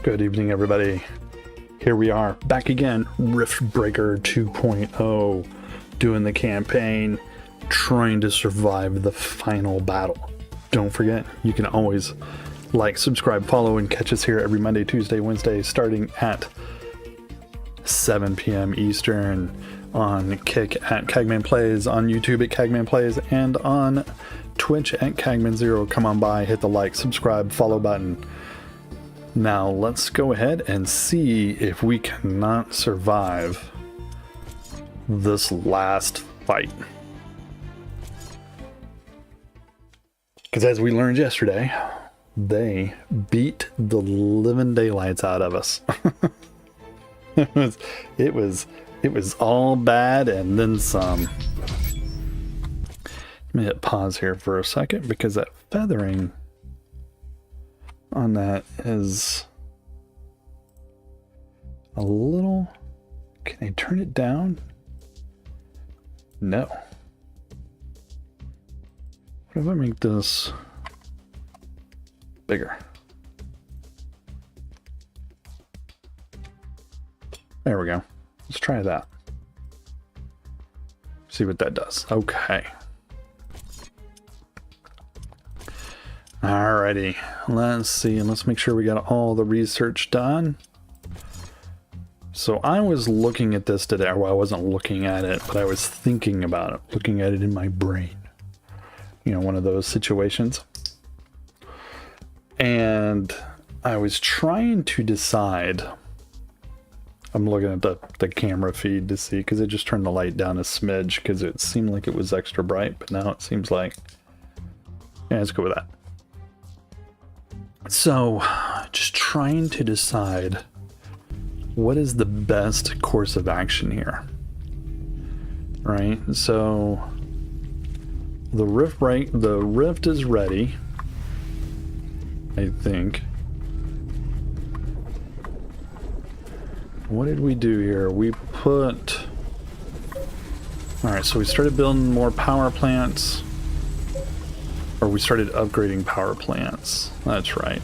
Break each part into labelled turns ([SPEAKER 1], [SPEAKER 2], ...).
[SPEAKER 1] Good evening, everybody. Here we are, back again, Riftbreaker 2.0, doing the campaign, trying to survive the final battle. Don't forget, you can always like, subscribe, follow, and catch us here every Monday, Tuesday, Wednesday, starting at 7 p.m. Eastern, on Kick at Cagman Plays, on YouTube at Cagman Plays, and on Twitch at Cagman0. Come on by, hit the like, subscribe, follow button. Now let's go ahead and see if we cannot survive this last fight. Because as we learned yesterday, they beat the living daylights out of us. it was all bad and then some. Let me hit pause here for a second because that feathering on that is a little... Can I turn it down? No. What if I make this bigger? There we go. Let's try that. See what that does. Okay. Alrighty, let's see, and let's make sure we got all the research done. So I was looking at this today, well, I wasn't looking at it, but I was thinking about it, looking at it in my brain. You know, one of those situations. And I was trying to decide, I'm looking at the camera feed to see, because it just turned the light down a smidge, because it seemed like it was extra bright, but now it seems like, yeah, let's go with that. So, just trying to decide what is the best course of action here, right? So, the rift is ready, I think. What did we do here? We put... Alright, so we started building more power plants. Or we started upgrading power plants. That's right.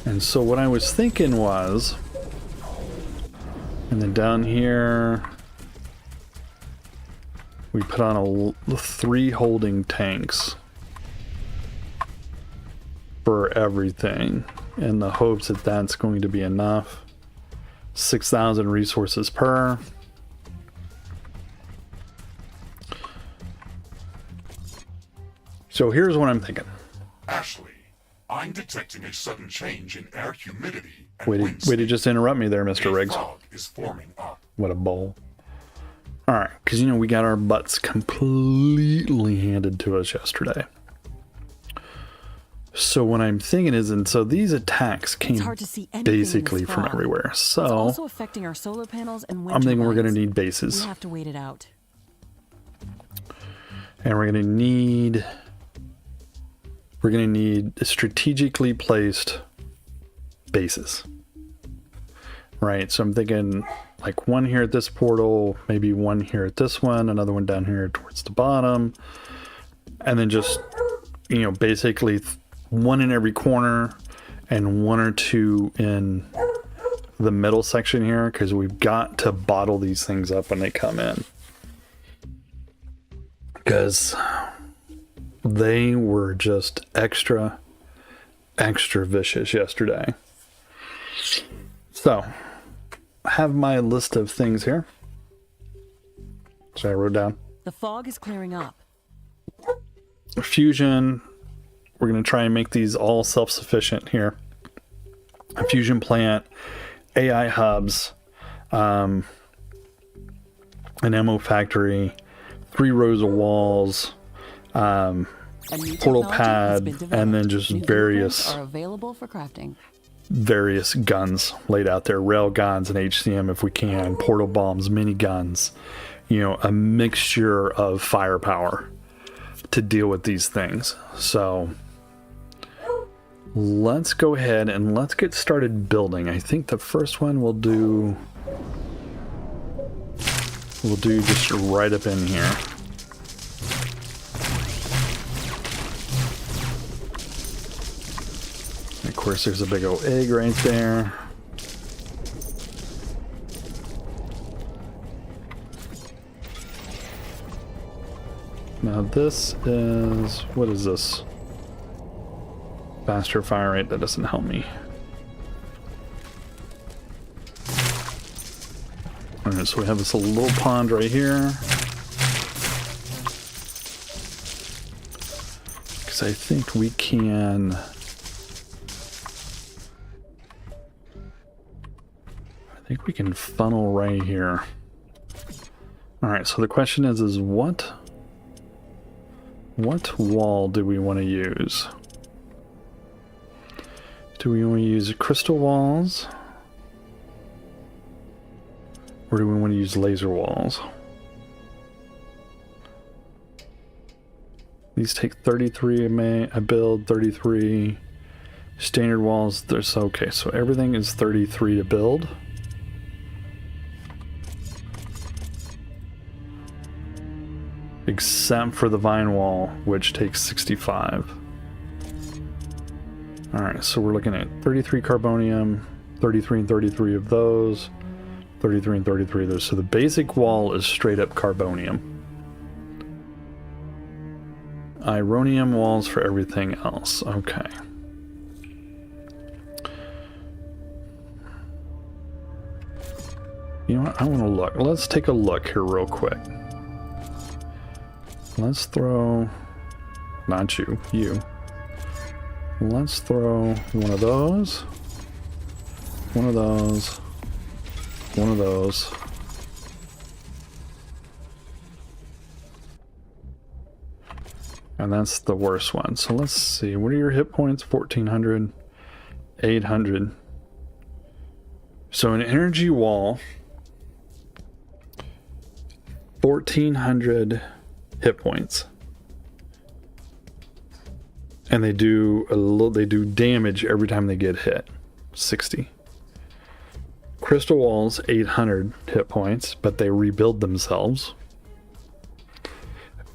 [SPEAKER 1] And so what I was thinking was, and then down here, we put on 3 holding tanks for everything, in the hopes that that's going to be enough. 6,000 resources per. So here's what I'm thinking.
[SPEAKER 2] Ashley, I'm detecting a sudden change in air humidity and
[SPEAKER 1] Way to just interrupt me there, Mr. Riggs.
[SPEAKER 2] fog is forming up.
[SPEAKER 1] What a bowl. Alright, because you know we got our butts completely handed to us yesterday. So what I'm thinking is, and so these attacks came basically from everywhere. So
[SPEAKER 3] it's also affecting our solar panels and wind
[SPEAKER 1] I'm thinking we're going to
[SPEAKER 3] turbines.
[SPEAKER 1] need bases.
[SPEAKER 3] We have to wait it out.
[SPEAKER 1] And we're going to need strategically placed bases. Right, so I'm thinking like one here at this portal, maybe one here at this one, another one down here towards the bottom, and then just, you know, basically one in every corner and 1 or 2 in the middle section here, because we've got to bottle these things up when they come in, because they were just extra vicious yesterday. So I have my list of things here, so I wrote down
[SPEAKER 3] The fog is clearing up.
[SPEAKER 1] fusion. We're going to try and make these all self-sufficient here. A fusion plant, AI hubs, an ammo factory, 3 rows of walls, portal pad, and then just various
[SPEAKER 3] are available for crafting.
[SPEAKER 1] Various guns laid out there, rail guns and HCM if we can, portal bombs, mini guns, you know, a mixture of firepower to deal with these things. So let's go ahead and let's get started building. I think the first one we'll do just right up in here. course, there's a big old egg right there. Now this is... what is this? Faster fire rate, that doesn't help me. Alright, so we have this little pond right here. Because I think we can... I think we can funnel right here. Alright, so the question is what wall do we want to use? Do we want to use crystal walls? Or do we want to use laser walls? These take 33 a build, 33 standard walls. There's okay, so everything is 33 to build. Except for the vine wall, which takes 65. Alright, so we're looking at 33 carbonium, 33 and 33 of those, 33 and 33 of those. So the basic wall is straight up carbonium. Ironium walls for everything else. Okay. You know what? I want to look. Let's take a look here real quick. Let's throw... not you. You. Let's throw one of those, one of those, one of those. And that's the worst one. So let's see, what are your hit points? 1400, 800. So an energy wall, 1400 hit points. And they do damage every time they get hit. 60. Crystal walls, 800 hit points, but they rebuild themselves.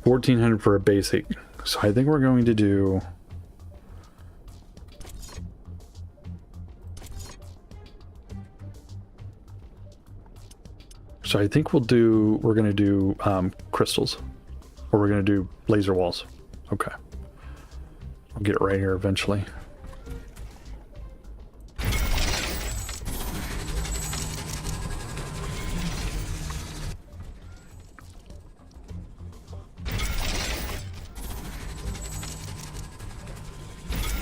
[SPEAKER 1] 1400 for a basic. So I think we're going to do... so I think we're going to do crystals. Or we're going to do laser walls. Okay. I'll get it right here eventually.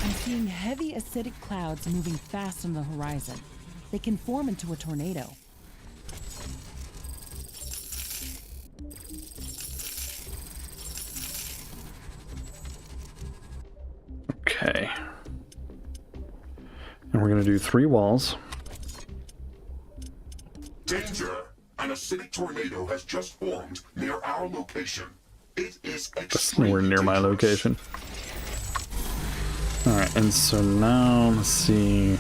[SPEAKER 3] I'm seeing heavy acidic clouds moving fast on the horizon. They can form into a tornado.
[SPEAKER 1] Okay. And we're going to do 3 walls.
[SPEAKER 2] Danger! An acidic tornado has just formed near our location. It is
[SPEAKER 1] That's
[SPEAKER 2] extremely
[SPEAKER 1] nowhere near my
[SPEAKER 2] dangerous.
[SPEAKER 1] location. Alright, and so now, let's see.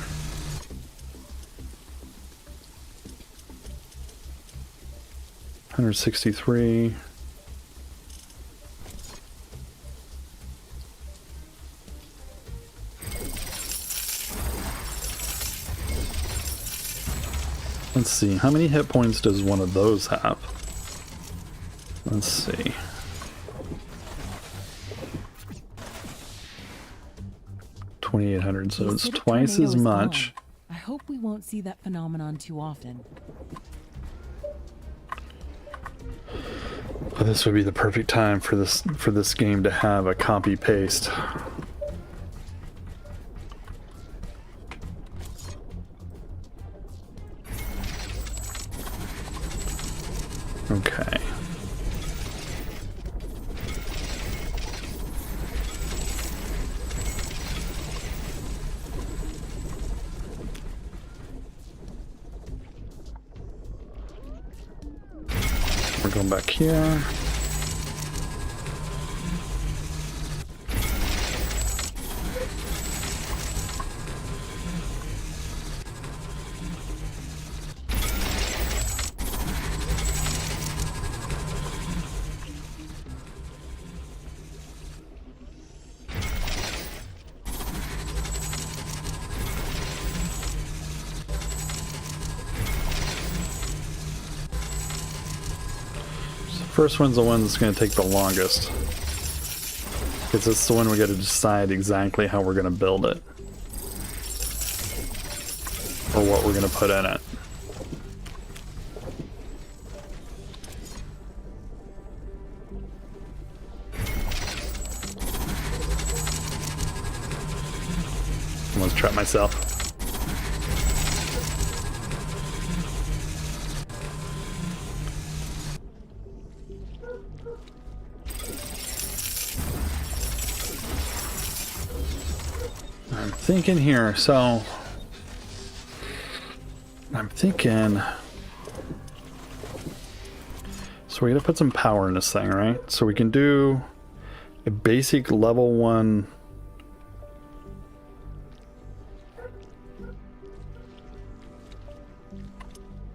[SPEAKER 1] $163. Let's see, how many hit points does one of those have? Let's see. $2,800, so
[SPEAKER 3] The
[SPEAKER 1] it's
[SPEAKER 3] acidic
[SPEAKER 1] twice
[SPEAKER 3] tornado
[SPEAKER 1] as
[SPEAKER 3] is
[SPEAKER 1] much.
[SPEAKER 3] gone. I hope we won't see that phenomenon too often.
[SPEAKER 1] But this would be the perfect time for this game to have a copy paste. Okay. We're going back here. First one's the one that's going to take the longest. Because it's the one we got to decide exactly how we're going to build it. Or what we're going to put in it. Almost trapped myself. I'm thinking here, so I'm thinking, so we gotta put some power in this thing, right? So we can do a basic level 1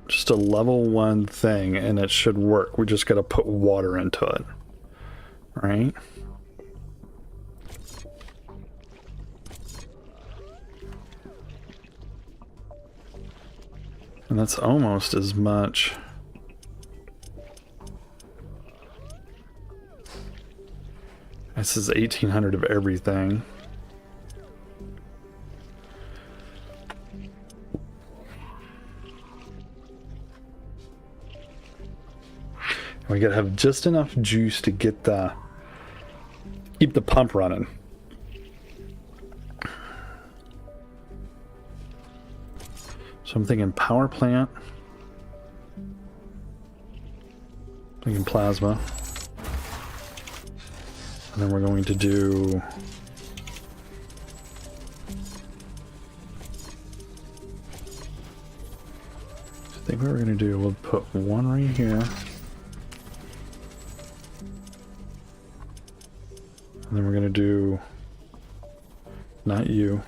[SPEAKER 1] just a level 1 thing, and it should work. We just gotta put water into it, right? And that's almost as much. This is 1800 of everything. We gotta have just enough juice to get keep the pump running. So I'm thinking power plant. Thinking plasma. And then we're going to do I think what we're going to do, we'll put one right here. And then we're going to do, not you,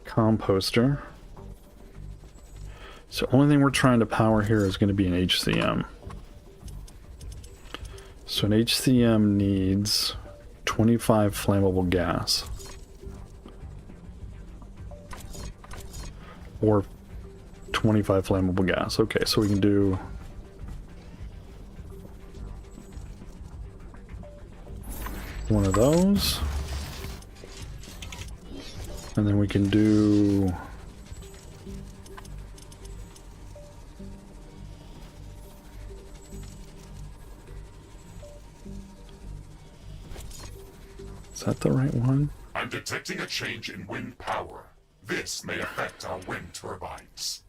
[SPEAKER 1] composter. So only thing we're trying to power here is going to be an HCM. So an HCM needs 25 flammable gas. Or 25 flammable gas. Okay, so we can do one of those. And then we can do is that the right one?
[SPEAKER 2] I'm detecting a change in wind power. This may affect our wind turbines.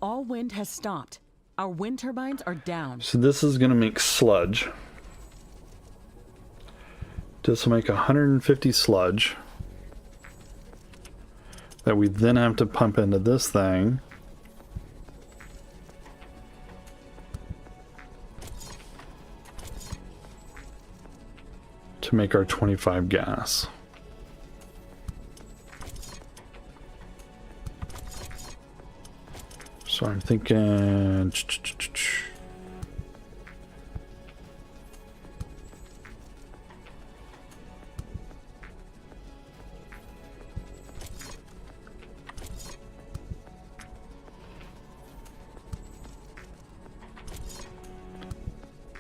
[SPEAKER 3] All wind has stopped. Our wind turbines are down.
[SPEAKER 1] So this is going to make sludge. This will make 150 sludge that we then have to pump into this thing. To make our 25 gas. So I'm thinking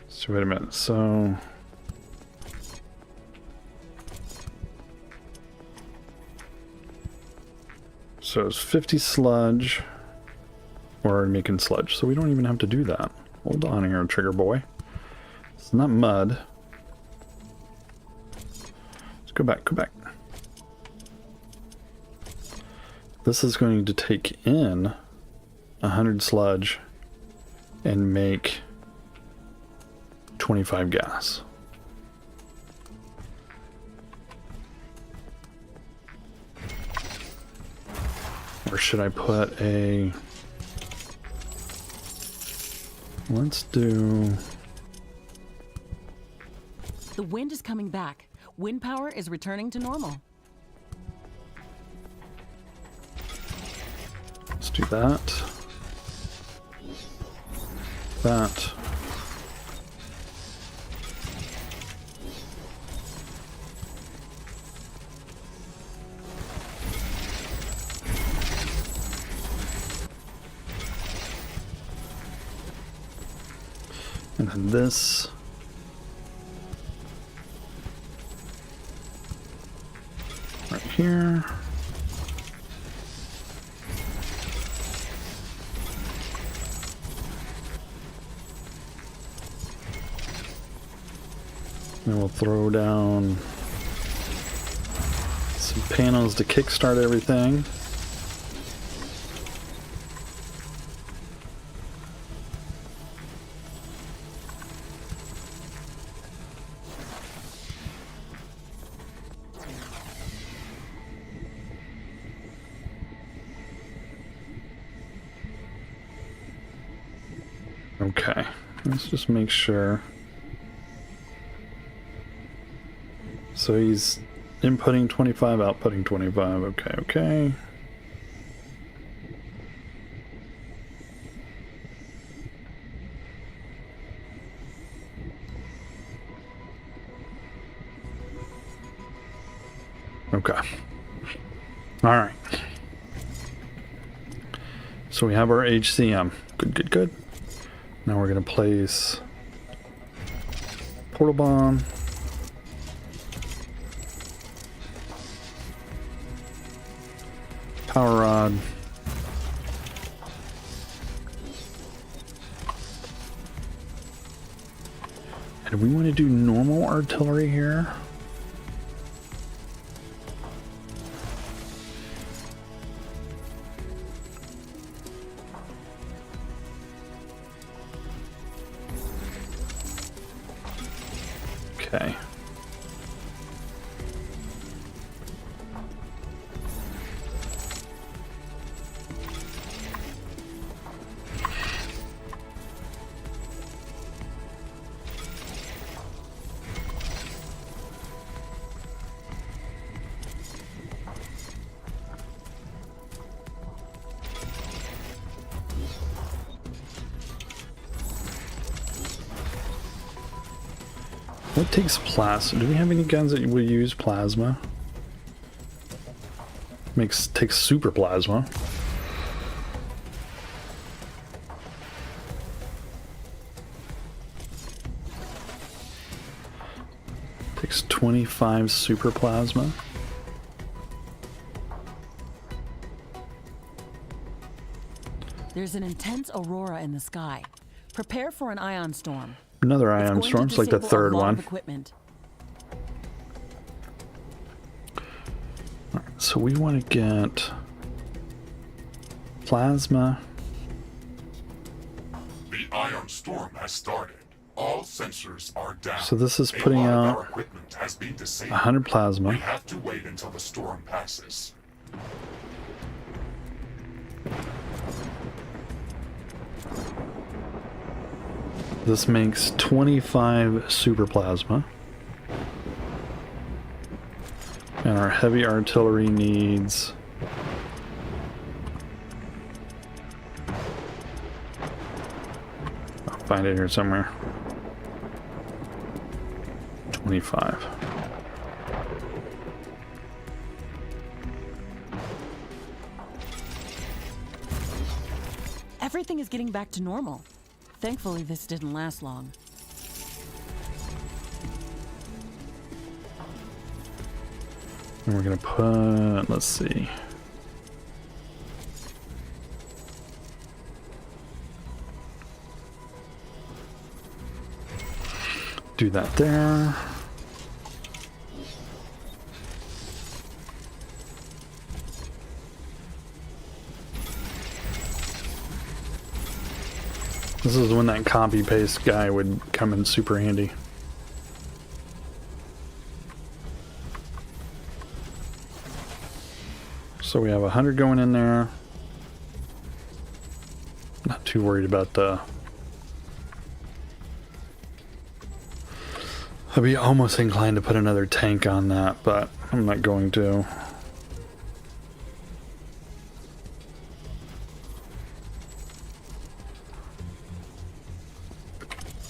[SPEAKER 1] so wait a minute, so it's 50 sludge. Or making sludge, so we don't even have to do that. Hold on here, trigger boy. It's not mud. Let's go back, go back. This is going to take in 100 sludge and make 25 gas. Or should I put a... Let's do...
[SPEAKER 3] The wind is coming back. Wind power is returning to normal.
[SPEAKER 1] Let's do that. That. And then this. Right here. And we'll throw down some panels to kickstart everything. Okay, let's just make sure. So he's inputting 25, outputting 25. Okay, okay. Okay. All right. So we have our HCM. Good, good, good. Now we're going to place portal bomb. Power rod. And we want to do normal artillery here. Okay. What takes plasma? Do we have any guns that would use plasma? Takes super plasma. Takes 25 super plasma.
[SPEAKER 3] There's an intense aurora in the sky. Prepare for an ion storm.
[SPEAKER 1] Another ion storm. It's like the third one.
[SPEAKER 3] Equipment.
[SPEAKER 1] Right, so we want to get plasma.
[SPEAKER 2] The ion storm has started. All sensors are down.
[SPEAKER 1] So this is putting out
[SPEAKER 2] our equipment has been disabled.
[SPEAKER 1] 100 plasma.
[SPEAKER 2] We have to wait until the storm passes.
[SPEAKER 1] This makes 25 super plasma. And our heavy artillery needs I'll find it here somewhere. 25.
[SPEAKER 3] Everything is getting back to normal. Thankfully, this didn't last long.
[SPEAKER 1] And we're gonna put, let's see. Do that there. This is when that copy paste guy would come in super handy. So we have 100 going in there. Not too worried about the... I'd be almost inclined to put another tank on that, but I'm not going to.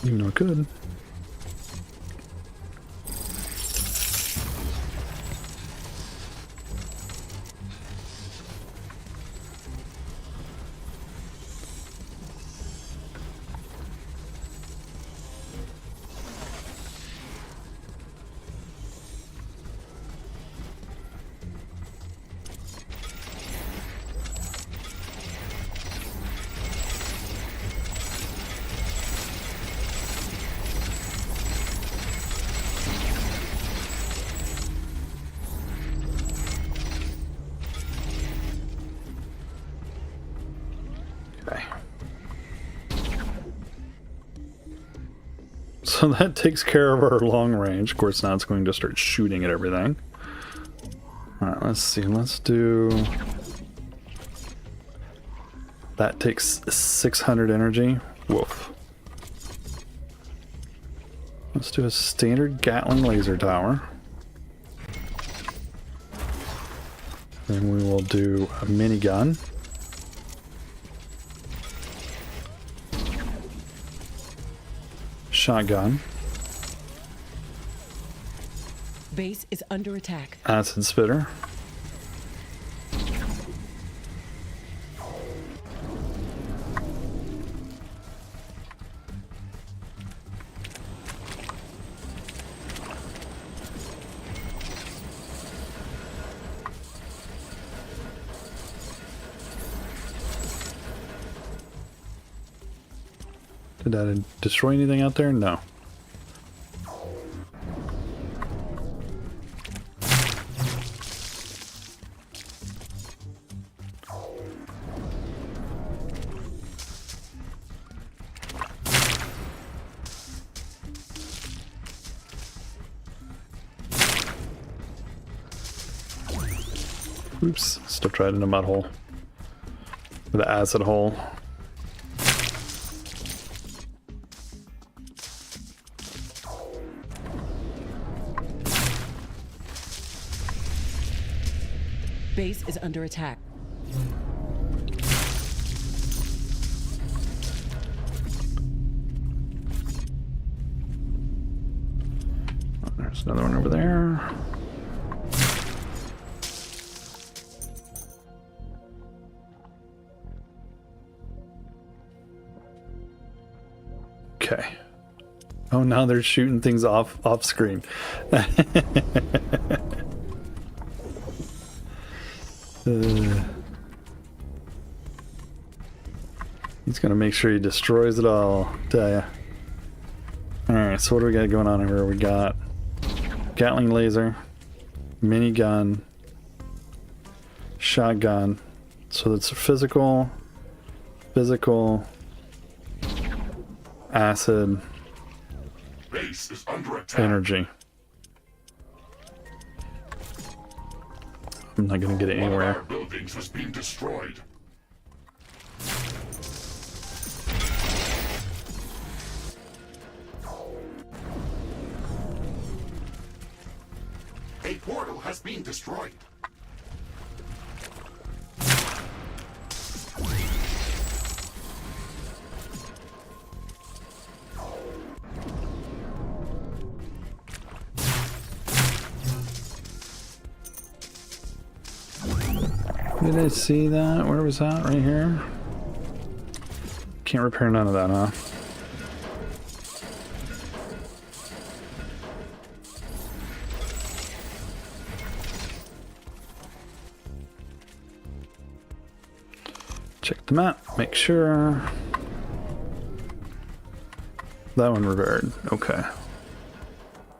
[SPEAKER 1] Even though it could. So that takes care of our long range. Of course, now it's going to start shooting at everything. Alright, let's see. Let's do... That takes 600 energy. Woof. Let's do a standard Gatling laser tower. Then we will do a minigun. Shotgun.
[SPEAKER 3] Base is under attack.
[SPEAKER 1] Acid spitter. Did that destroy anything out there? No. Oops, stepped right in a mud hole. With an acid hole.
[SPEAKER 3] Base is under attack.
[SPEAKER 1] Oh, there's another one over there. Okay. Oh, now they're shooting things off screen. He's gonna make sure he destroys it all, tell ya. Alright, so what do we got going on here? We got Gatling laser, minigun, shotgun. So that's physical, acid,
[SPEAKER 2] Base is under attack.
[SPEAKER 1] energy. I'm not gonna get it
[SPEAKER 2] One of
[SPEAKER 1] anywhere.
[SPEAKER 2] our buildings has been destroyed. A portal has been destroyed.
[SPEAKER 1] Did I see that? Where was that? Right here? Can't repair none of that, huh? Check the map, make sure. That one repaired. Okay.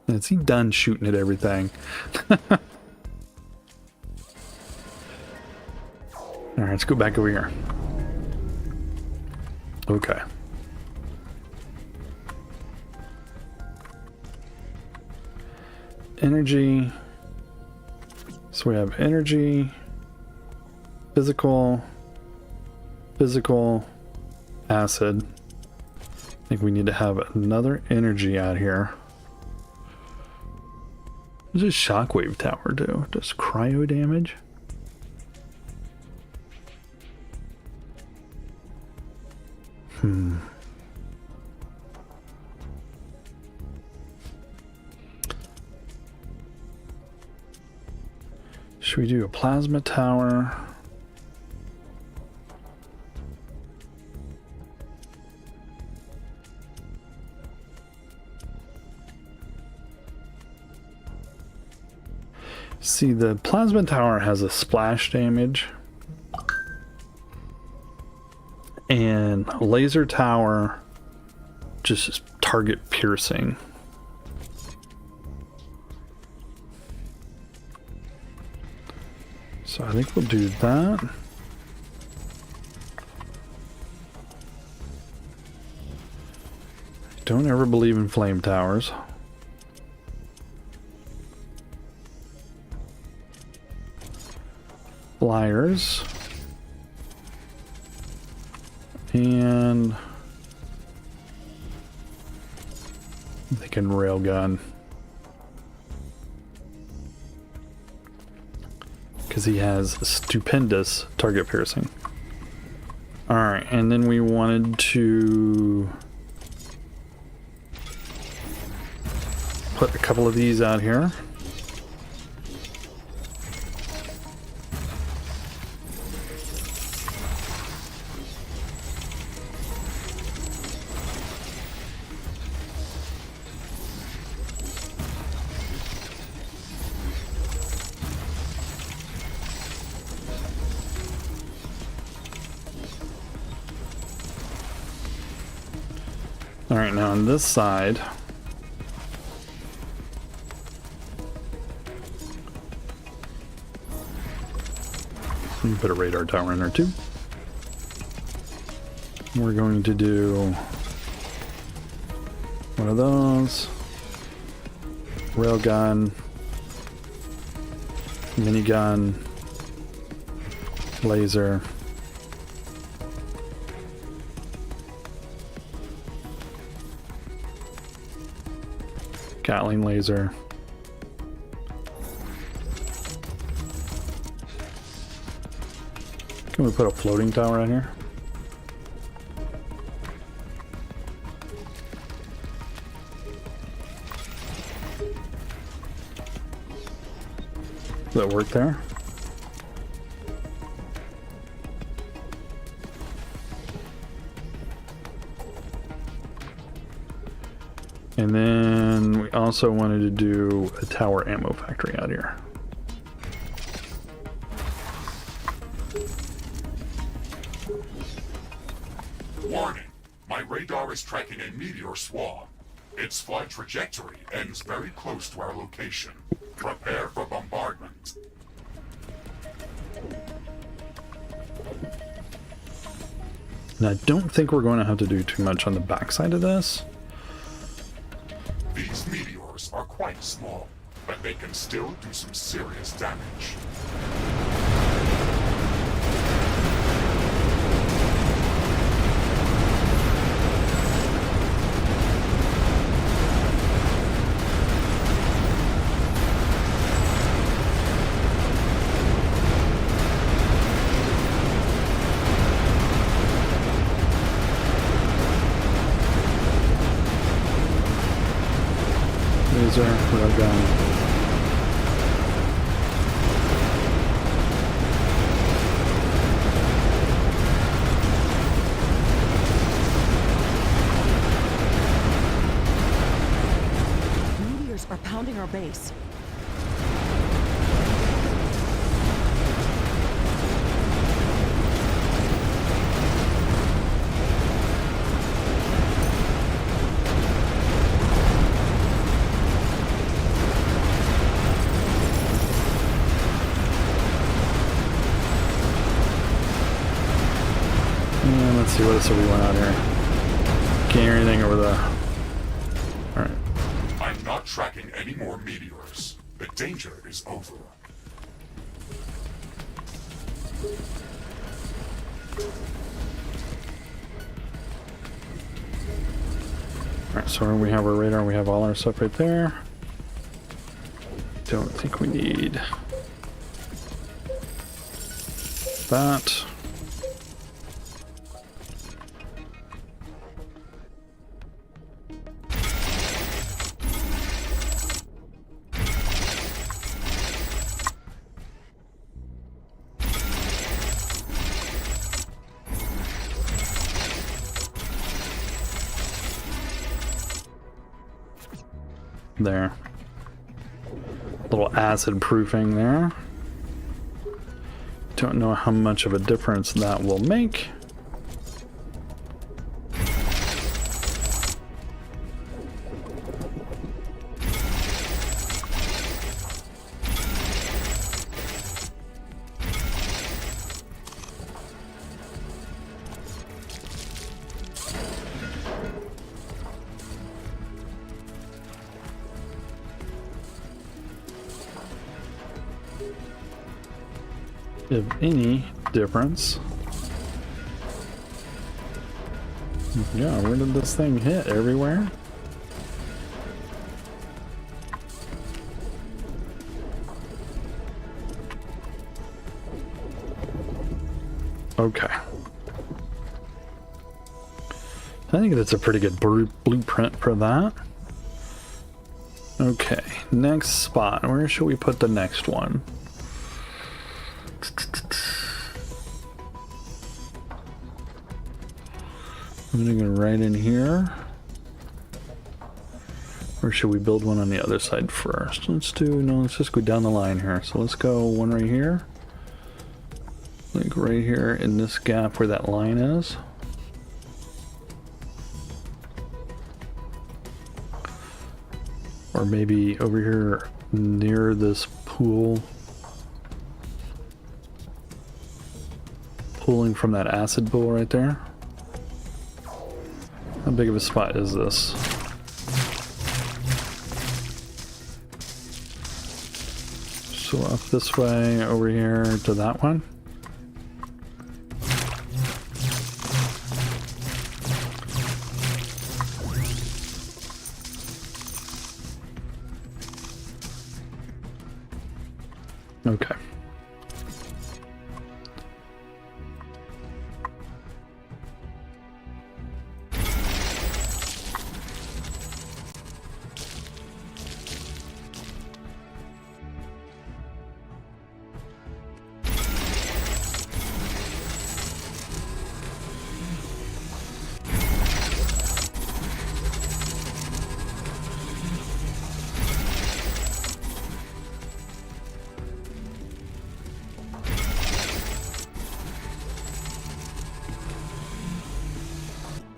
[SPEAKER 1] Is he done shooting at everything? Alright, let's go back over here. Okay. Energy. So we have energy, physical, acid. I think we need to have another energy out here. What does shockwave tower do? Does cryo damage? Should we do a plasma tower? See, the plasma tower has a splash damage. And laser tower just target piercing. So I think we'll do that. Don't ever believe in flame towers. Flyers. And they can railgun. Because he has stupendous target piercing. Alright, and then we wanted to put a couple of these out here. Alright, now on this side, we can put a radar tower in there too. We're going to do one of those, railgun, minigun, laser. Gatling laser. Can we put a floating tower out here? Does that work there? And then we also wanted to do a tower ammo factory out here.
[SPEAKER 2] Warning! My radar is tracking a meteor swarm. Its flight trajectory ends very close to our location. Prepare for bombardment.
[SPEAKER 1] And I don't think we're going to have to do too much on the backside of this.
[SPEAKER 2] These meteors are quite small, but they can still do some serious damage.
[SPEAKER 1] Laser, railgun.
[SPEAKER 3] Meteors are pounding our base.
[SPEAKER 1] And let's see what else we want out here. Can't hear anything over the... Alright.
[SPEAKER 2] I'm not tracking any more meteors. The danger is over.
[SPEAKER 1] Alright, so we have our radar, we have all our stuff right there. Don't think we need that. There. Little acid proofing there. Don't know how much of a difference that will make. if any, difference. Yeah, where did this thing hit? Everywhere? Okay. I think that's a pretty good blueprint for that. Okay, next spot. Where should we put the next one? I'm gonna go right in here. Or should we build one on the other side first? Let's just go down the line here. So let's go one right here. Like right here in this gap where that line is. Or maybe over here near this pool. Pulling from that acid pool right there. How big of a spot is this? So up this way over here to that one. Okay.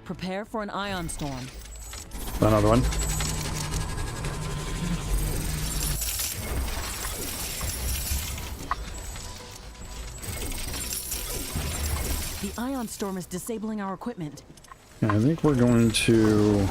[SPEAKER 3] Prepare for an ion storm.
[SPEAKER 1] Another one.
[SPEAKER 3] The ion storm is disabling our equipment.
[SPEAKER 1] Yeah, I think we're going to...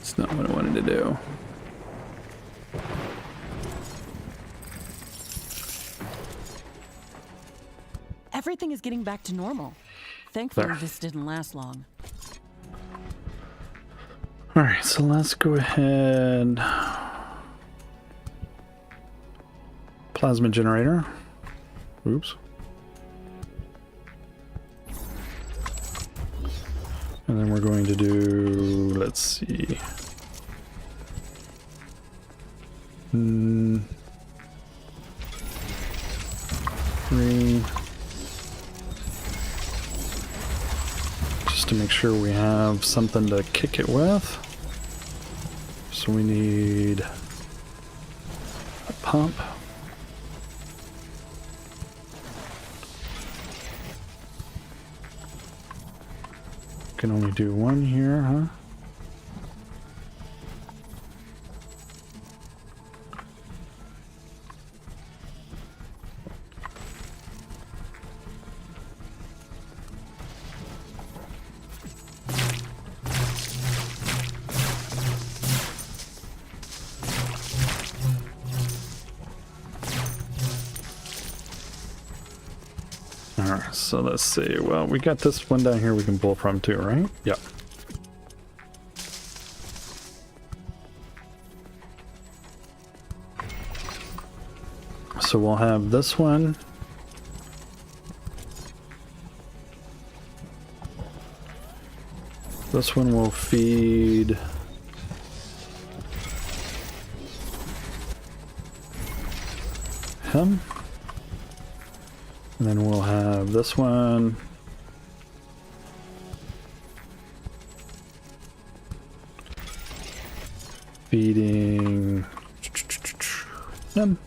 [SPEAKER 1] It's not what I wanted to do.
[SPEAKER 3] Everything is getting back to normal. Thankfully,
[SPEAKER 1] There.
[SPEAKER 3] this didn't last long.
[SPEAKER 1] Alright, so let's go ahead. Plasma generator. Oops. And then we're going to do, let's see. Three. Just to make sure we have something to kick it with. So we need a pump. Can only do one here, huh? Alright, so let's see. Well, we got this one down here we can pull from too, right? Yep. So we'll have this one. This one will feed him. And then we'll have this one. Feeding him.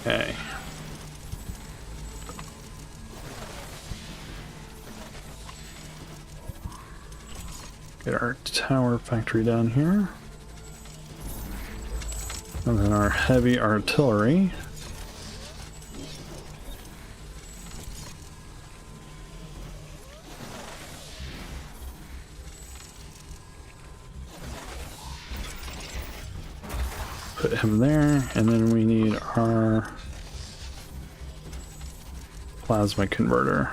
[SPEAKER 1] Okay. Get our tower factory down here. And then our heavy artillery. Put him there, and then we need our plasma converter.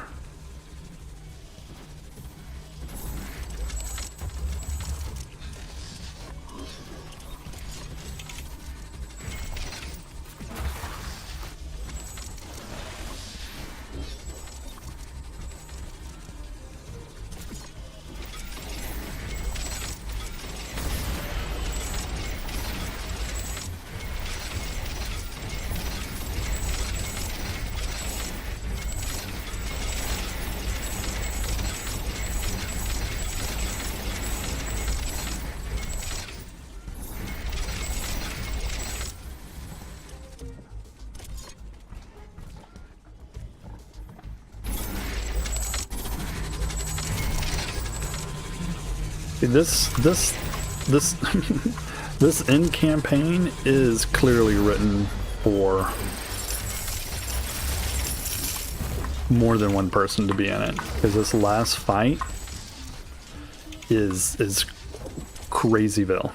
[SPEAKER 1] This this end campaign is clearly written for more than one person to be in it, because this last fight is crazyville.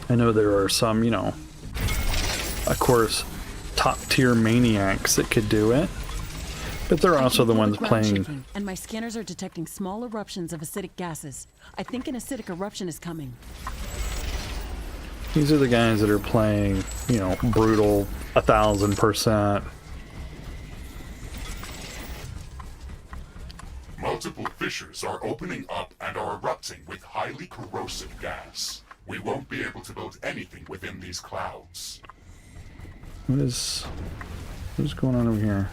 [SPEAKER 1] I know there are some, you know, of course, top tier maniacs that could do it, but they're also the ones playing.
[SPEAKER 3] And my scanners are detecting small eruptions of acidic gases. I think an acidic eruption is coming.
[SPEAKER 1] These are the guys that are playing, you know, brutal 1000%.
[SPEAKER 2] Multiple fissures are opening up and are erupting with highly corrosive gas. We won't be able to build anything within these clouds.
[SPEAKER 1] What's going on over here?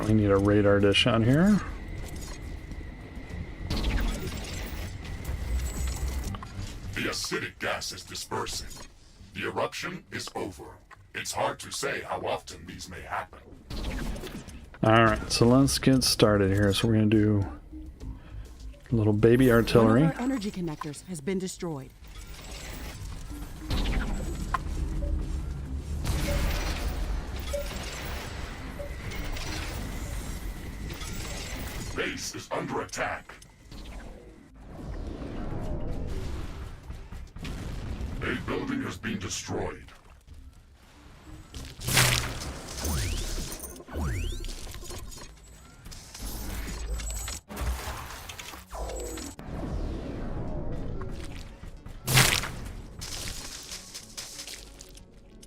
[SPEAKER 1] We need a radar dish out here.
[SPEAKER 2] The acidic gas is dispersing. The eruption is over. It's hard to say how often these may happen.
[SPEAKER 1] Alright, so let's get started here. So we're going to do a little baby artillery.
[SPEAKER 3] One of our energy connectors has been destroyed.
[SPEAKER 2] Base is under attack. A building has been destroyed.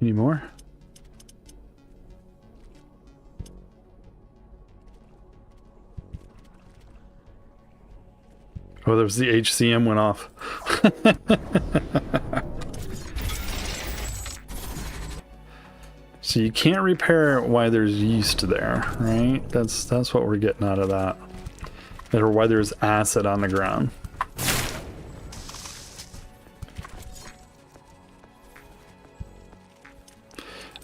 [SPEAKER 1] Any more? Oh, there's the HCM went off. So you can't repair it while there's yeast there, right? That's what we're getting out of that. Or why there's acid on the ground.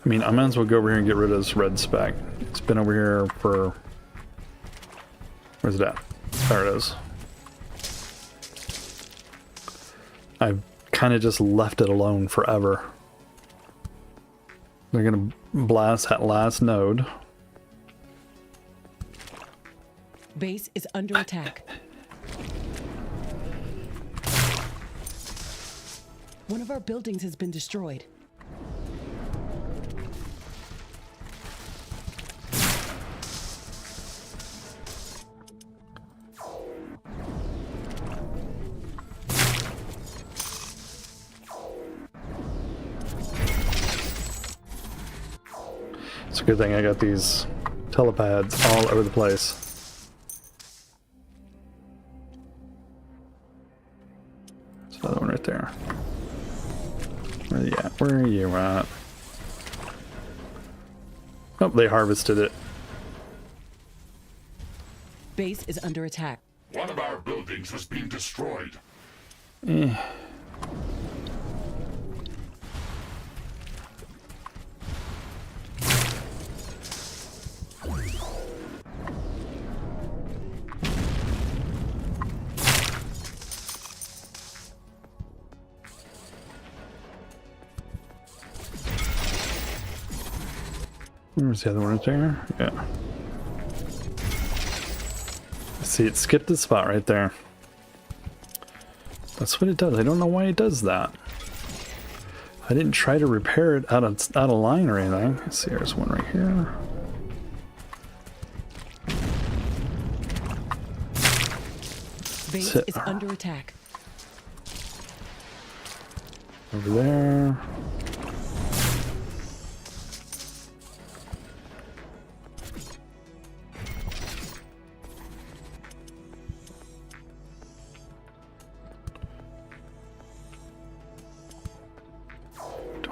[SPEAKER 1] I mean, I might as well go over here and get rid of this red speck. It's been over here for... Where's it at? There it is. I've kind of just left it alone forever. They're gonna blast that last node.
[SPEAKER 3] Base is under attack. One of our buildings has been destroyed.
[SPEAKER 1] It's a good thing I got these telepads all over the place. right there. Where are you at? Where are you at? Oh, they harvested it.
[SPEAKER 3] Base is under attack.
[SPEAKER 2] One of our buildings was being destroyed.
[SPEAKER 1] Eh. Where's the other one right there? Yeah. See, it skipped the spot right there. That's what it does. I don't know why it does that. I didn't try to repair it out of line or anything. Let's see, there's one right here.
[SPEAKER 3] Base is under attack.
[SPEAKER 1] Over there.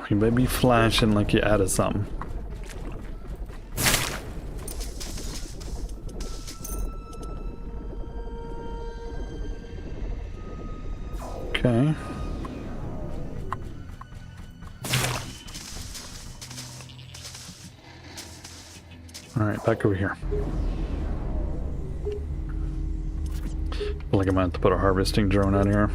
[SPEAKER 1] You might be flashing like you added something. Okay. Alright, back over here. Feel like I'm gonna have to put a harvesting drone out here.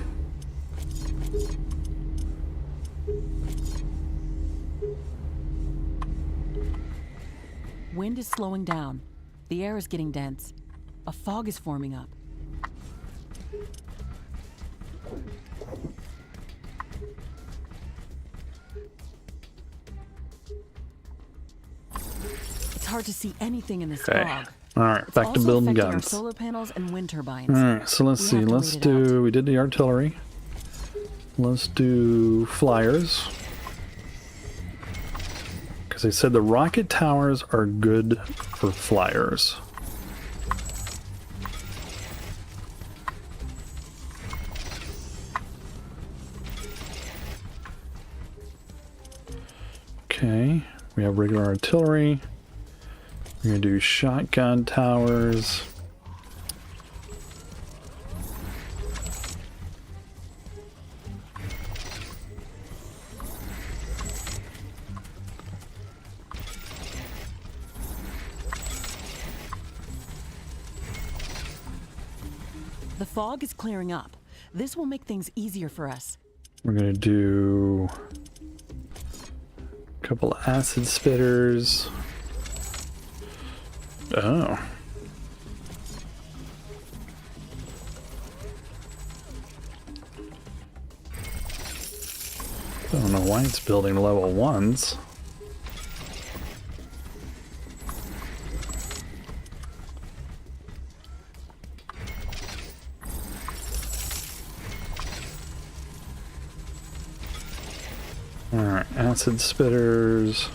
[SPEAKER 3] Wind is slowing down. The air is getting dense. A fog is forming up. It's hard to see anything in this fog.
[SPEAKER 1] Alright, back to
[SPEAKER 3] Also
[SPEAKER 1] building
[SPEAKER 3] affecting our
[SPEAKER 1] guns.
[SPEAKER 3] solar panels and wind turbines.
[SPEAKER 1] Alright, so let's see. Let's do. We did the artillery. Let's do flyers. Because they said the rocket towers are good for flyers. Okay, we have regular artillery. We're going to do shotgun towers.
[SPEAKER 3] The fog is clearing up. This will make things easier for us.
[SPEAKER 1] We're going to do a couple of acid spitters. Oh. I don't know why it's building level 1s. Alright, acid spitters.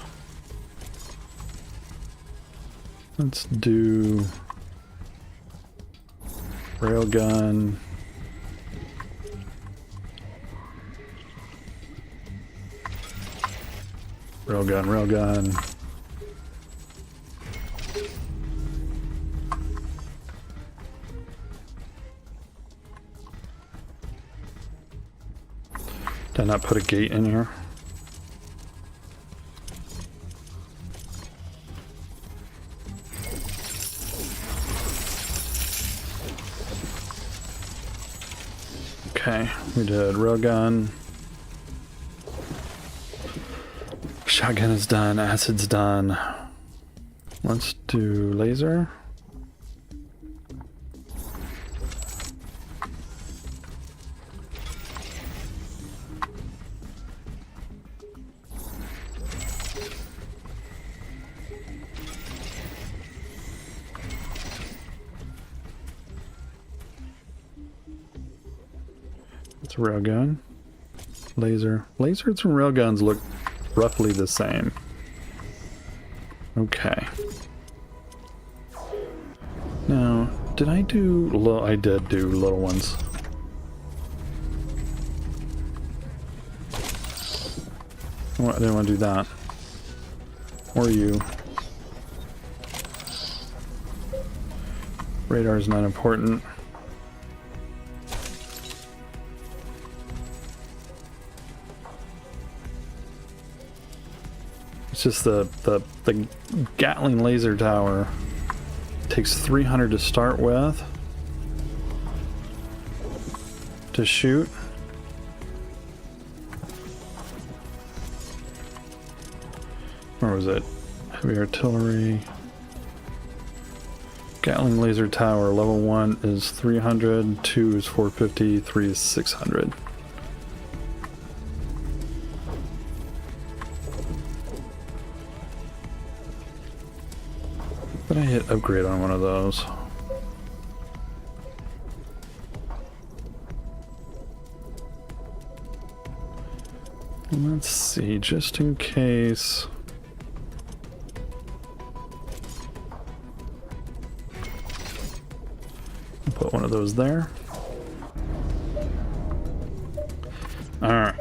[SPEAKER 1] Let's do railgun. Railgun. Did I not put a gate in here? Okay, we did railgun. Shotgun is done, acid's done. Let's do laser. It's a railgun. Laser. Lasers and railguns look roughly the same. Okay. Now, did I do I did do little ones. I didn't want to do that. Or you. Radar is not important. It's just the Gatling laser tower takes 300 to start with to shoot. Where was it? Heavy artillery. Gatling laser tower, level 1 is 300, 2 is 450, 3 is 600. But I hit upgrade on one of those. Let's see, just in case. Put one of those there. Alright.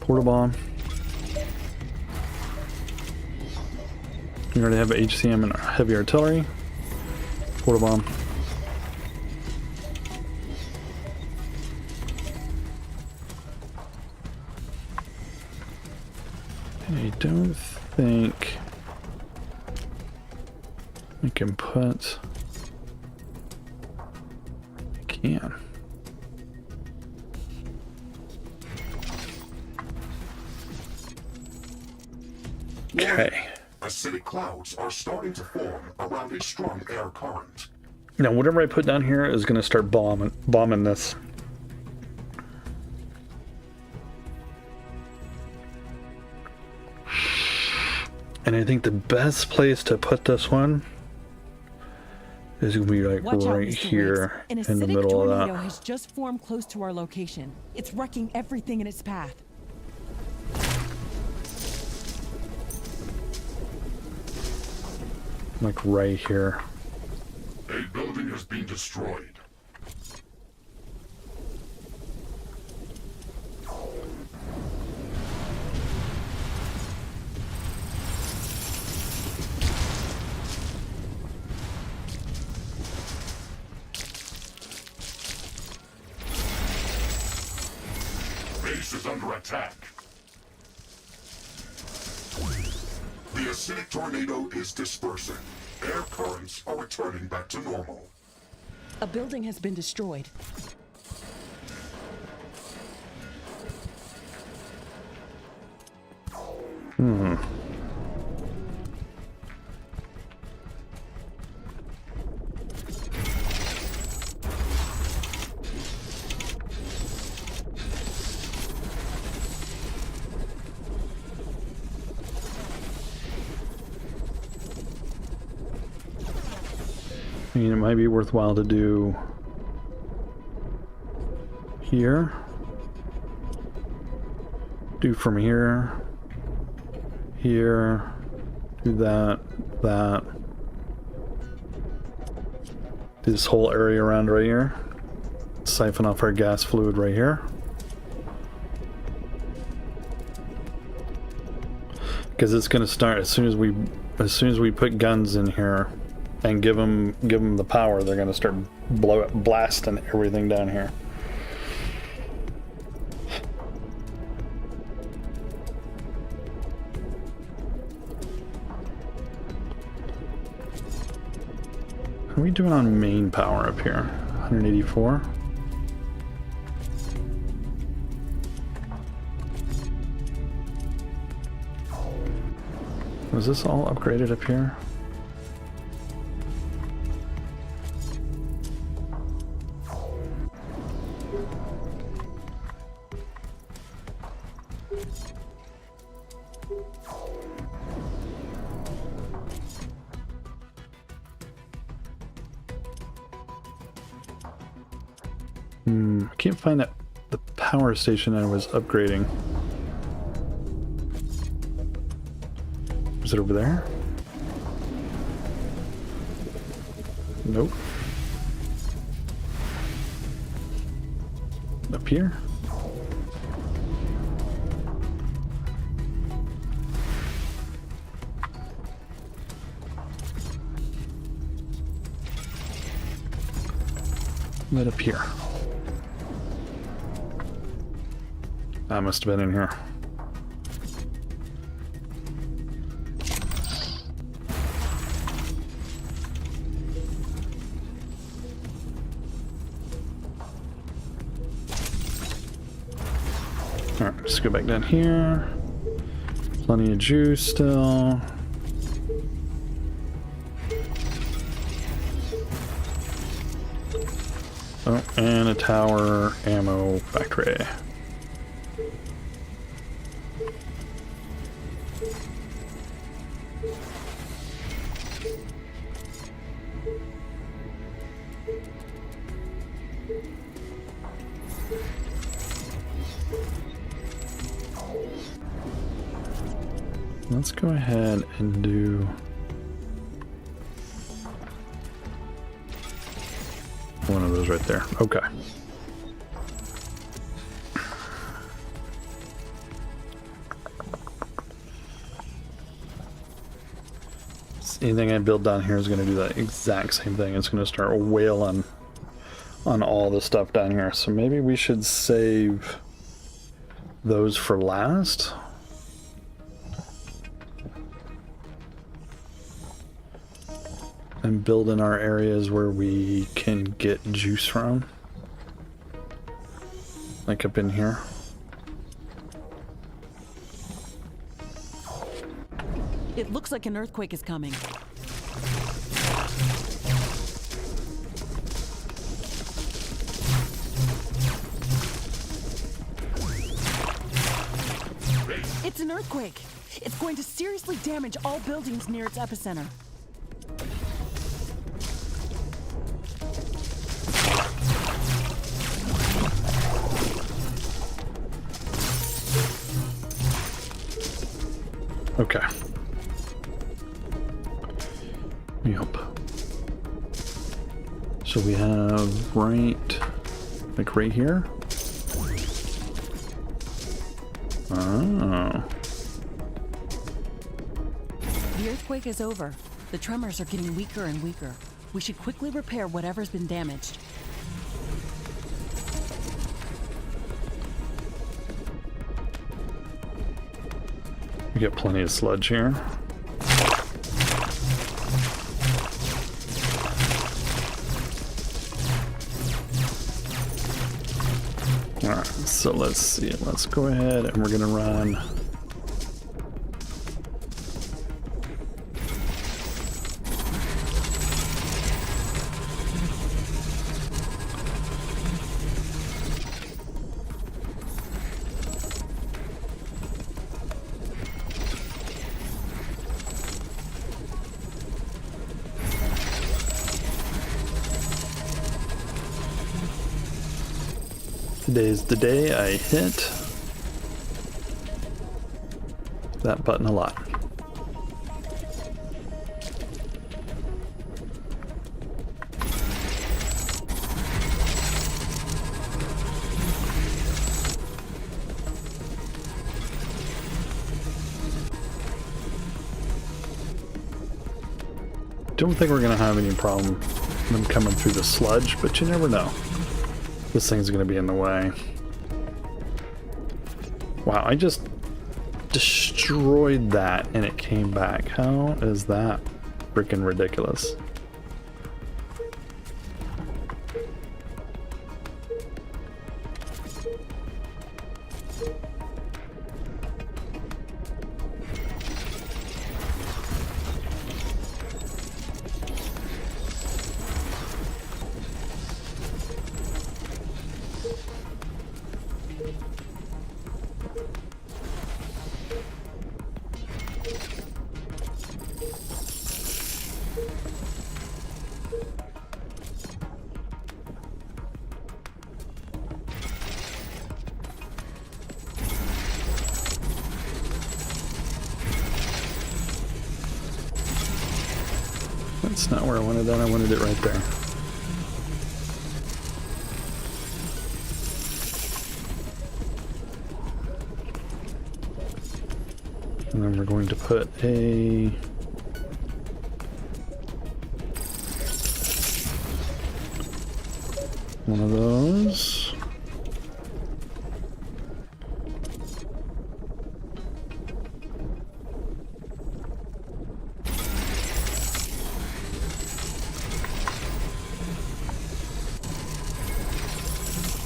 [SPEAKER 1] Portal bomb. We already have HCM and heavy artillery. Portal bomb. I don't think I can put. I can. Okay.
[SPEAKER 2] Acidic clouds are starting to form around a strong air current.
[SPEAKER 1] Now, whatever I put down here is going to start bombing this. And I think the best place to put this one is going to be like
[SPEAKER 3] Watch out,
[SPEAKER 1] right
[SPEAKER 3] Mr.
[SPEAKER 1] here
[SPEAKER 3] Riggs.
[SPEAKER 1] in the
[SPEAKER 3] An acidic
[SPEAKER 1] middle of
[SPEAKER 3] tornado
[SPEAKER 1] that.
[SPEAKER 3] has just formed close to our location. It's wrecking everything in its path.
[SPEAKER 1] Like right here.
[SPEAKER 2] A building has been destroyed. Base is under attack. The acidic tornado is dispersing. Air currents are returning back to normal.
[SPEAKER 3] A building has been destroyed.
[SPEAKER 1] I mean, it might be worthwhile to do here. Do from here. Here. Do that. That. Do this whole area around right here. Siphon off our gas fluid right here. Because it's going to start as soon as we put guns in here and give them the power, they're going to start blasting everything down here. How are we doing on main power up here? 184. Was this all upgraded up here? I can't find the power station I was upgrading. Is it over there? Nope. Up here? Right up here. That must have been in here. Alright, just go back down here. Plenty of juice still. Oh, and a tower ammo factory. Let's go ahead and do one of those right there. Okay. Anything I build down here is going to do that exact same thing. It's going to start wailing on all the stuff down here. So maybe we should save those for last. And build in our areas where we can get juice from. Like up in here.
[SPEAKER 3] It looks like an earthquake is coming. It's an earthquake. It's going to seriously damage all buildings near its epicenter.
[SPEAKER 1] Okay. Yep. So we have like right here. Oh.
[SPEAKER 3] The earthquake is over. The tremors are getting weaker and weaker. We should quickly repair whatever's been damaged.
[SPEAKER 1] We get plenty of sludge here. Alright, so let's see. Let's go ahead and we're gonna run Today's the day I hit that button a lot. Don't think we're gonna have any problem them coming through the sludge, but you never know. This thing's gonna be in the way. Wow, I just destroyed that and it came back. How is that freaking ridiculous? That's not where I wanted that. I wanted it right there. And then we're going to put a One of those.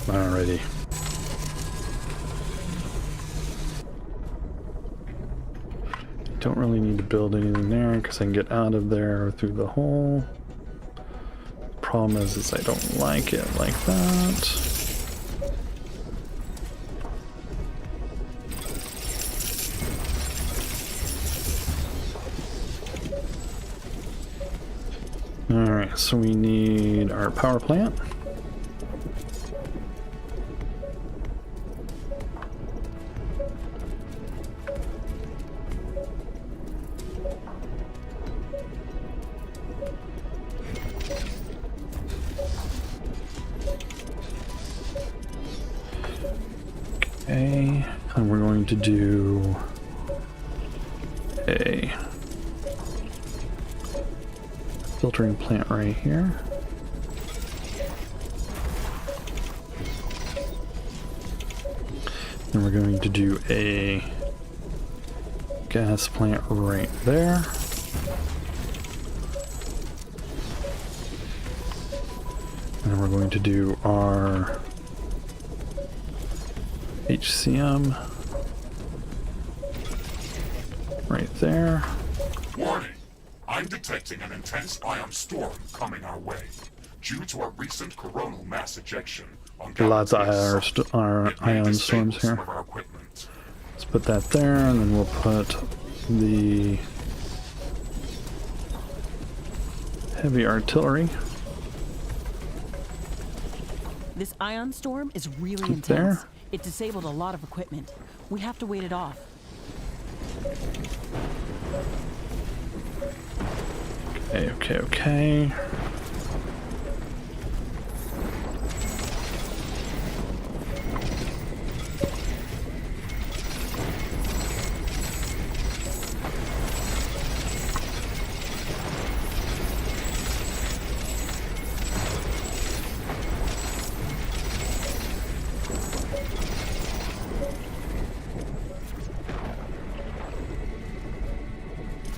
[SPEAKER 1] Alrighty. Don't really need to build anything there because I can get out of there through the hole. Problem is I don't like it like that. Alright, so we need our power plant. Okay, and we're going to do a filtering plant right here. And we're going to do a gas plant right there. And then we're going to do our HCM right there.
[SPEAKER 2] Warning! I'm detecting an intense ion storm coming our way. Due to a recent coronal mass ejection on
[SPEAKER 1] Lots of ion
[SPEAKER 2] disable
[SPEAKER 1] storms
[SPEAKER 2] some
[SPEAKER 1] here.
[SPEAKER 2] of our equipment.
[SPEAKER 1] Let's put that there, and then we'll put the heavy artillery
[SPEAKER 3] This ion storm is really
[SPEAKER 1] Up
[SPEAKER 3] intense.
[SPEAKER 1] there.
[SPEAKER 3] It disabled a lot of equipment. We have to wait it off.
[SPEAKER 1] Okay.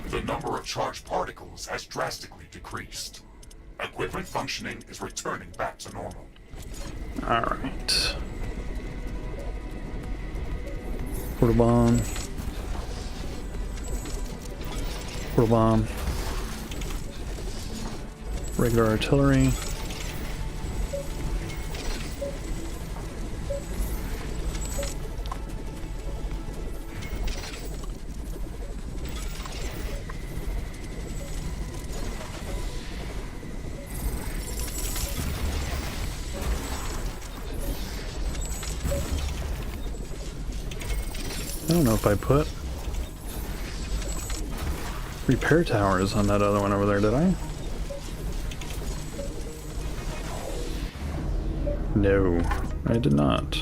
[SPEAKER 2] The number of charged particles has drastically decreased. Equipment functioning is returning back to normal.
[SPEAKER 1] Alright. Portal bomb. Portal bomb. Regular artillery. I don't know if I put repair towers on that other one over there, did I? No, I did not.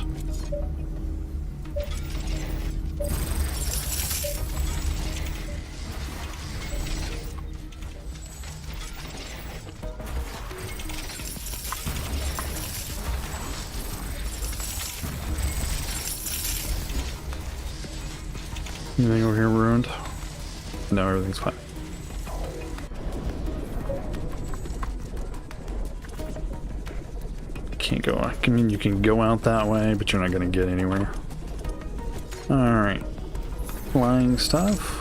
[SPEAKER 1] Anything over here ruined? No, everything's fine. Can't go. I mean, you can go out that way, but you're not going to get anywhere. Alright. Flying stuff.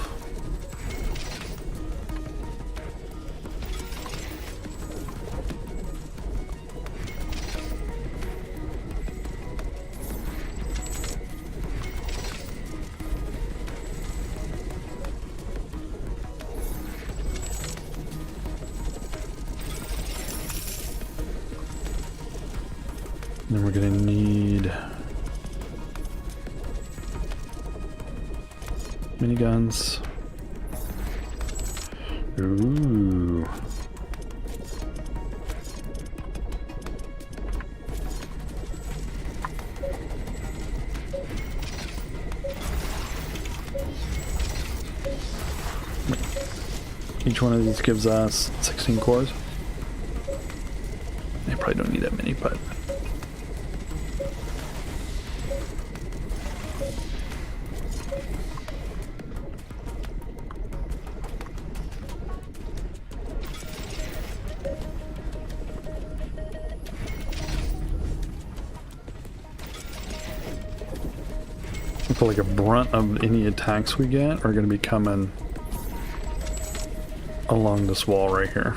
[SPEAKER 1] Then we're gonna need miniguns. Ooh. Each one of these gives us 16 cores. I probably don't need that many, but I feel like a brunt of any attacks we get are going to be coming along this wall right here.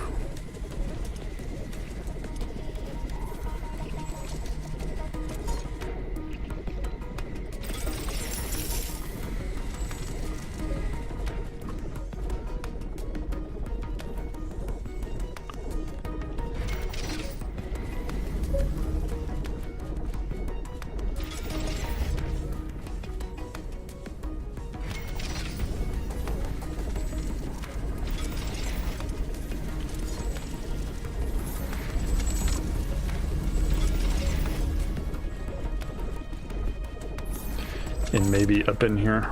[SPEAKER 1] And maybe up in here.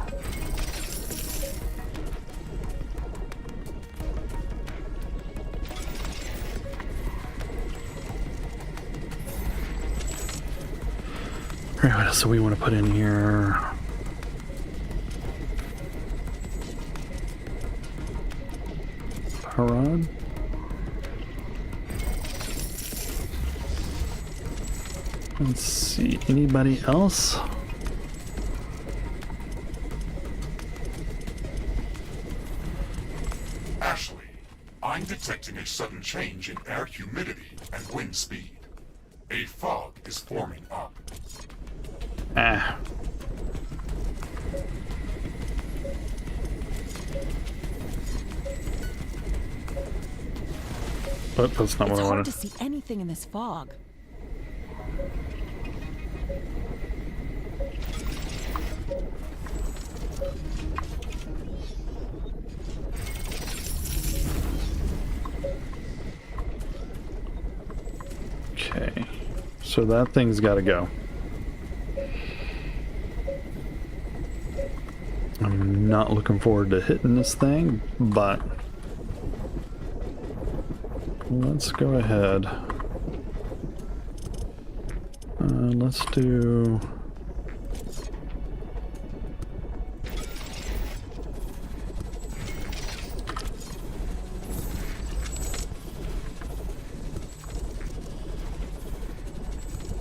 [SPEAKER 1] Alright, what else do we want to put in here? Power rod? Let's see, anybody else?
[SPEAKER 2] I'm detecting a sudden change in air humidity and wind speed. A fog is forming up.
[SPEAKER 1] Ah. But that's not what I
[SPEAKER 3] It's hard
[SPEAKER 1] wanted.
[SPEAKER 3] to see anything in this fog.
[SPEAKER 1] Okay, so that thing's got to go. I'm not looking forward to hitting this thing, but let's go ahead. Let's do...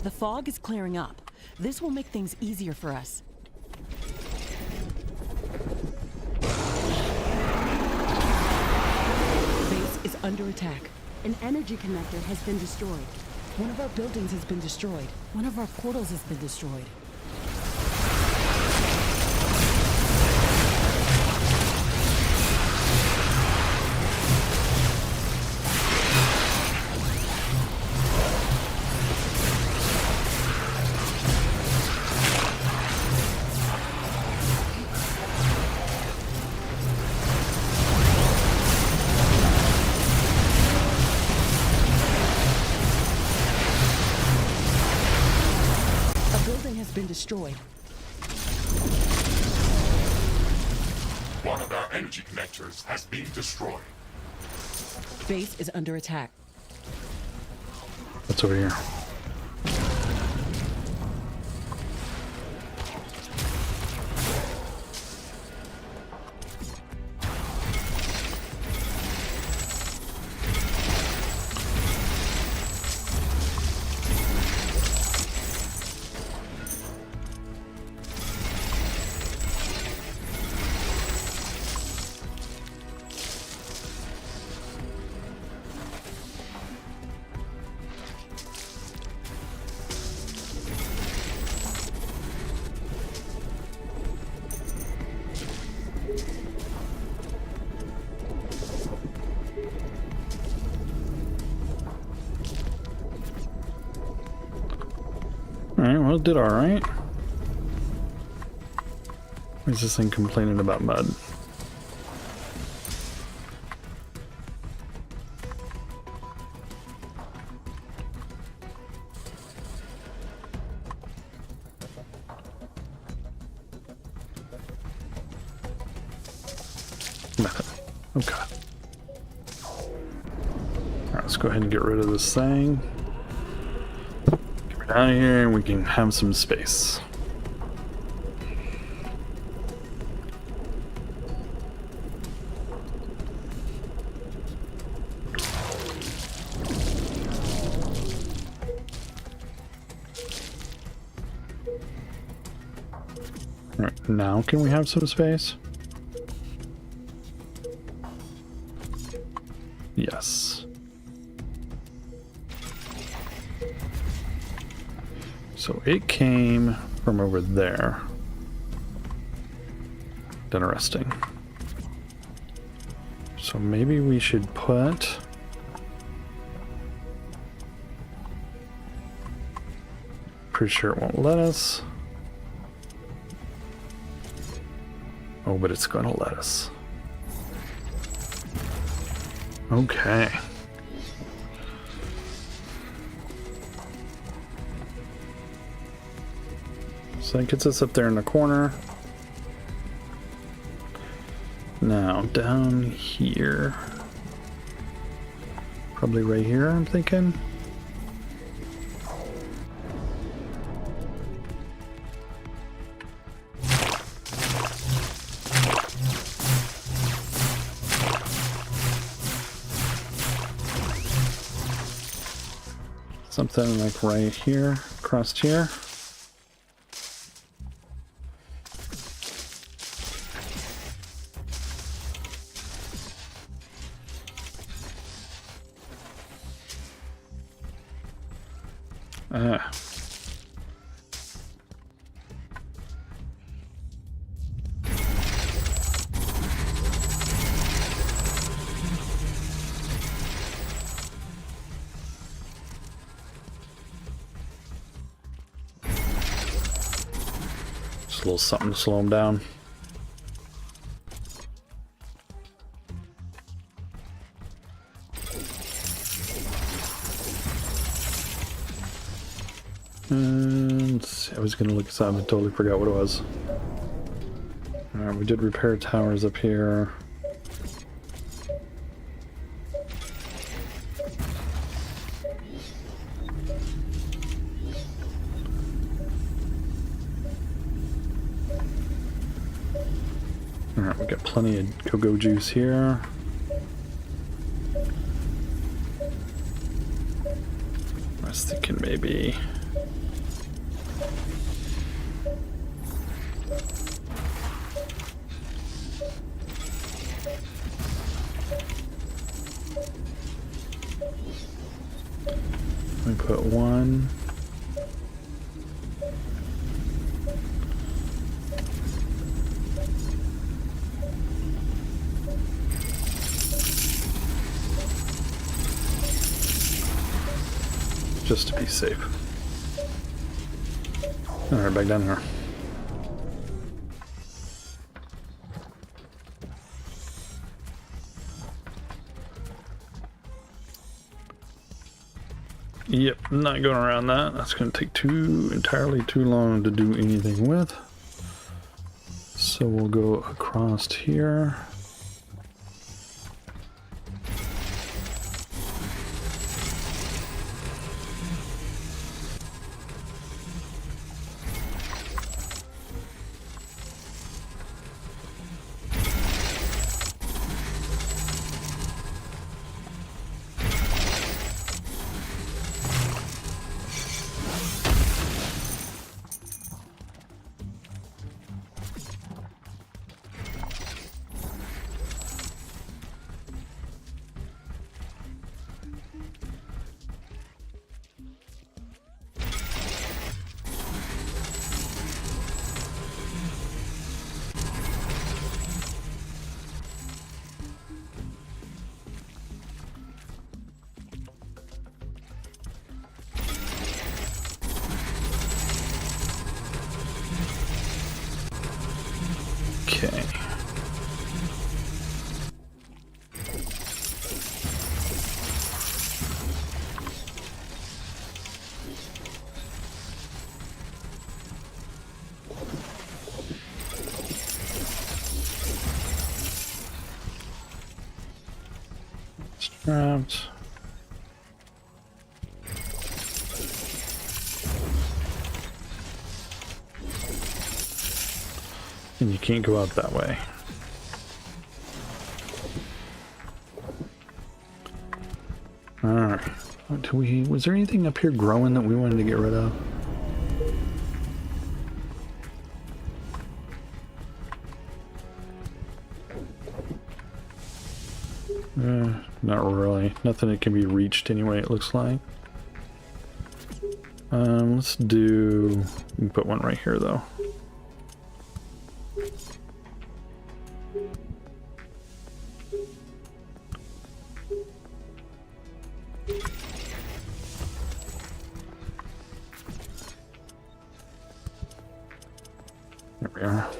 [SPEAKER 3] The fog is clearing up. This will make things easier for us. Base is under attack.
[SPEAKER 4] An energy connector has been destroyed.
[SPEAKER 3] One of our buildings has been destroyed. One of our portals has been destroyed. Been destroyed.
[SPEAKER 2] One of our energy connectors has been destroyed.
[SPEAKER 3] Base is under attack.
[SPEAKER 1] What's over here? Alright, well, it did alright. Why is this thing complaining about mud? Nothing. Okay. Alright, let's go ahead and get rid of this thing. Out of here, we can have some space. Alright, now can we have some space? Yes. So it came from over there. Interesting. So maybe we should put... Pretty sure it won't let us. Oh, but it's gonna let us. Okay. So that gets us up there in the corner. Now, down here. Probably right here, I'm thinking. Something like right here, across here. Just a little something to slow him down. Let's see, I was gonna look this up and totally forgot what it was. Alright, we did repair towers up here. Alright, we got plenty of go-go juice here. I was thinking maybe... we put one. Just to be safe. Alright, back down here. Yep, not going around that. That's going to take entirely too long to do anything with. So we'll go across here. Okay. Strapped. And you can't go out that way. Alright. Was there anything up here growing that we wanted to get rid of? Not really. Nothing that can be reached anyway, it looks like. Let's do... We can put one right here, though. There we are.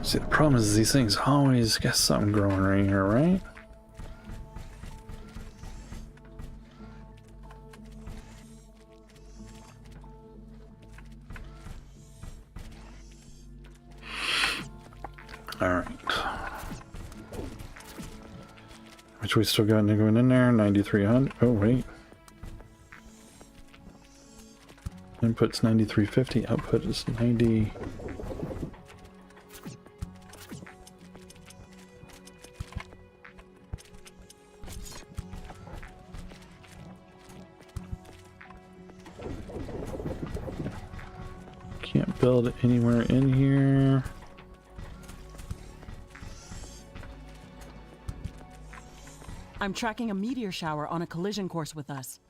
[SPEAKER 1] See, the problem is these things always got something growing right here, right? Alright. Which we still got going in there? 9,300. Oh, wait. Input's 9,350. Output is 90. Can't build anywhere in here.
[SPEAKER 3] I'm tracking a meteor shower on a collision course with us.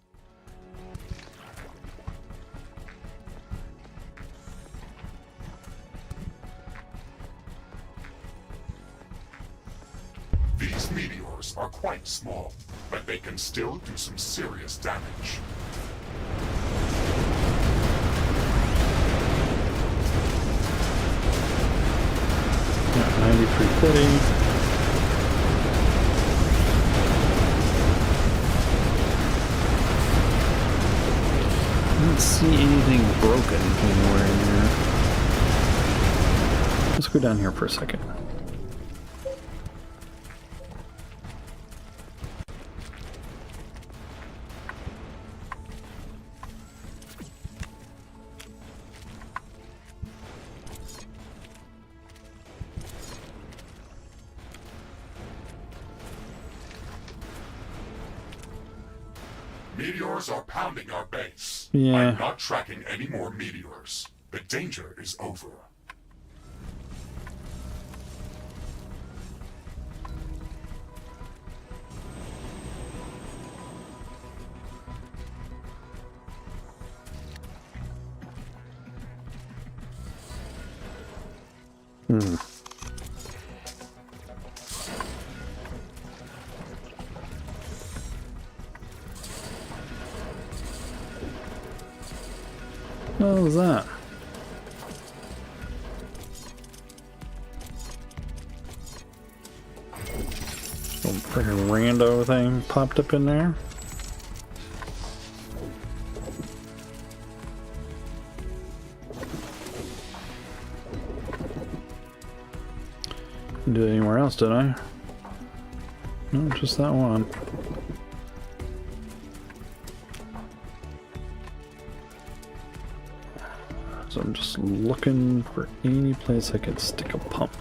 [SPEAKER 2] These meteors are quite small, but they can still do some serious damage.
[SPEAKER 1] Yeah, 9350. I don't see anything broken anywhere in here. Let's go down here for a second.
[SPEAKER 2] Meteors are pounding our base.
[SPEAKER 1] Yeah.
[SPEAKER 2] I'm not tracking any more meteors. The danger is over.
[SPEAKER 1] What was that? Some freaking rando thing popped up in there. Didn't do it anywhere else, did I? No, just that one. So I'm just looking for any place I can stick a pump.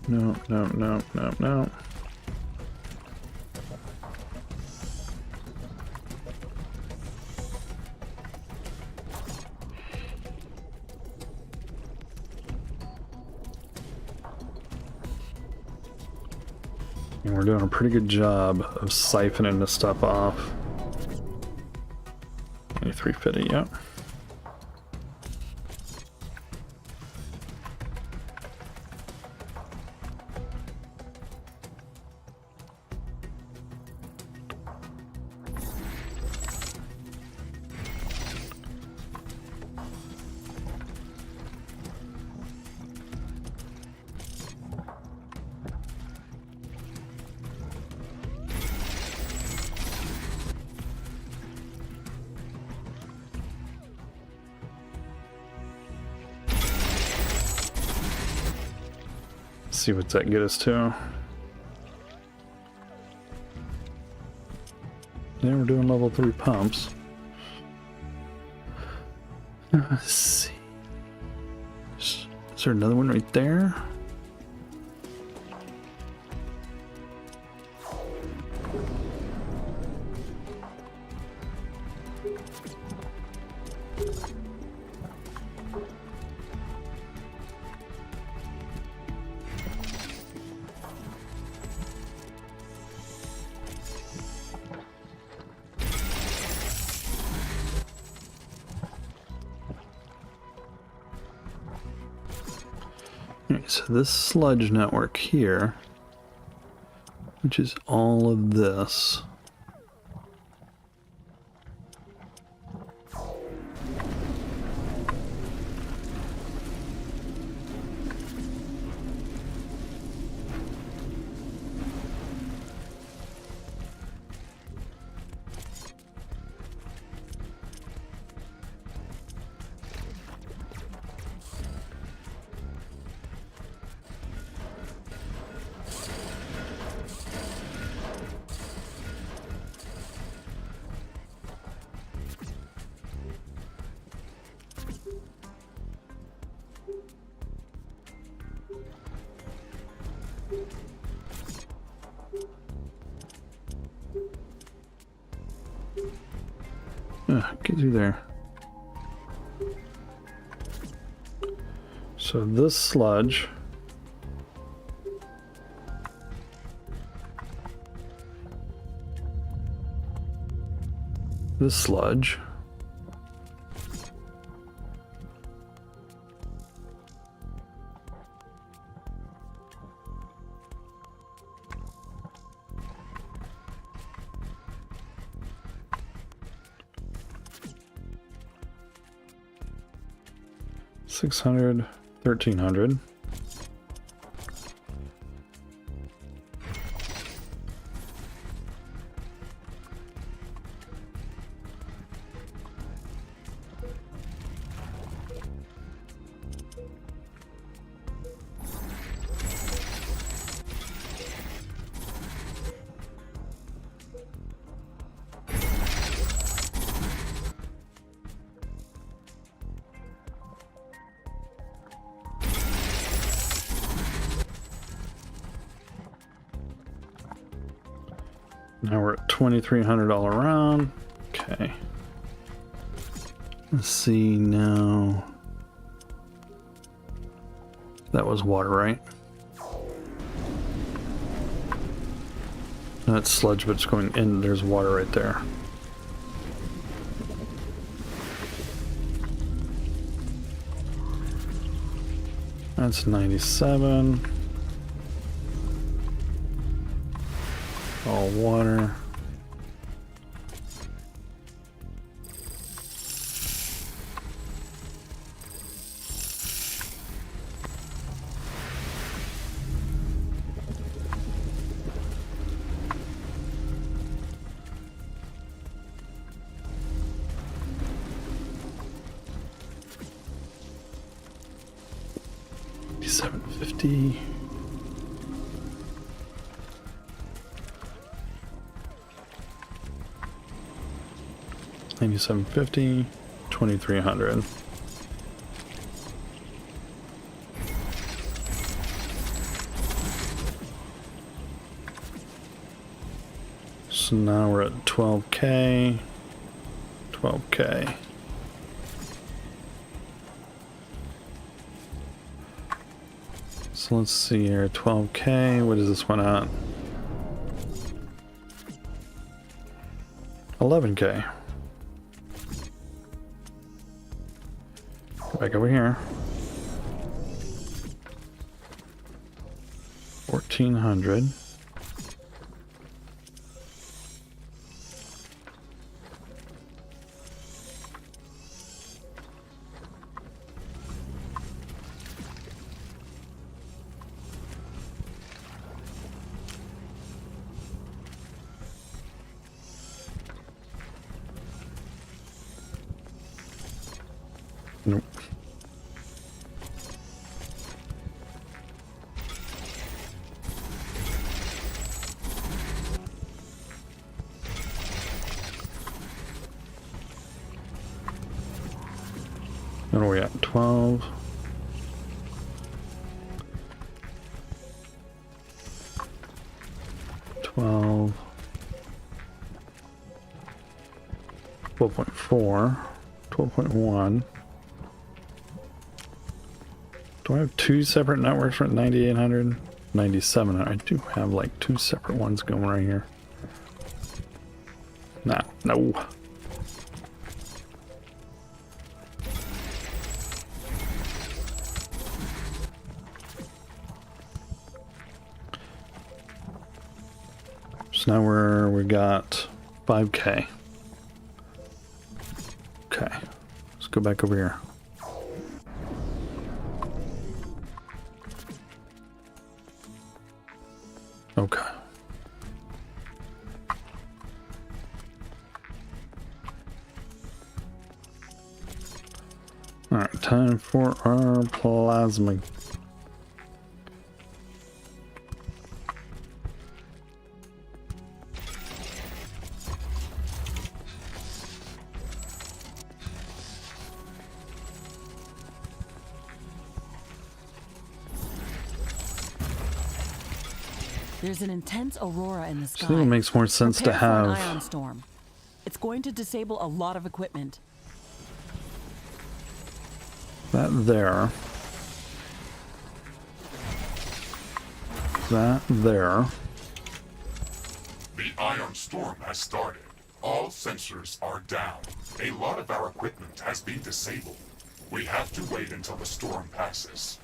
[SPEAKER 1] No, no, no, no, no. And we're doing a pretty good job of siphoning this stuff off. 350, yep. see what's that get us to. Yeah, we're doing level 3 pumps. Let's see. Is there another one right there? Alright, so this sludge network here, which is all of this. Get through there. So this sludge sludge $600, $1,300. Now we're at $2,300 all around. Okay. Let's see now. That was water, right? That's sludge, but it's going in. There's water right there. That's 97. All water. $750. $97.50, $2,300. So now we're at 12K, 12K. So let's see here, 12K, what is this one at? 11K. Back over here. 1,400. Nope. 12. $12. 12.4. 12.1. Do I have two separate networks for 9800? 9700. I do have like two separate ones going right here. No. So now we got 5K. Okay, let's go back over here. Okay. All right, time for our plasma.
[SPEAKER 3] There's an intense aurora in the sky.
[SPEAKER 1] I think it makes more sense to
[SPEAKER 3] Prepare for an
[SPEAKER 1] have
[SPEAKER 3] ion storm. It's going to disable a lot of equipment.
[SPEAKER 1] that there. That there.
[SPEAKER 2] The ion storm has started. All sensors are down. A lot of our equipment has been disabled. We have to wait until the storm passes.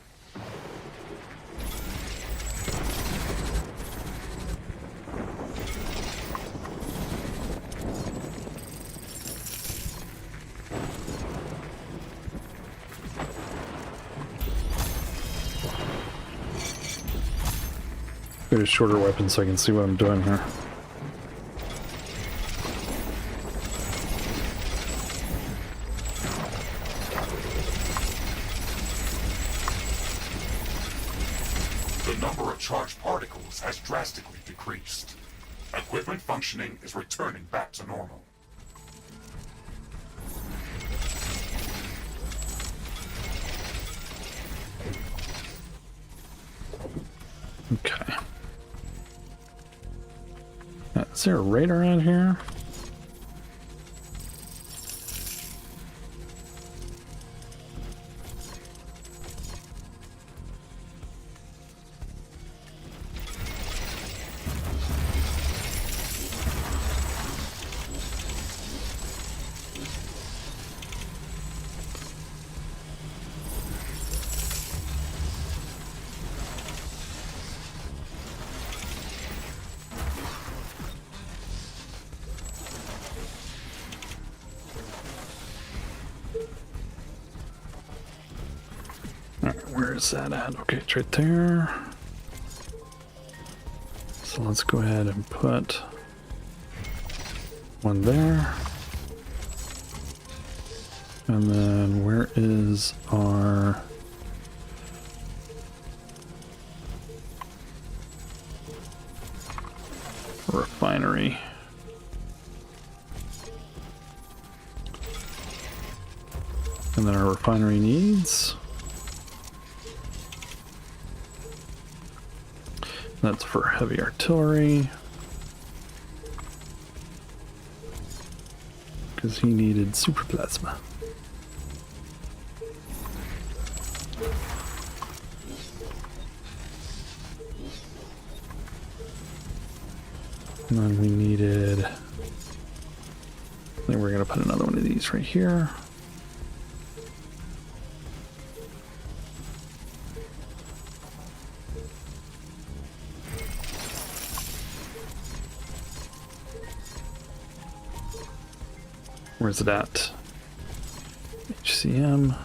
[SPEAKER 1] Get a shorter weapon so I can see what I'm doing here.
[SPEAKER 2] The number of charged particles has drastically decreased. Equipment functioning is returning back to normal.
[SPEAKER 1] Okay. Is there a raid around here? Where is that at? Okay, it's right there. So let's go ahead and put one there. And then where is our refinery? And then our refinery needs. That's for heavy artillery. Because he needed super plasma. And then we needed... I think we're going to put another one of these right here. Where's it at? HCM.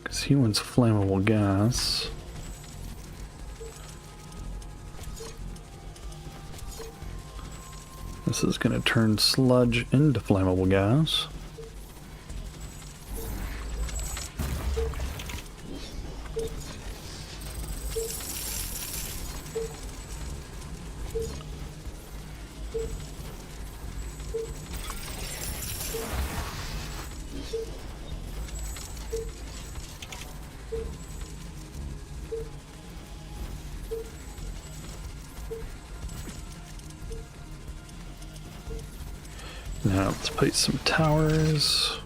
[SPEAKER 1] Because he wants flammable gas. This is going to turn sludge into flammable gas. place some towers.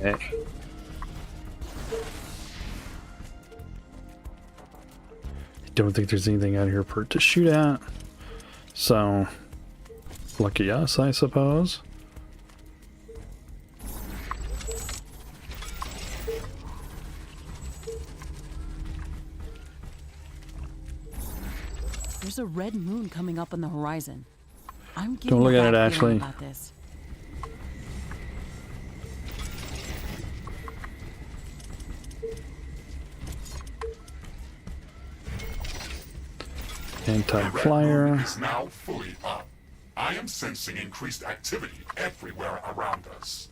[SPEAKER 1] Okay. Don't think there's anything out here for it to shoot at. So, lucky us, I suppose.
[SPEAKER 3] There's a red moon coming up on the horizon. I'm getting
[SPEAKER 1] Don't look
[SPEAKER 3] a
[SPEAKER 1] at it,
[SPEAKER 3] bad feeling
[SPEAKER 1] Ashley.
[SPEAKER 3] about this.
[SPEAKER 2] The red moon
[SPEAKER 1] Anti-flyer.
[SPEAKER 2] is now fully up. I am sensing increased activity everywhere around us.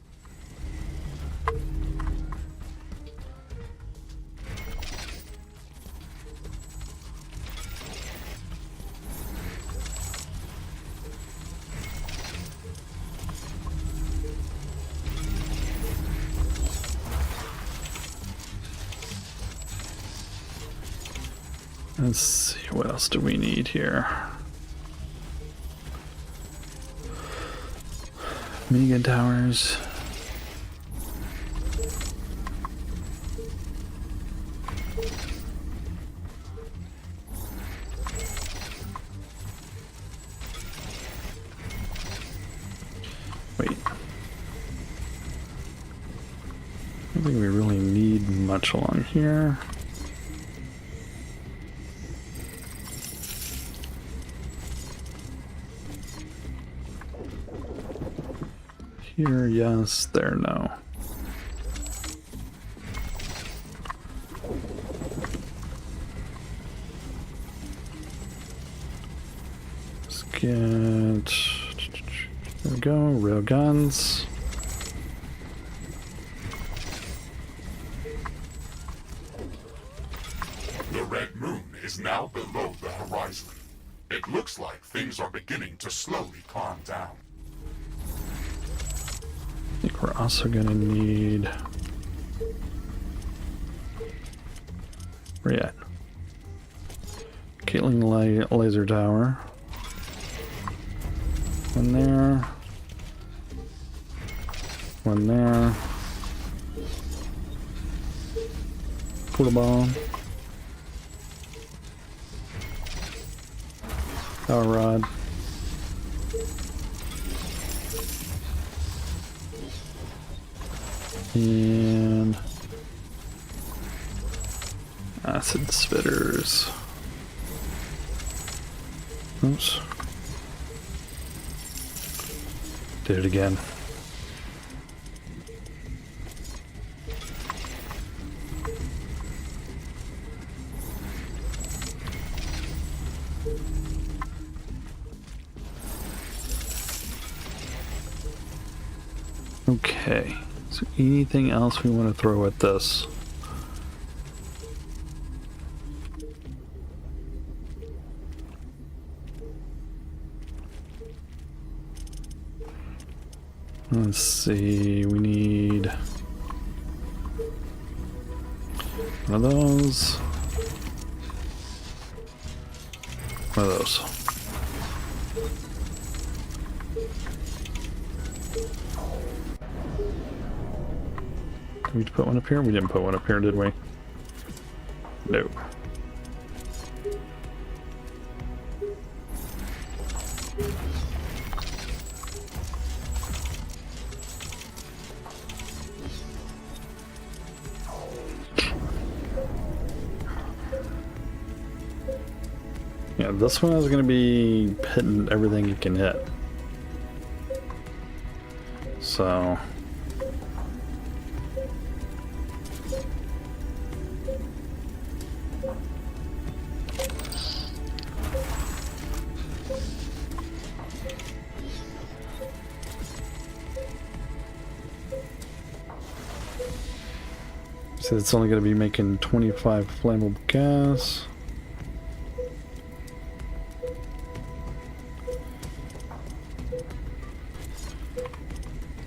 [SPEAKER 1] Let's see, what else do we need here? Minigun towers. Wait. I don't think we really need much along here. Here, yes. There, no. Let's get... There we go. Rail guns.
[SPEAKER 2] The red moon is now below the horizon. It looks like things are beginning to slowly calm down.
[SPEAKER 1] I think we're also gonna need... Where you at? Caitlin laser tower. One there. One there. Portal bomb. Power rod. And acid spitters. Oops. Did it again. Okay. So anything else we want to throw at this? Let's see, we need one of those. One of those. Did we put one up here? We didn't put one up here, did we? No. Yeah, this one is going to be hitting everything it can hit. So... So it's only going to be making 25 flammable gas.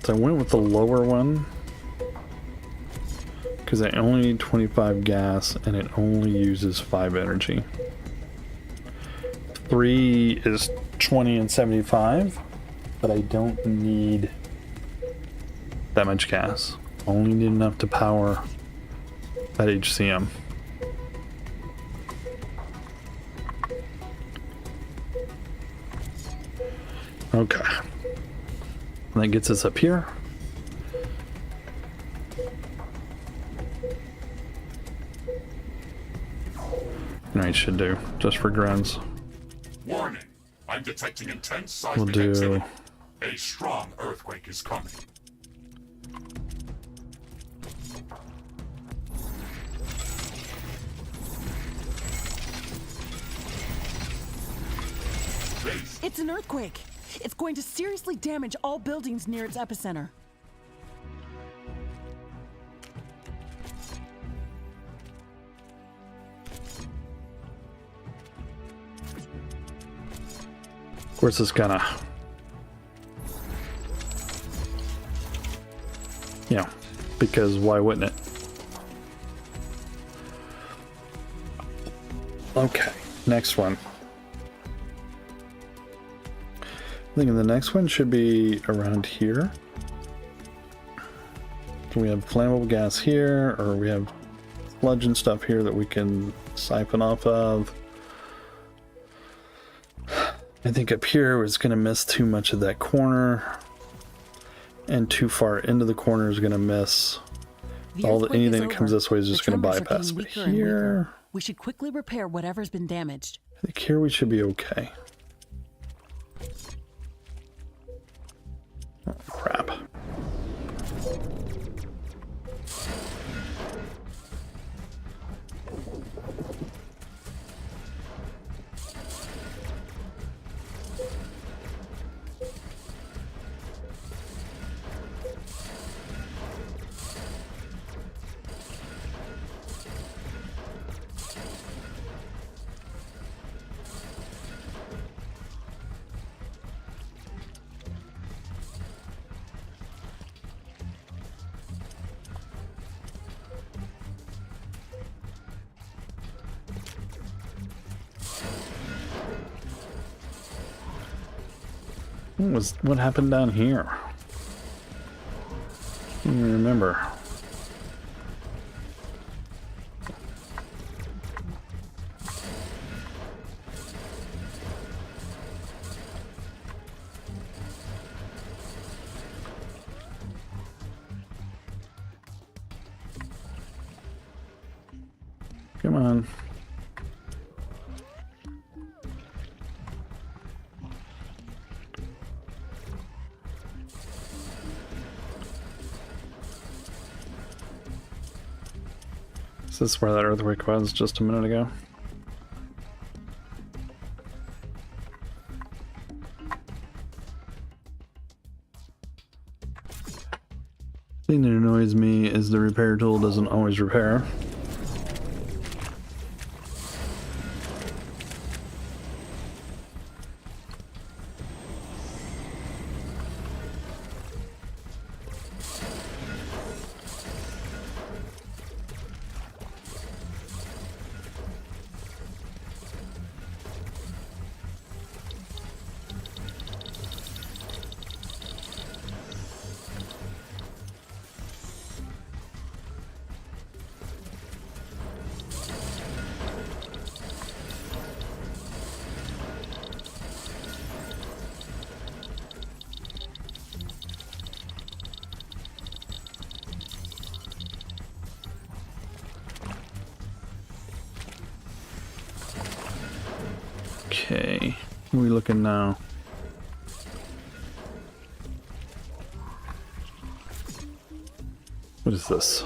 [SPEAKER 1] So I went with the lower one because I only need 25 gas and it only uses 5 energy. 3 is 20 and 75, but I don't need that much gas. Only need enough to power that HCM. Okay. And that gets us up here. I should do, just for grins.
[SPEAKER 2] Warning! I'm detecting intense
[SPEAKER 1] We'll
[SPEAKER 2] seismic
[SPEAKER 1] do...
[SPEAKER 2] activity. A strong earthquake is coming. Base.
[SPEAKER 3] It's an earthquake. It's going to seriously damage all buildings near its epicenter.
[SPEAKER 1] Of course it's gonna... Yeah, because why wouldn't it? Okay, next one. I think the next one should be around here. So we have flammable gas here, or we have sludge and stuff here that we can siphon off of. I think up here it's going to miss too much of that corner, and too far into the corner is going to miss anything that comes this way is just going to bypass. But here,
[SPEAKER 3] we should quickly repair whatever's been damaged.
[SPEAKER 1] I think here we should be okay. Oh, crap. What happened down here? I don't even remember. Come on. Is this where that earthquake was just a minute ago? The thing that annoys me is the repair tool doesn't always repair. Okay, what are we looking now? What is this?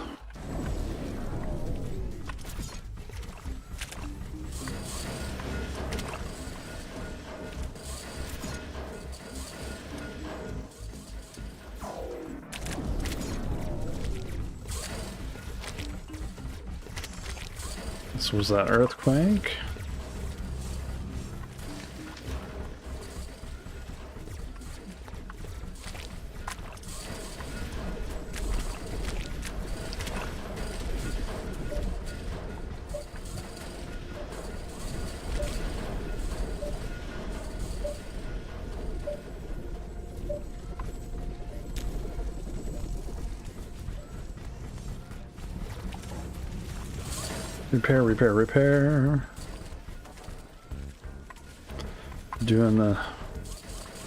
[SPEAKER 1] So was that earthquake? Repair, repair, repair. Doing the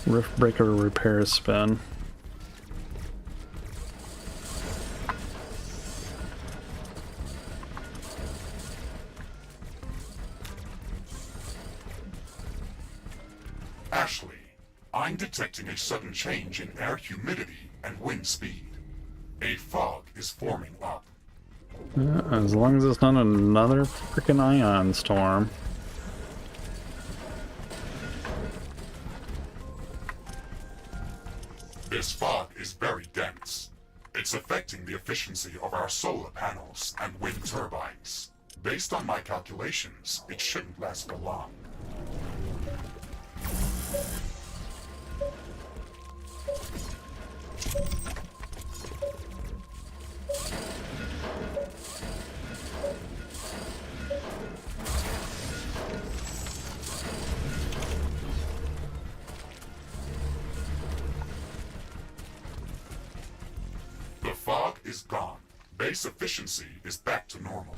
[SPEAKER 1] Riftbreaker repair spin.
[SPEAKER 2] Ashley, I'm detecting a sudden change in air humidity and wind speed. A fog is forming up.
[SPEAKER 1] As long as it's not another freaking ion storm.
[SPEAKER 2] This fog is very dense. It's affecting the efficiency of our solar panels and wind turbines. Based on my calculations, it shouldn't last for long. The fog is gone. Base efficiency is back to normal.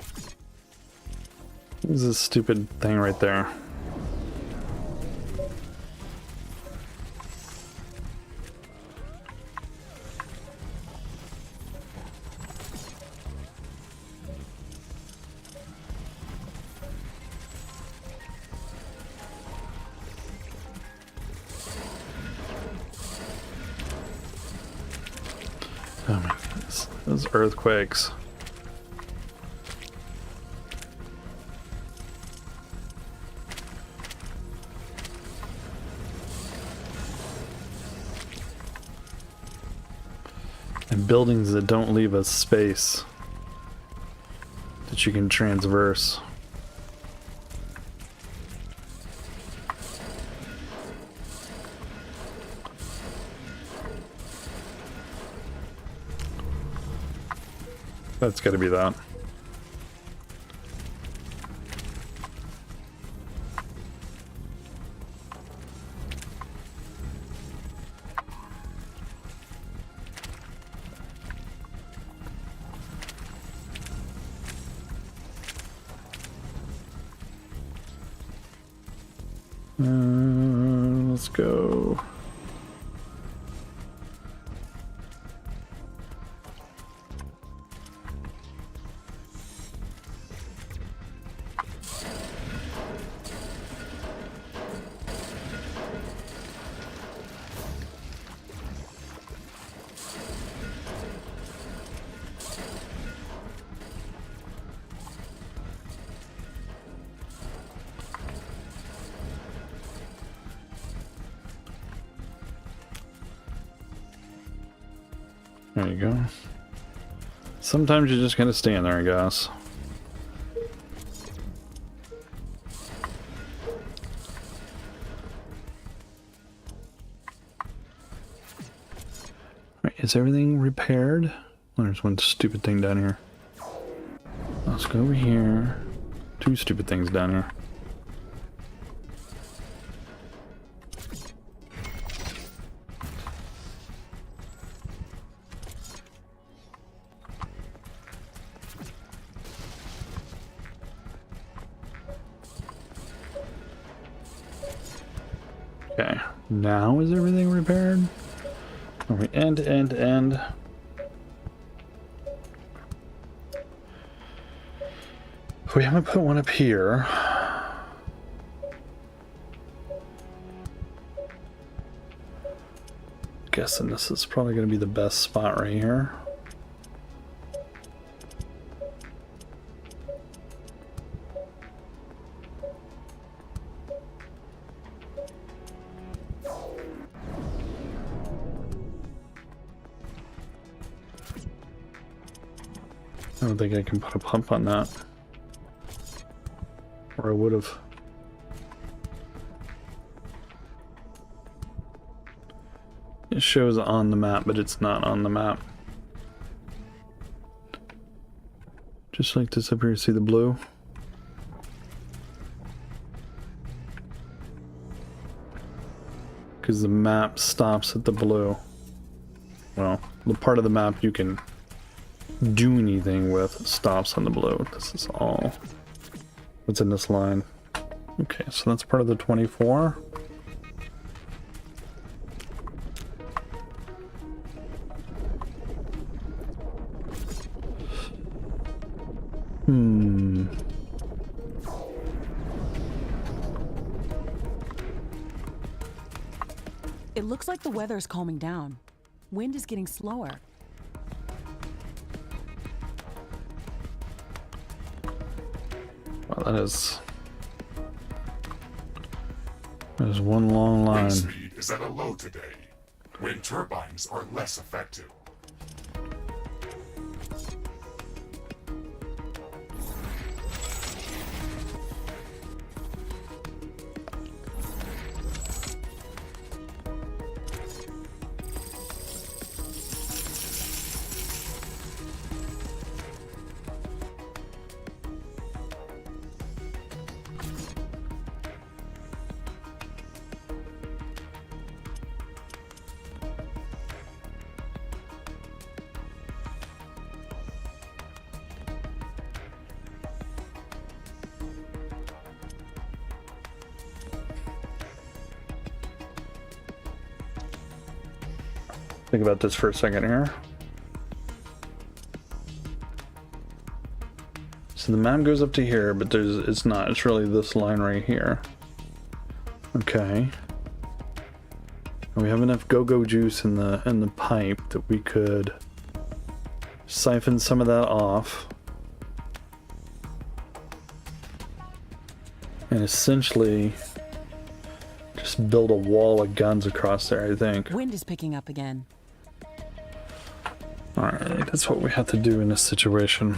[SPEAKER 1] This is a stupid thing right there. Oh my goodness, those earthquakes. And buildings that don't leave us space that you can transverse. That's gotta be that. Let's go. There you go. Sometimes you just gotta stand there, I guess. Right, is everything repaired? Oh, there's one stupid thing down here. Let's go over here. Two stupid things down here. Okay, now is everything repaired? Are we end? We haven't put one up here. Guessing this is probably going to be the best spot right here. I don't think I can put a pump on that. Or I would have. It shows on the map, but it's not on the map. Just like this up here, see the blue? Because the map stops at the blue. Well, the part of the map you can do anything with stops on the blue. This is all what's in this line. Okay, so that's part of the 24.
[SPEAKER 3] It looks like the weather's calming down. Wind is getting slower.
[SPEAKER 1] Well, that is one long line.
[SPEAKER 2] Wind speed is at a low today. Wind turbines are less effective.
[SPEAKER 1] Think about this for a second here. So the map goes up to here, but it's not. It's really this line right here. Okay. And we have enough go-go juice in the pipe that we could siphon some of that off. And essentially just build a wall of guns across there, I think.
[SPEAKER 3] Wind is picking up again.
[SPEAKER 1] Alright, that's what we have to do in this situation.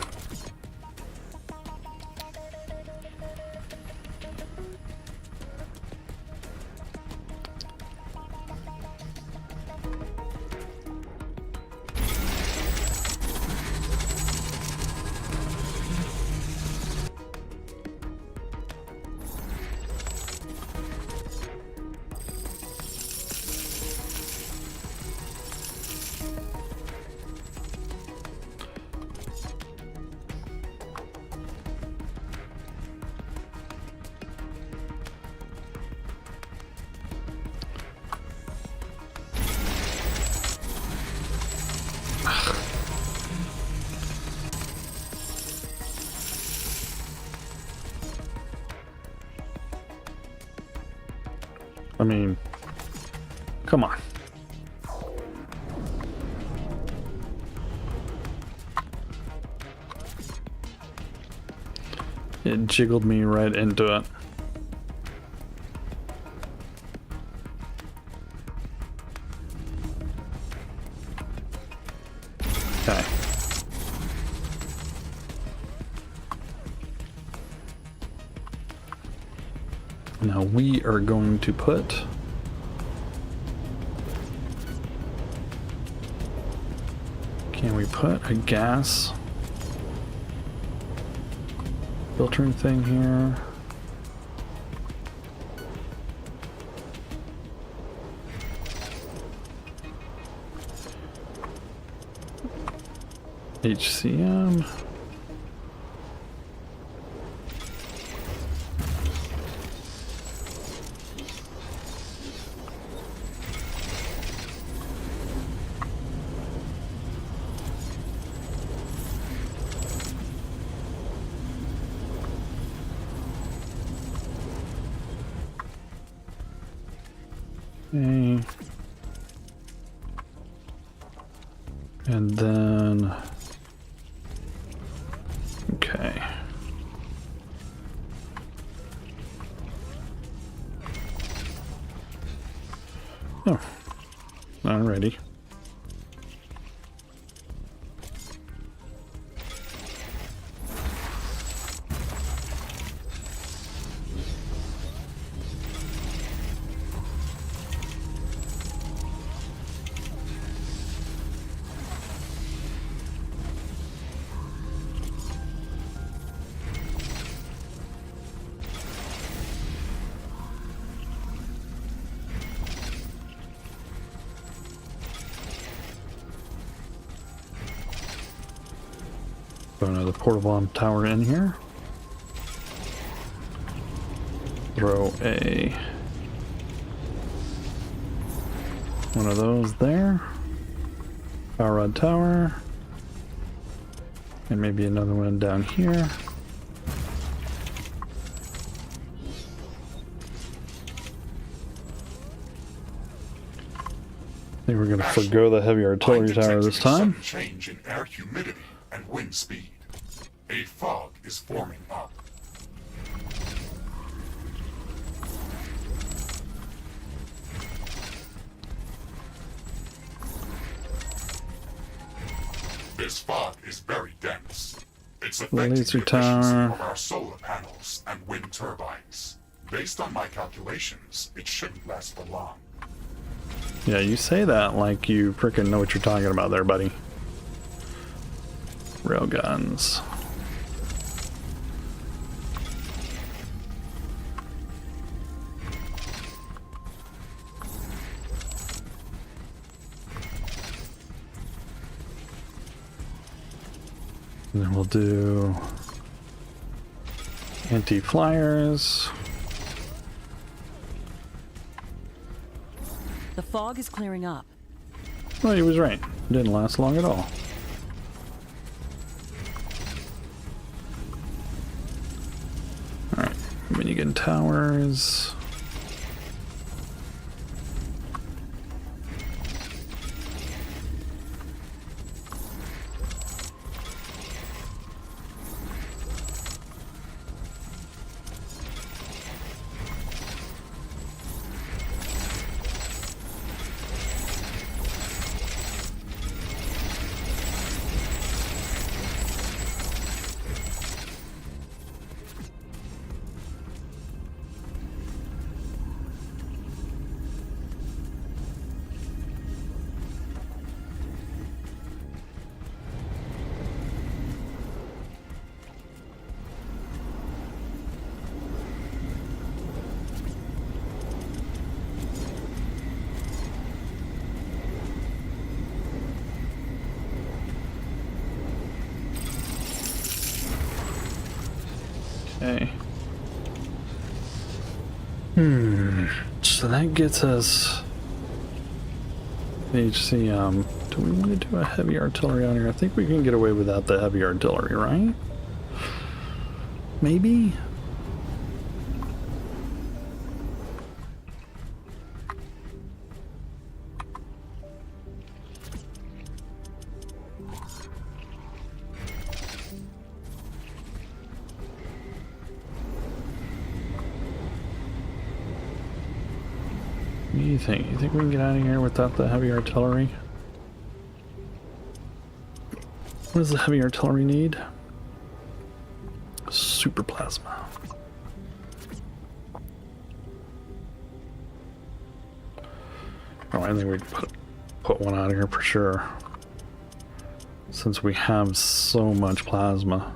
[SPEAKER 1] I mean, come on. It jiggled me right into it. Okay. Now we are going to put can we put a gas filtering thing here? HCM. Okay. And then, okay. Oh, alrighty. Put another portable bomb tower in here. Throw one of those there. Power rod tower. And maybe another one down here. I think we're going to forgo the heavy artillery tower this time.
[SPEAKER 2] Change in air humidity and wind speed. A fog is forming up. This fog is very dense. It's affecting the
[SPEAKER 1] Laser
[SPEAKER 2] efficiency
[SPEAKER 1] tower.
[SPEAKER 2] of our solar panels and wind turbines. Based on my calculations, it shouldn't last for long.
[SPEAKER 1] Yeah, you say that like you frickin' know what you're talking about there, buddy. Railguns. And then we'll do anti-flyers.
[SPEAKER 3] The fog is clearing up.
[SPEAKER 1] Well, he was right. It didn't last long at all. Alright, minigun towers. Okay. So that gets us HC. Do we want to do a heavy artillery on here? I think we can get away without the heavy artillery, right? Maybe? What do you think? You think we can get out of here without the heavy artillery? What does the heavy artillery need? Super plasma. Oh, I think we can put one out of here for sure. Since we have so much plasma.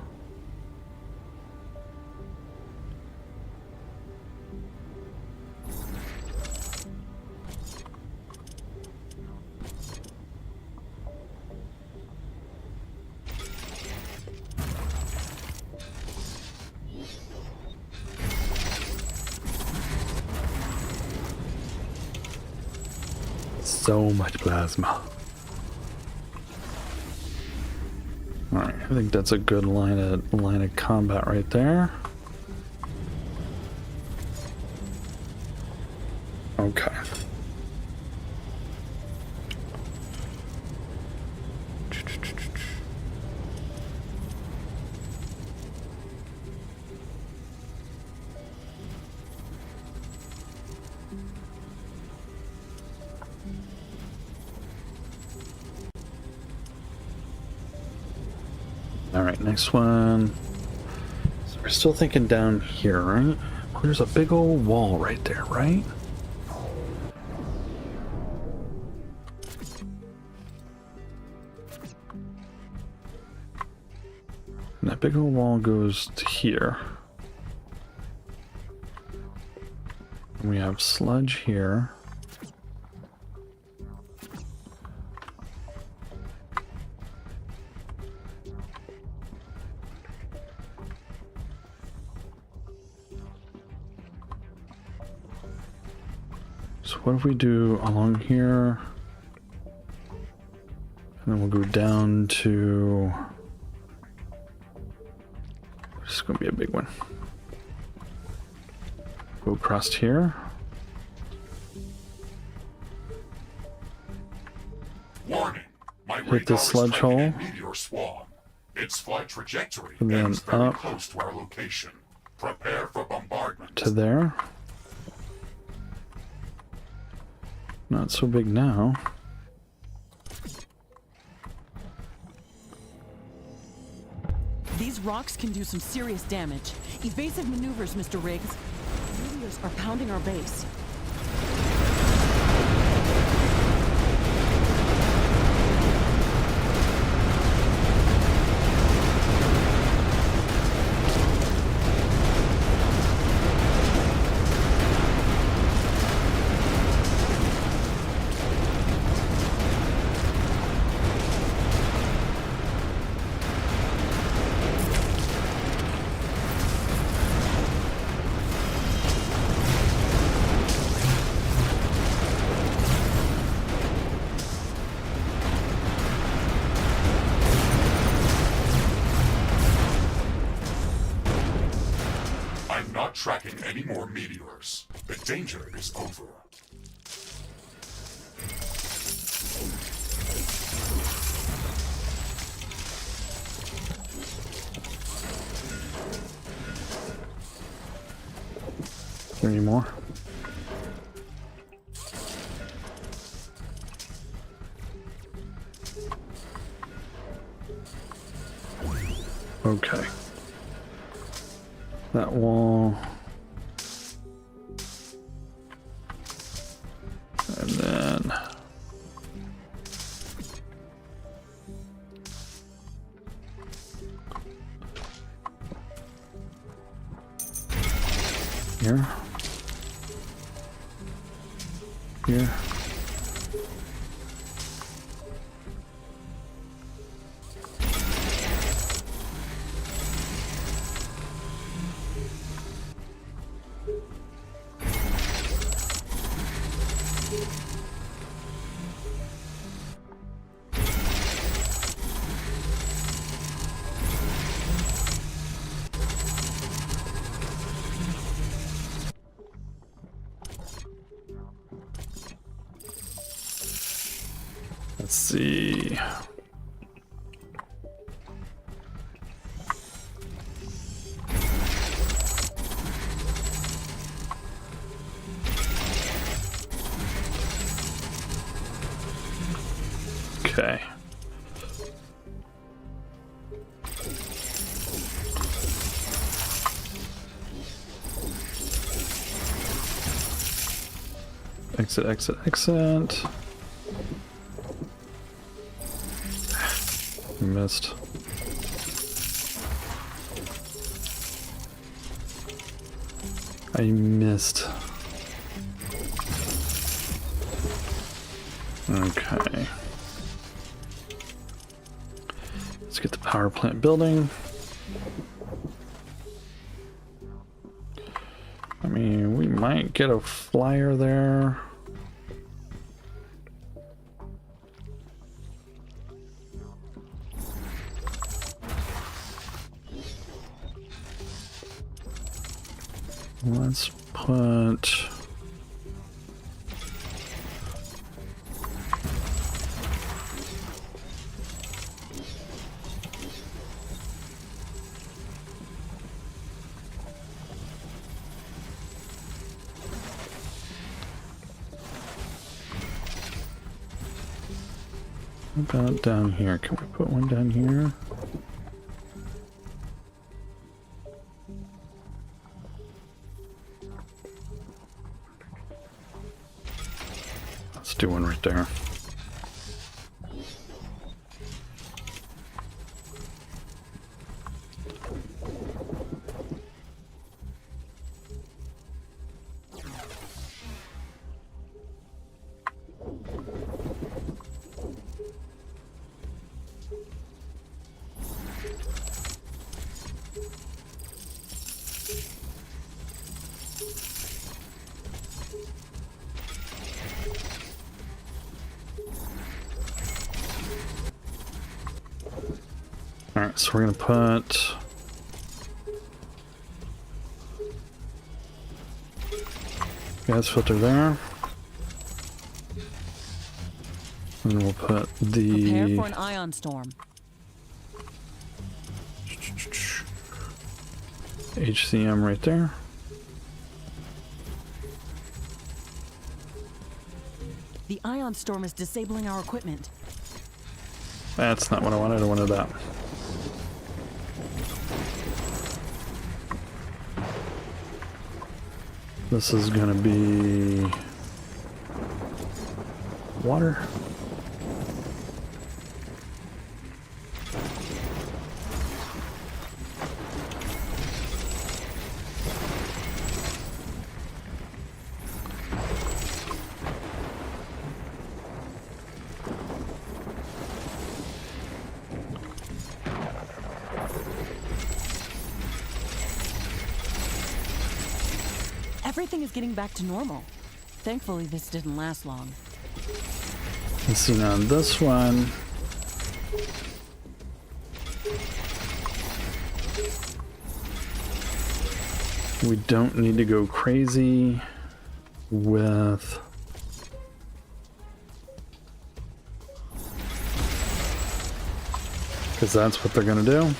[SPEAKER 1] So much plasma. Alright, I think that's a good line of combat right there. Okay. Alright, next one. So we're still thinking down here, right? Oh, there's a big old wall right there, right? And that big old wall goes to here. And we have sludge here. what if we do along here? And then we'll go down to... This is going to be a big one. Go across here.
[SPEAKER 2] Warning! My
[SPEAKER 1] Hit
[SPEAKER 2] radar
[SPEAKER 1] the
[SPEAKER 2] is
[SPEAKER 1] sludge
[SPEAKER 2] tracking
[SPEAKER 1] hole.
[SPEAKER 2] a meteor swarm. Its flight trajectory
[SPEAKER 1] And then
[SPEAKER 2] ends very
[SPEAKER 1] up.
[SPEAKER 2] close to our location. Prepare for bombardment.
[SPEAKER 1] To there. Not so big now.
[SPEAKER 3] These rocks can do some serious damage. Evasive maneuvers, Mr. Riggs. Meteors are pounding our base.
[SPEAKER 2] I'm not tracking any more meteors. The danger is over.
[SPEAKER 1] Any more? Okay. That wall. And then... Here. Here. Let's see. Okay. Exit, exit, exit. Missed. I missed. Okay. Let's get the power plant building. I mean, we might get a flyer there. Let's put... What about down here? Can we put one down here? Let's do one right there. Alright, so we're gonna put gas filter there. And we'll put
[SPEAKER 3] Prepare
[SPEAKER 1] the
[SPEAKER 3] for an ion storm.
[SPEAKER 1] HCM right there.
[SPEAKER 3] The ion storm is disabling our equipment.
[SPEAKER 1] That's not what I wanted. I wanted that. This is gonna be water.
[SPEAKER 3] Everything is getting back to normal. Thankfully, this didn't last long.
[SPEAKER 1] Let's see now on this one. We don't need to go crazy with because that's what they're gonna do.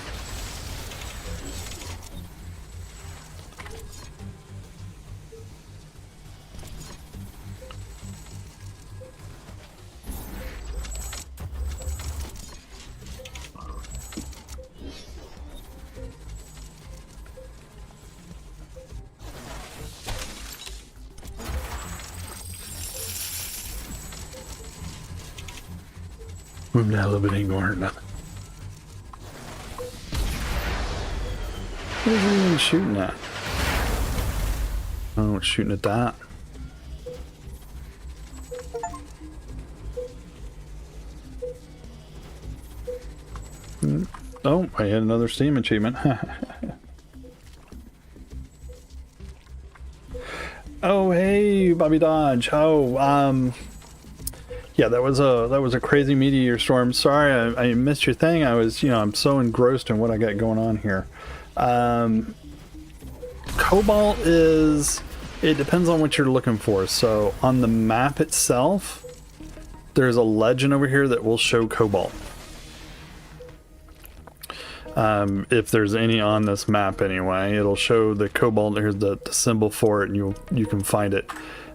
[SPEAKER 1] Move that a little bit, ain't gonna hurt nothing. What is it even shooting at? Oh, it's shooting at that. Oh, I had another Steam achievement. Oh, hey, Bobby Dodge. Oh, yeah, that was a crazy meteor storm. Sorry, I missed your thing. I was, I'm so engrossed in what I got going on here. Cobalt is, it depends on what you're looking for. So on the map itself, there's a legend over here that will show cobalt. If there's any on this map anyway, it'll show the cobalt. There's the symbol for it, and you can find it.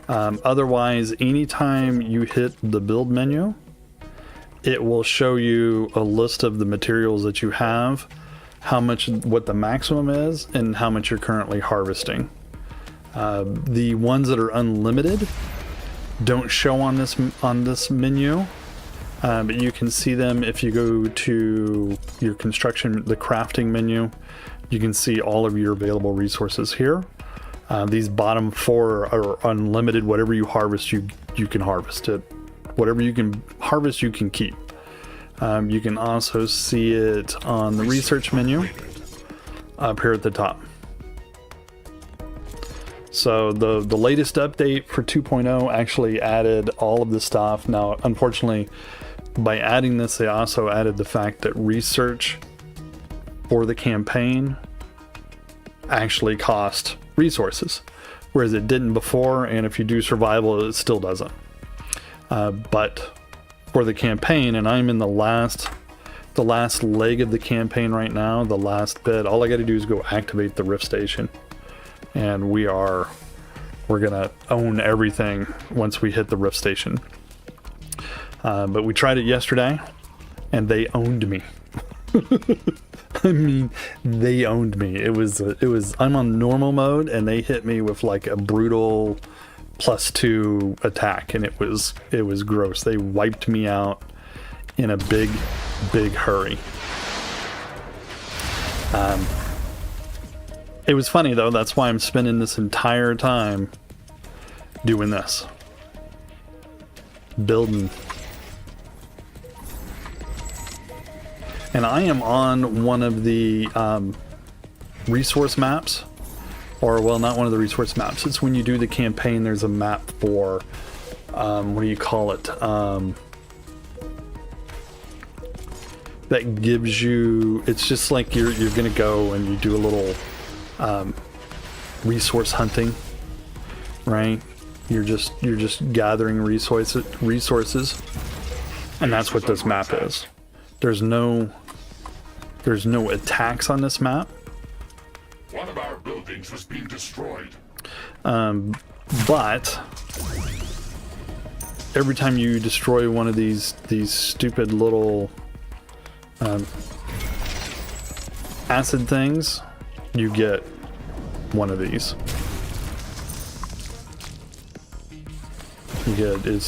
[SPEAKER 1] Otherwise, anytime you hit the build menu, it will show you a list of the materials that you have, what the maximum is, and how much you're currently harvesting. The ones that are unlimited don't show on this menu, but you can see them if you go to your construction, the crafting menu. You can see all of your available resources here. These bottom four are unlimited. Whatever you harvest, you can harvest it. Whatever you can harvest, you can keep. You can also see it on the research menu up here at the top. So the latest update for 2.0 actually added all of this stuff. Now, unfortunately, by adding this, they also added the fact that research for the campaign actually cost resources, whereas it didn't before, and if you do survival, it still doesn't. But for the campaign, and I'm in the last leg of the campaign right now, the last bit, all I got to do is go activate the Rift Station, and we're gonna own everything once we hit the Rift Station. But we tried it yesterday, and they owned me. I mean, they owned me. It was I'm on normal mode, and they hit me with like a brutal +2 attack, and it was gross. They wiped me out in a big hurry. It was funny though. That's why I'm spending this entire time doing this, building. And I am on one of the resource maps, or well, not one of the resource maps. It's when you do the campaign, there's a map for, what do you call it? that gives you, it's just like you're gonna go and you do a little resource hunting, right? You're just gathering resources, and that's what this map is. There's no attacks on this map.
[SPEAKER 2] One of our buildings was being destroyed.
[SPEAKER 1] But every time you destroy one of these stupid little acid things, you get one of these.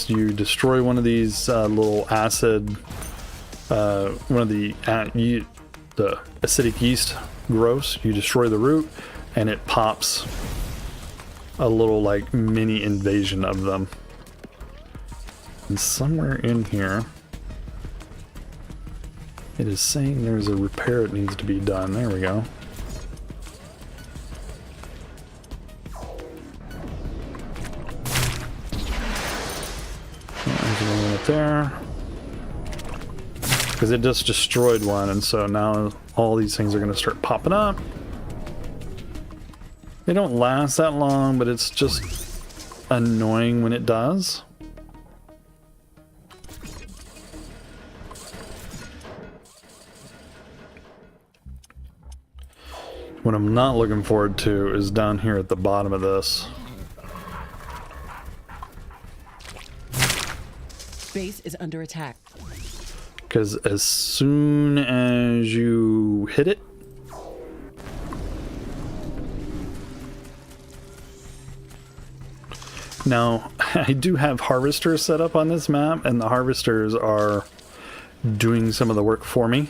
[SPEAKER 1] You destroy one of these little acid, one of the acidic yeast growths. You destroy the root, and it pops a little like mini invasion of them. And somewhere in here, it is saying there's a repair that needs to be done. There we go. There's one right there. Because it just destroyed one, and so now all these things are going to start popping up. They don't last that long, but it's just annoying when it does. What I'm not looking forward to is down here at the bottom of this.
[SPEAKER 3] Base is under attack.
[SPEAKER 1] Because as soon as you hit it, now I do have harvesters set up on this map, and the harvesters are doing some of the work for me.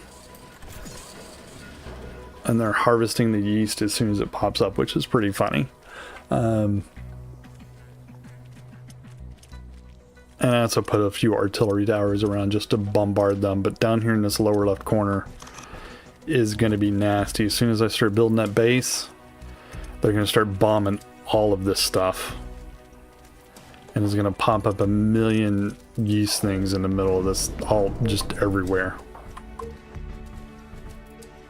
[SPEAKER 1] And they're harvesting the yeast as soon as it pops up, which is pretty funny. And I also put a few artillery towers around just to bombard them. But down here in this lower left corner is going to be nasty. As soon as I start building that base, they're going to start bombing all of this stuff. And it's going to pop up a million yeast things in the middle of this, all just everywhere.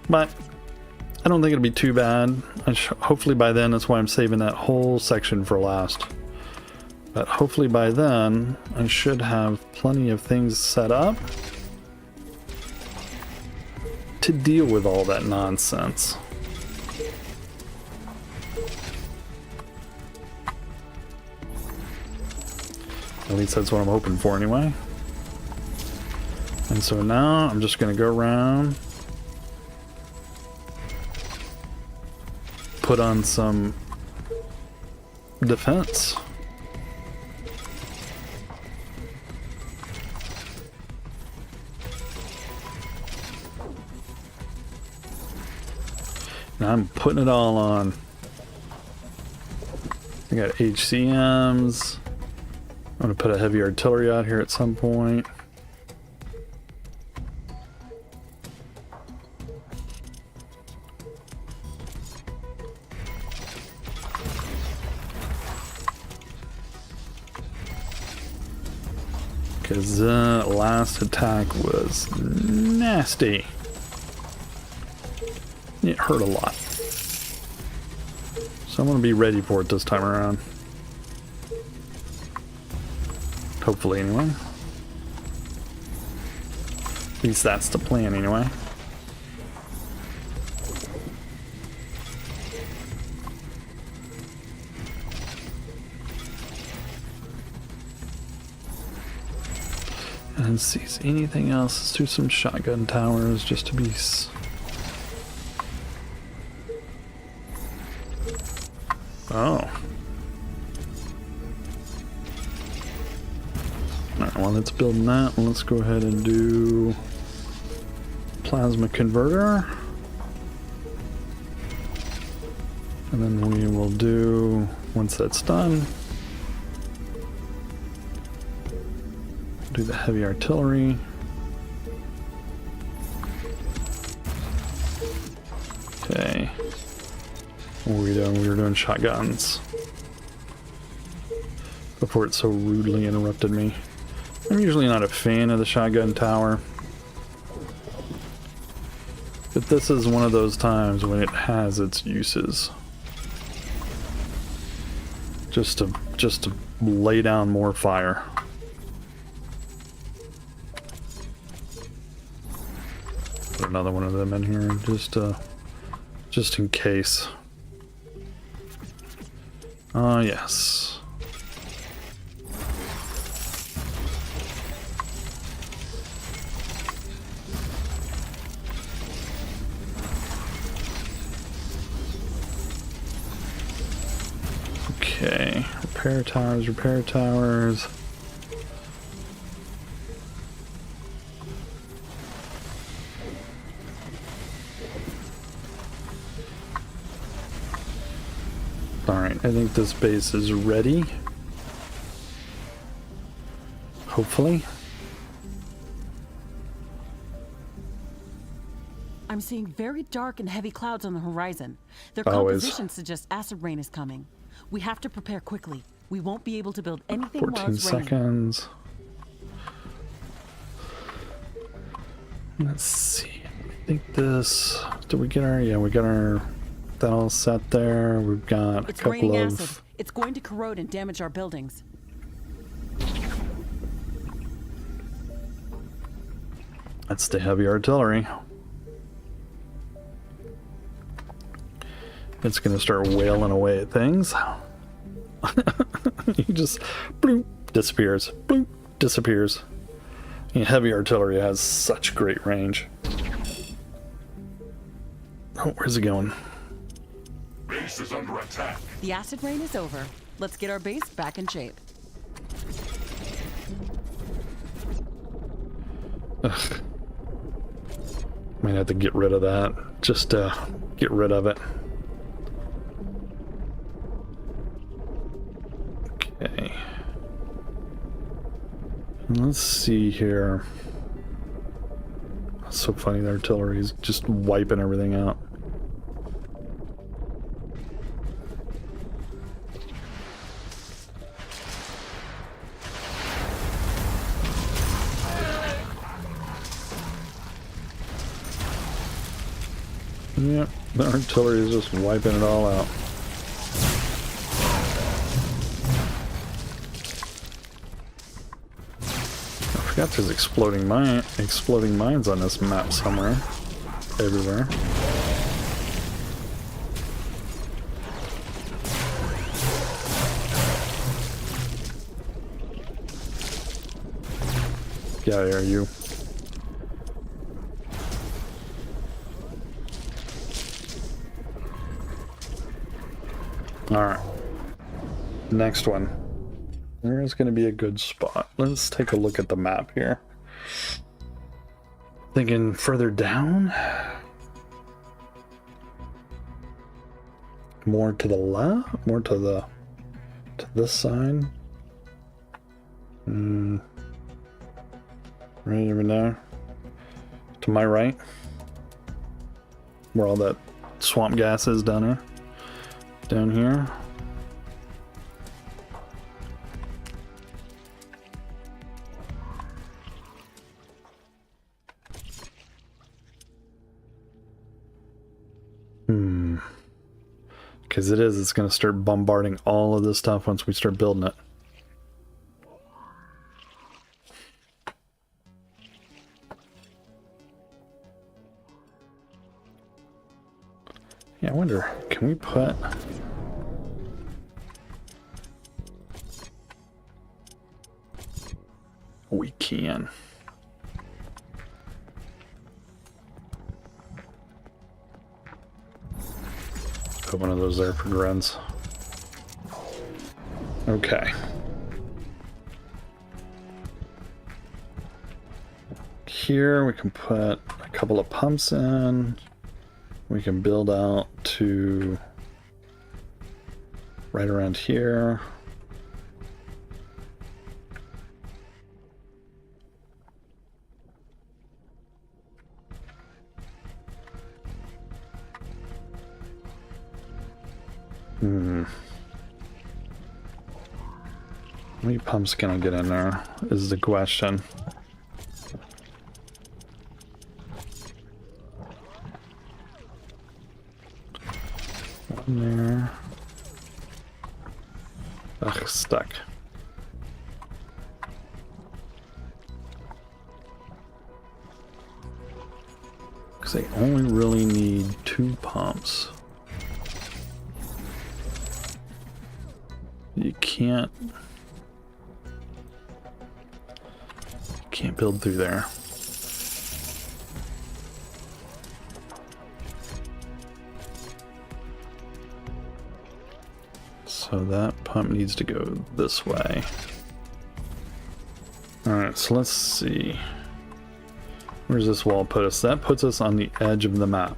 [SPEAKER 1] But I don't think it'll be too bad. Hopefully by then, that's why I'm saving that whole section for last. But hopefully by then, I should have plenty of things set up to deal with all that nonsense. At least that's what I'm hoping for anyway. And so now I'm just going to go around, put on some defense. Now I'm putting it all on. I got HCMs. I'm going to put a heavy artillery out here at some point. Because the last attack was nasty. It hurt a lot. So I'm going to be ready for it this time around. Hopefully, anyway. At least that's the plan, anyway. And see, is anything else? Let's do some shotgun towers just to be... Oh. Alright, well, let's build that. Let's go ahead and do plasma converter. And then we will do, once that's done, do the heavy artillery. Okay. What were we doing? We were doing shotguns before it so rudely interrupted me. I'm usually not a fan of the shotgun tower. But this is one of those times when it has its uses. Just to lay down more fire. Put another one of them in here, just in case. Ah, yes. Okay, repair towers, repair towers. Alright, I think this base is ready. Hopefully.
[SPEAKER 3] I'm seeing very dark and heavy clouds on the horizon. Their
[SPEAKER 1] Always.
[SPEAKER 3] composition suggests acid rain is coming. We have to prepare quickly. We won't be able to build anything while
[SPEAKER 1] 14
[SPEAKER 3] it's raining.
[SPEAKER 1] seconds. Let's see. I think this... Did we get our... Yeah, we got our... That all set there. We've got
[SPEAKER 3] It's
[SPEAKER 1] a couple
[SPEAKER 3] raining
[SPEAKER 1] of...
[SPEAKER 3] acid. It's going to corrode and damage our buildings.
[SPEAKER 1] That's the heavy artillery. It's gonna start wailing away at things. He just bloop, disappears. Bloop, disappears. And heavy artillery has such great range. Oh, where's it going?
[SPEAKER 2] Base is under attack.
[SPEAKER 3] The acid rain is over. Let's get our base back in shape.
[SPEAKER 1] Ugh. Might have to get rid of that. Just get rid of it. Okay. Let's see here. It's so funny, the artillery is just wiping everything out. Yep, the artillery is just wiping it all out. I forgot there's exploding mines on this map somewhere. Everywhere. Get out of here, you. Alright. Next one. Where's going to be a good spot? Let's take a look at the map here. Thinking further down? More to the left? More to this side? Right over there. To my right. Where all that swamp gas is down there. Down here. Because it's going to start bombarding all of this stuff once we start building it. Yeah, I wonder, can we put... We can. Put one of those there for grunts. Okay. Here we can put a couple of pumps in. We can build out to right around here. How many pumps can I get in there is the question. in there. Ugh, stuck. Because they only really need 2 pumps. You can't build through there. So that pump needs to go this way. Alright, so let's see. Where's this wall put us? That puts us on the edge of the map.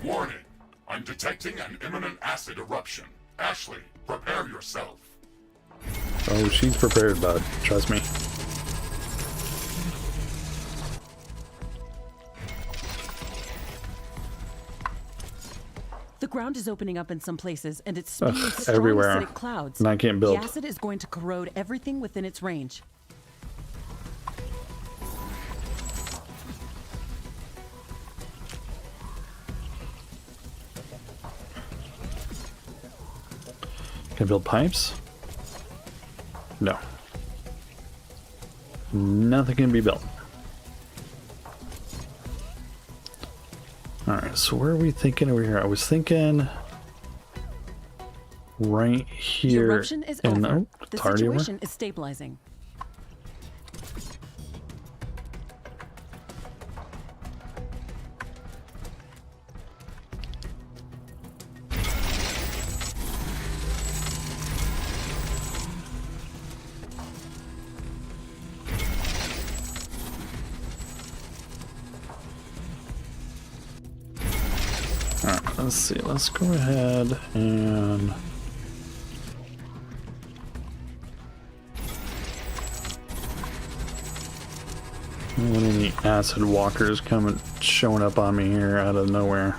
[SPEAKER 2] Warning! I'm detecting an imminent acid eruption. Ashley, prepare yourself.
[SPEAKER 1] Oh, she's prepared, bud. Trust me.
[SPEAKER 3] The ground is opening up in some places, and it's spewing strong
[SPEAKER 1] everywhere.
[SPEAKER 3] acidic clouds.
[SPEAKER 1] And I can't build.
[SPEAKER 3] The acid is going to corrode everything within its range.
[SPEAKER 1] Can I build pipes? No. Nothing can be built. Alright, so where are we thinking over here? I was thinking right
[SPEAKER 3] The
[SPEAKER 1] here.
[SPEAKER 3] eruption is
[SPEAKER 1] and
[SPEAKER 3] over.
[SPEAKER 1] oh,
[SPEAKER 3] The
[SPEAKER 1] it's already over?
[SPEAKER 3] situation is stabilizing.
[SPEAKER 1] Alright, let's see. Let's go ahead and I don't want any acid walkers coming showing up on me here out of nowhere.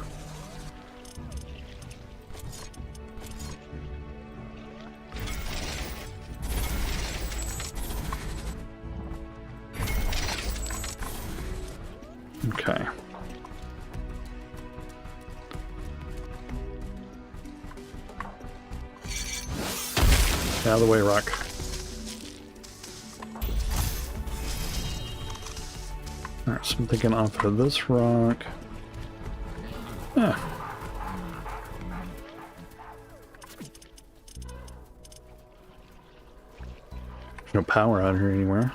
[SPEAKER 1] Okay. Out of the way, Rock. Alright, so I'm thinking off of this rock. Yeah. There's no power out here anywhere.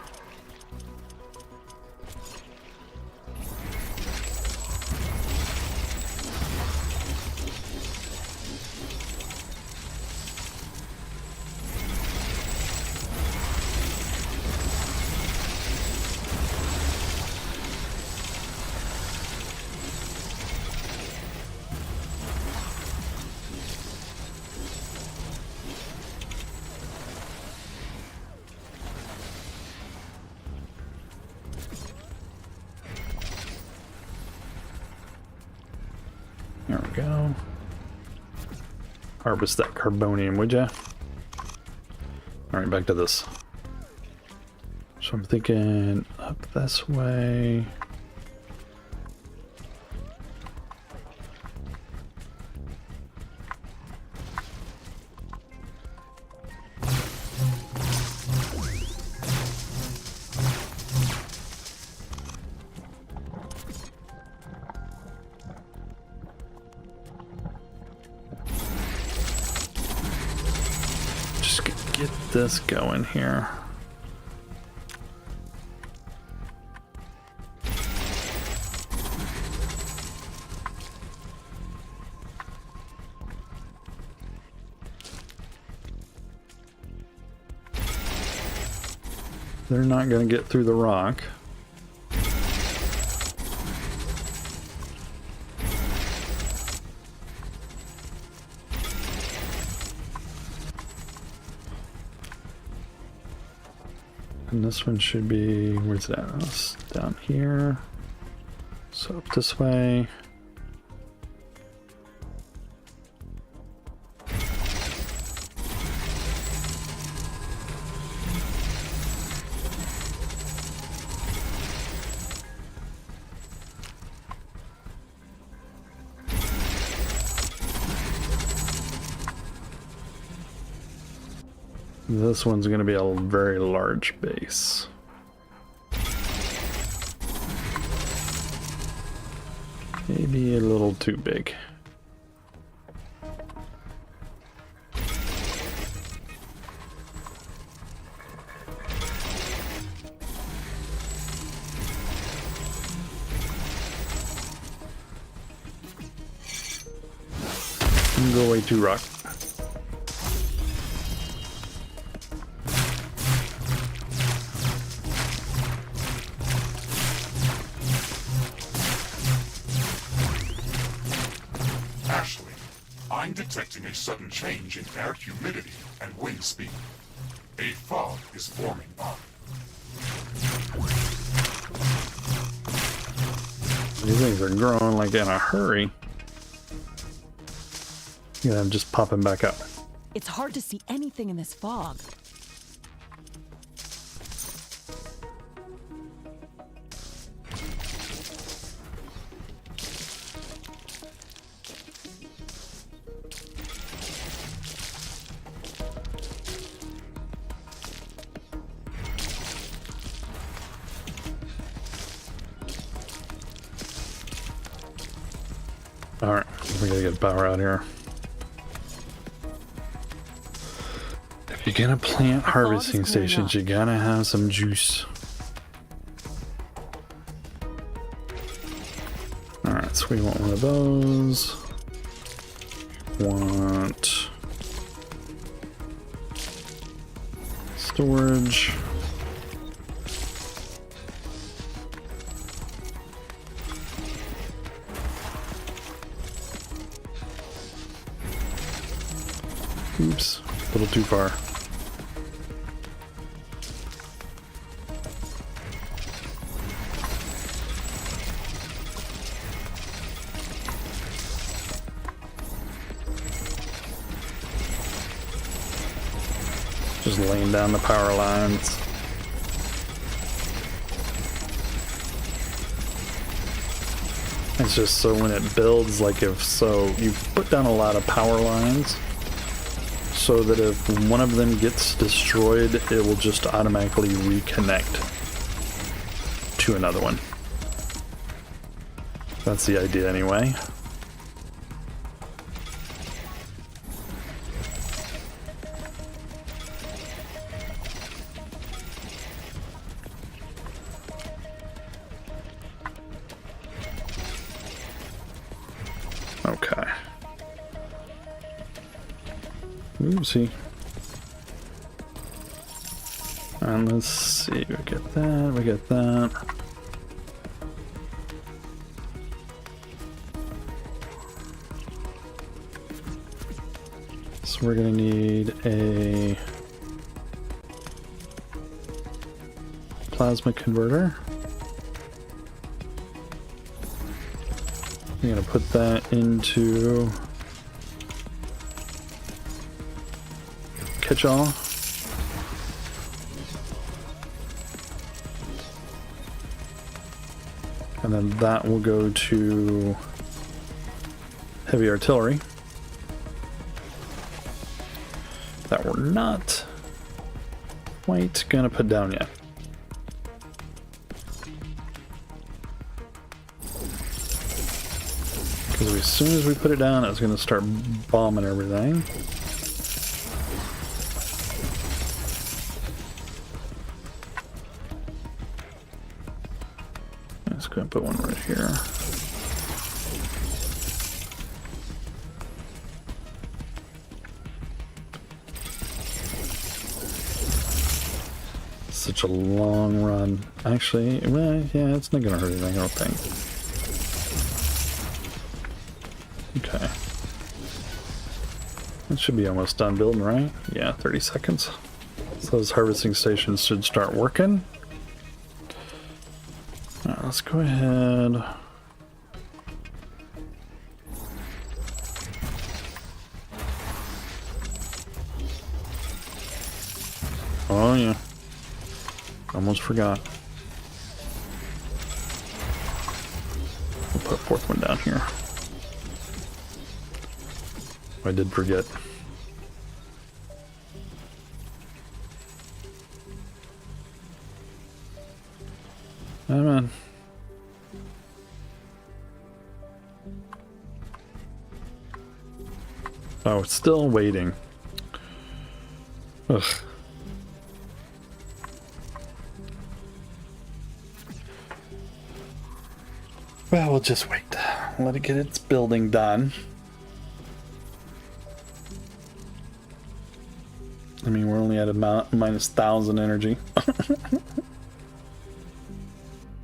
[SPEAKER 1] There we go. Harvest that carbonium, would ya? Alright, back to this. So I'm thinking up this way. Get this going here. They're not going to get through the rock. And this one should be, where's that? That's down here. So up this way. This one's going to be a very large base. Maybe a little too big. Go way too rock.
[SPEAKER 2] Ashley, I'm detecting a sudden change in air humidity and wind speed. A fog is forming up.
[SPEAKER 1] These things are growing like in a hurry. Yeah, I'm just popping back up.
[SPEAKER 3] It's hard to see anything in this fog.
[SPEAKER 1] Alright, we gotta get power out here. If you're gonna plant harvesting stations, you gotta have some juice. Alright, so we want one of those. Want storage. Oops, a little too far. Just laying down the power lines. It's just so when it builds, like if so, you put down a lot of power lines so that if one of them gets destroyed, it will just automatically reconnect to another one. That's the idea anyway. Okay. Oopsie. And let's see, we get that, we get that. So we're gonna need a plasma converter. I'm gonna put that into catch-all. And then that will go to heavy artillery. That we're not quite gonna put down yet. Because as soon as we put it down, it's gonna start bombing everything. Just gonna put one right here. Such a long run. Actually, well, yeah, it's not gonna hurt anything, I don't think. Okay. That should be almost done building, right? Yeah, 30 seconds. So those harvesting stations should start working. Alright, let's go ahead. Oh yeah. Almost forgot. We'll put a fourth one down here. I did forget. I'm in. Oh, it's still waiting. Ugh. Well, we'll just wait. Let it get its building done. I mean, we're only at about minus 1,000 energy.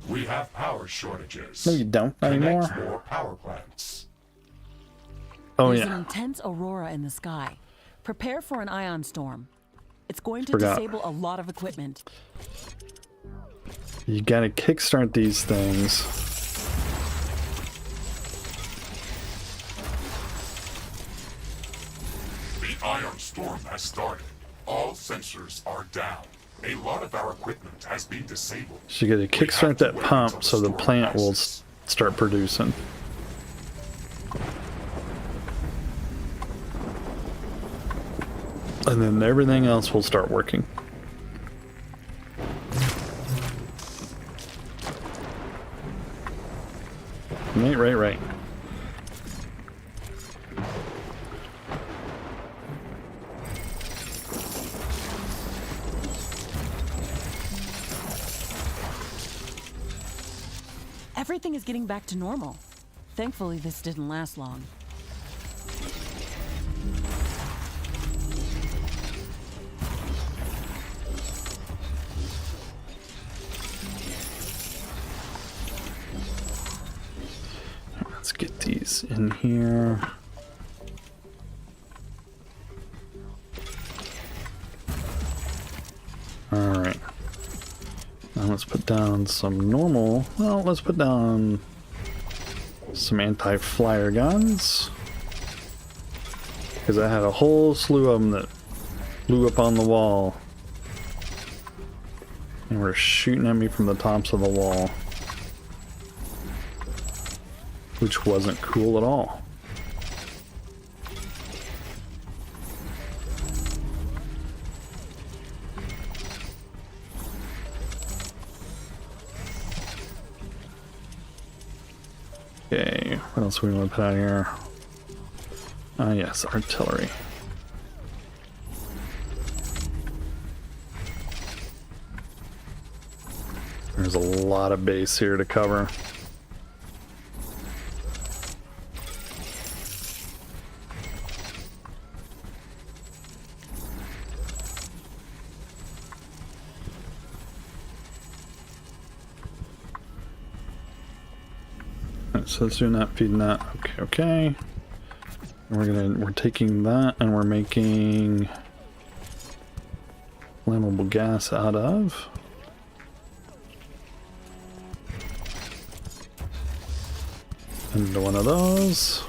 [SPEAKER 2] We have power shortages.
[SPEAKER 1] No, you don't
[SPEAKER 2] Connect
[SPEAKER 1] anymore.
[SPEAKER 2] more power plants.
[SPEAKER 1] Oh,
[SPEAKER 3] There's an
[SPEAKER 1] yeah.
[SPEAKER 3] intense aurora in the sky. Prepare for an ion storm. It's going to
[SPEAKER 1] Forgot.
[SPEAKER 3] disable a lot of equipment.
[SPEAKER 1] You gotta kickstart these things.
[SPEAKER 2] The ion storm has started. All sensors are down. A lot of our equipment has been disabled.
[SPEAKER 1] So you gotta kickstart that pump so the plant will start producing. And then everything else will start working. Right.
[SPEAKER 3] Everything is getting back to normal. Thankfully, this didn't last long.
[SPEAKER 1] Let's get these in here. Alright. Now let's put down some normal. Well, let's put down some anti-flyer guns. Because I had a whole slew of them that blew up on the wall. And were shooting at me from the tops of the wall. Which wasn't cool at all. Okay, what else do we want to put out here? Ah, yes, artillery. There's a lot of base here to cover. So let's do that, feeding that. Okay. And we're taking that and we're making flammable gas out of. Into one of those.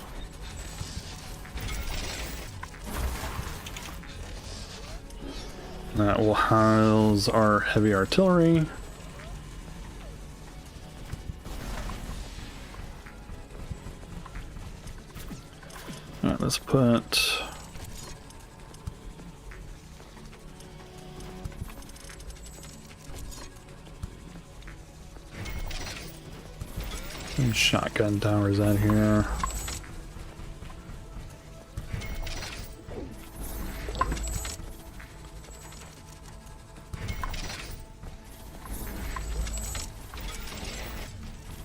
[SPEAKER 1] That will house our heavy artillery. Alright, let's put some shotgun towers out here.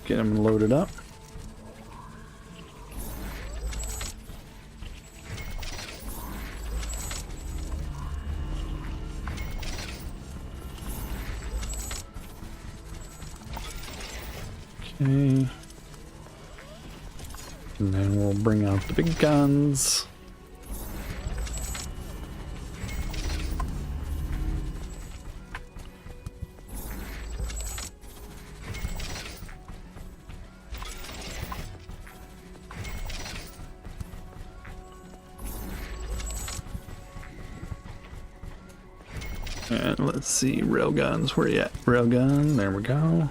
[SPEAKER 1] Get them loaded up. Okay. And then we'll bring out the big guns. And let's see, railguns, where you at? Railgun, there we go.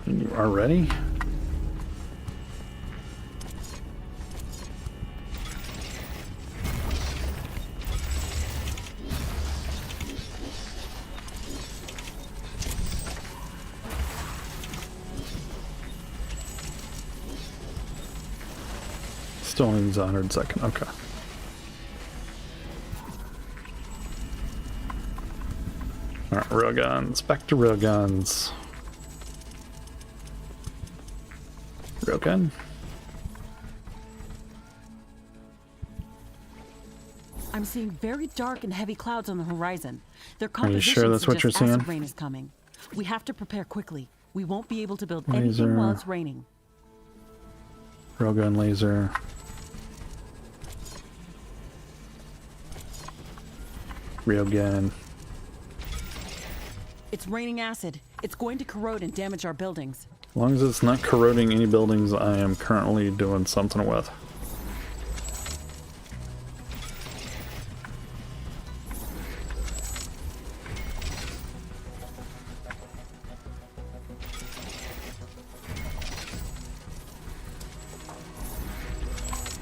[SPEAKER 1] You are ready? Still needs 100 second. Okay. Alright, railguns. Back to railguns. Railgun.
[SPEAKER 3] I'm seeing very dark and heavy clouds on the horizon. Their
[SPEAKER 1] Are you
[SPEAKER 3] composition
[SPEAKER 1] sure that's what you're
[SPEAKER 3] suggests acid
[SPEAKER 1] seeing?
[SPEAKER 3] rain is coming. We have to prepare quickly. We won't be able to build
[SPEAKER 1] Laser.
[SPEAKER 3] anything while it's raining.
[SPEAKER 1] Railgun laser. Railgun.
[SPEAKER 3] It's raining acid. It's going to corrode and damage our buildings.
[SPEAKER 1] As long as it's not corroding any buildings I am currently doing something with.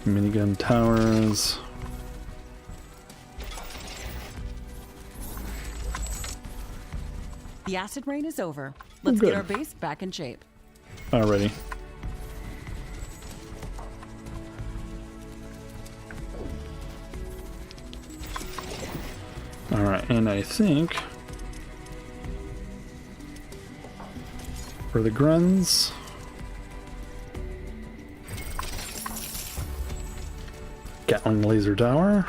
[SPEAKER 1] Minigun towers.
[SPEAKER 3] The acid rain is over. Let's
[SPEAKER 1] Good.
[SPEAKER 3] get our base back in shape.
[SPEAKER 1] Already. Alright, and I think for the gruns, Gatling laser tower.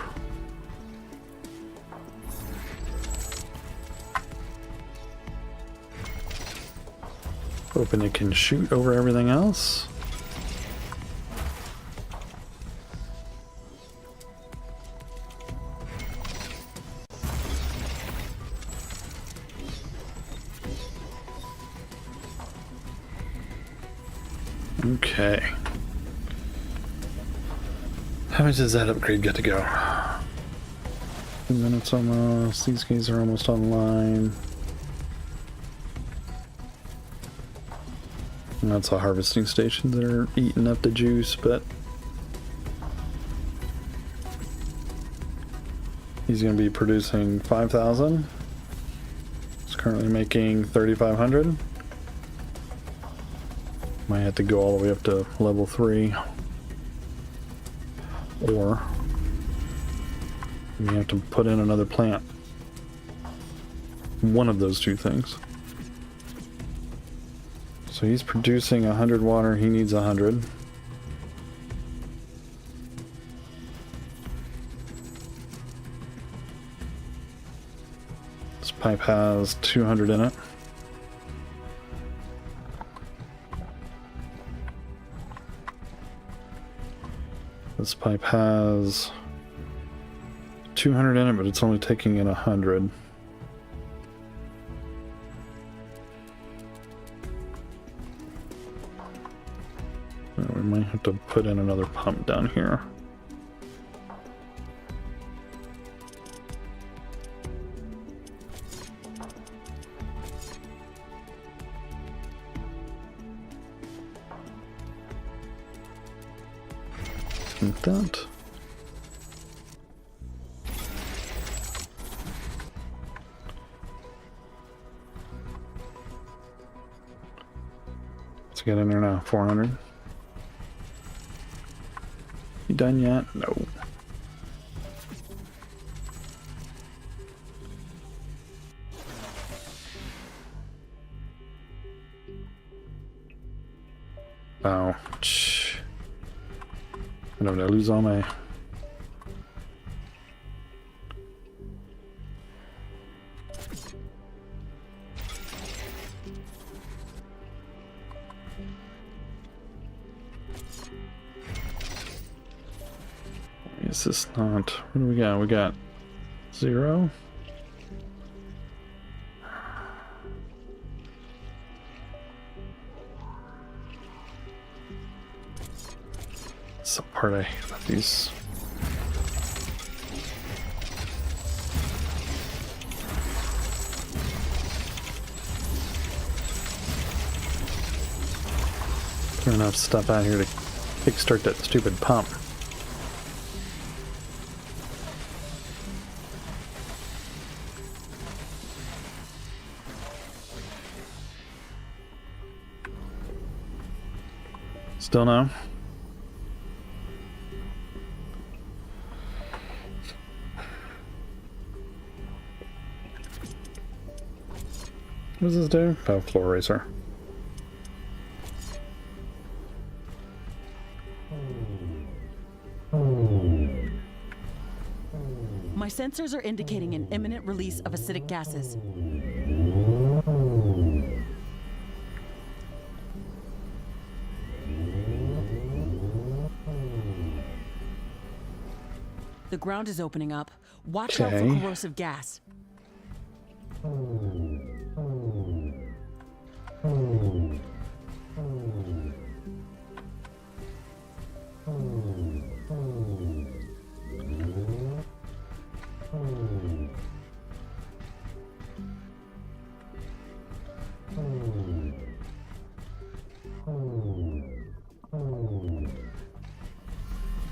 [SPEAKER 1] Hoping it can shoot over everything else. Okay. How much does that upgrade get to go? 2 minutes almost. These guys are almost online. And that's the harvesting stations that are eating up the juice, but he's going to be producing 5,000. He's currently making 3,500. Might have to go all the way up to level 3. Or we have to put in another plant. One of those two things. So he's producing 100 water, he needs 100. This pipe has 200 in it. This pipe has 200 in it, but it's only taking in 100. We might have to put in another pump down here. Like that. Let's get in there now. 400. You done yet? No. Oh, I don't know, lose all my... Is this not... What do we got? We got 0. It's the part I hate about these. Put enough stuff out here to kickstart that stupid pump. Still no? What does this do? Oh, floor racer.
[SPEAKER 3] My sensors are indicating an imminent release of acidic gases. The ground is opening up. Watch out for
[SPEAKER 1] Okay.
[SPEAKER 3] corrosive gas.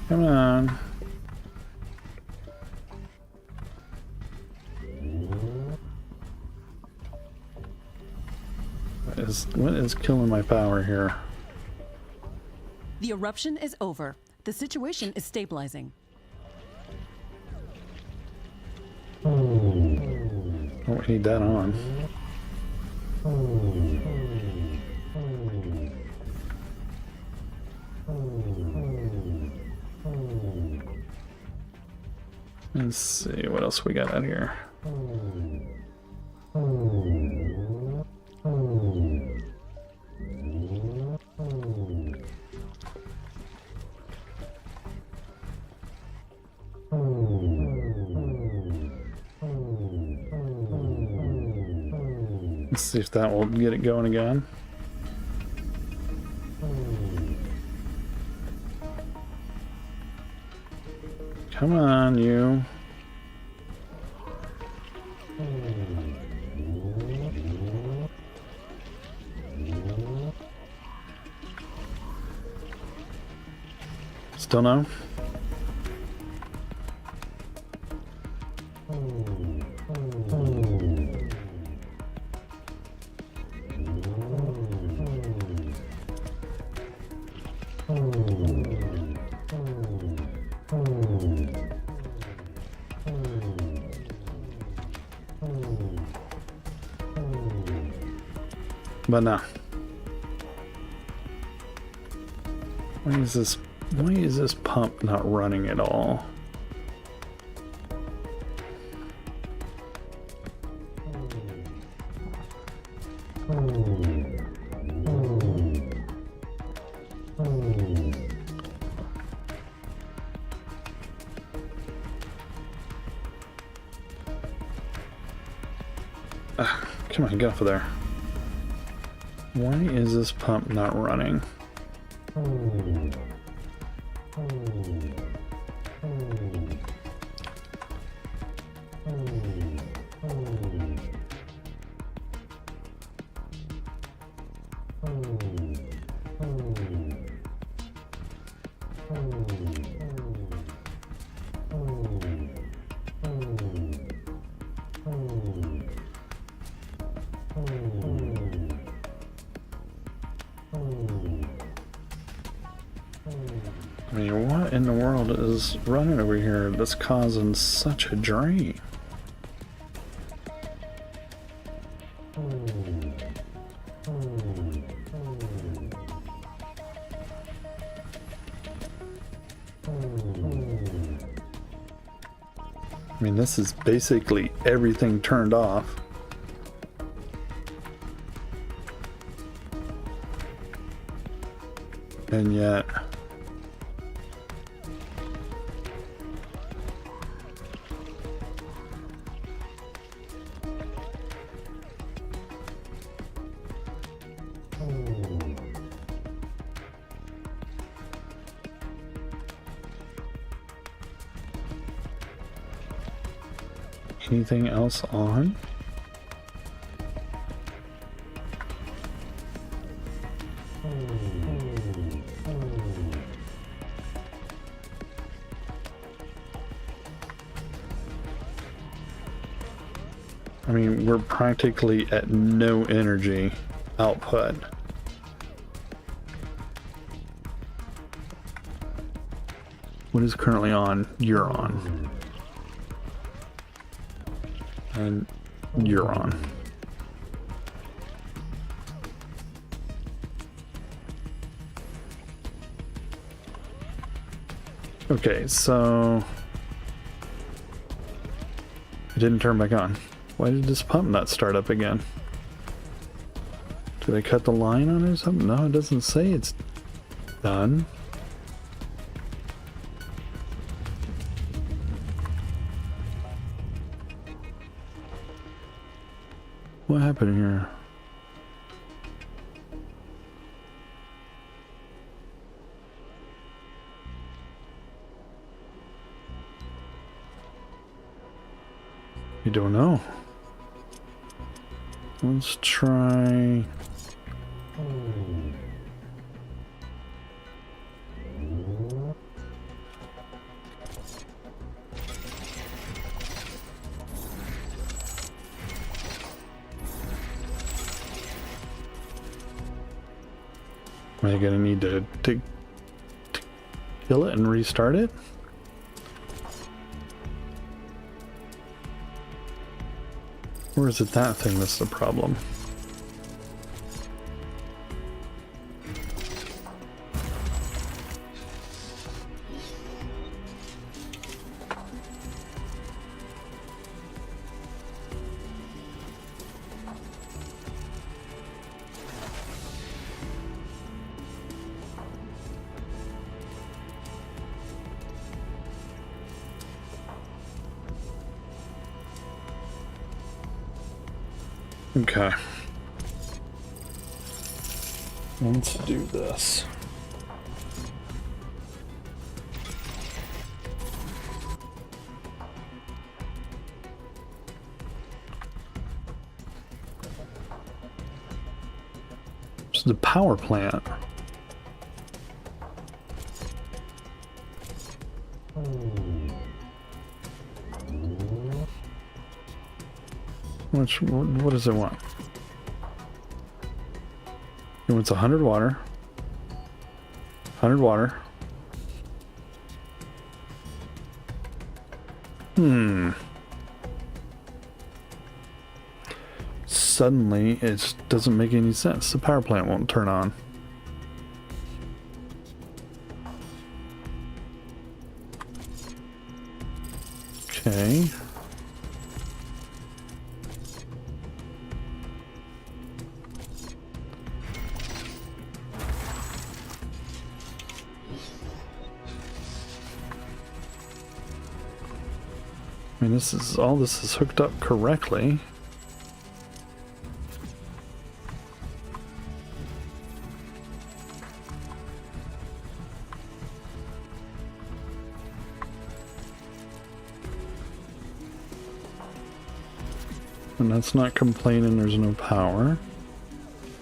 [SPEAKER 1] Come on. What is killing my power here?
[SPEAKER 3] The eruption is over. The situation is stabilizing.
[SPEAKER 1] Oh, we need that on. Let's see what else we got out here. Let's see if that will get it going again. Come on, you. Still no? But no. Why is this pump not running at all? Come on, get off of there. Why is this pump not running? I mean, what in the world is running over here that's causing such a drain? I mean, this is basically everything turned off. And yet... Anything else on? I mean, we're practically at no energy output. What is currently on? You're on. And you're on. Okay, so it didn't turn back on. Why did this pump not start up again? Did I cut the line on it or something? No, it doesn't say it's done. What happened here? You don't know. Let's try. Am I gonna need to kill it and restart it? Or is it that thing that's the problem? Okay. Let's do this. It's the power plant. What does it want? It wants 100 water. 100 water. Suddenly, it doesn't make any sense. The power plant won't turn on. Okay. I mean, all this is hooked up correctly. And that's not complaining there's no power.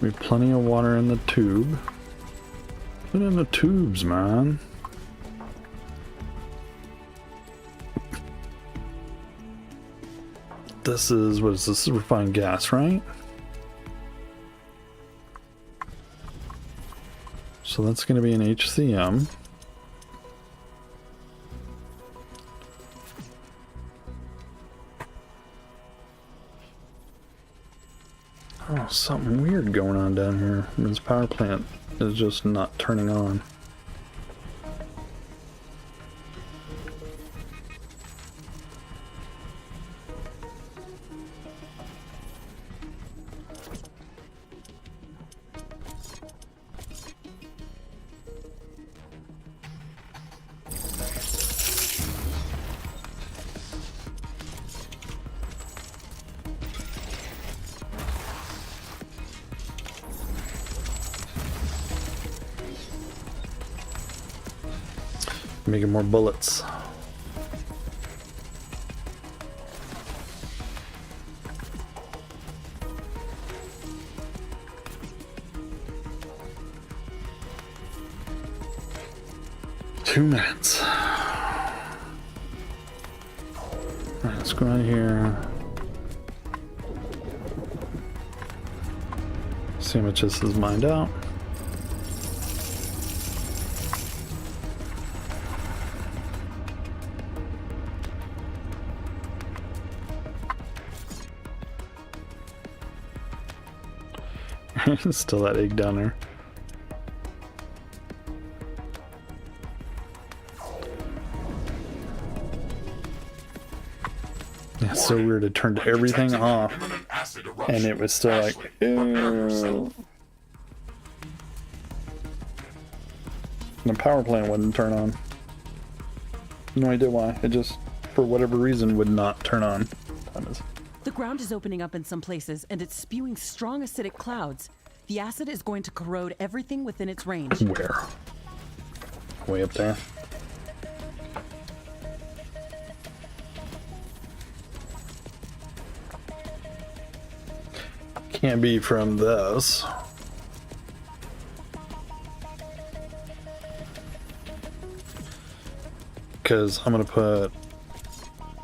[SPEAKER 1] We have plenty of water in the tube. Put in the tubes, man. This is, what is this? This is refined gas, right? So that's going to be an HCM. Oh, something weird going on down here. This power plant is just not turning on. Making more bullets. Two minutes. Alright, let's go out here. See how much this is mined out. Still that egg down there. Yeah, it's so weird. It turned everything off,
[SPEAKER 2] Imminent acid eruption.
[SPEAKER 1] and it was still like,
[SPEAKER 2] Ashley, prepare yourself.
[SPEAKER 1] the power plant wouldn't turn on. No idea why. It just, for whatever reason, would not turn on.
[SPEAKER 3] The ground is opening up in some places, and it's spewing strong acidic clouds. The acid is going to corrode everything within its range.
[SPEAKER 1] Where? Way up there. Can't be from this. Because I'm going to put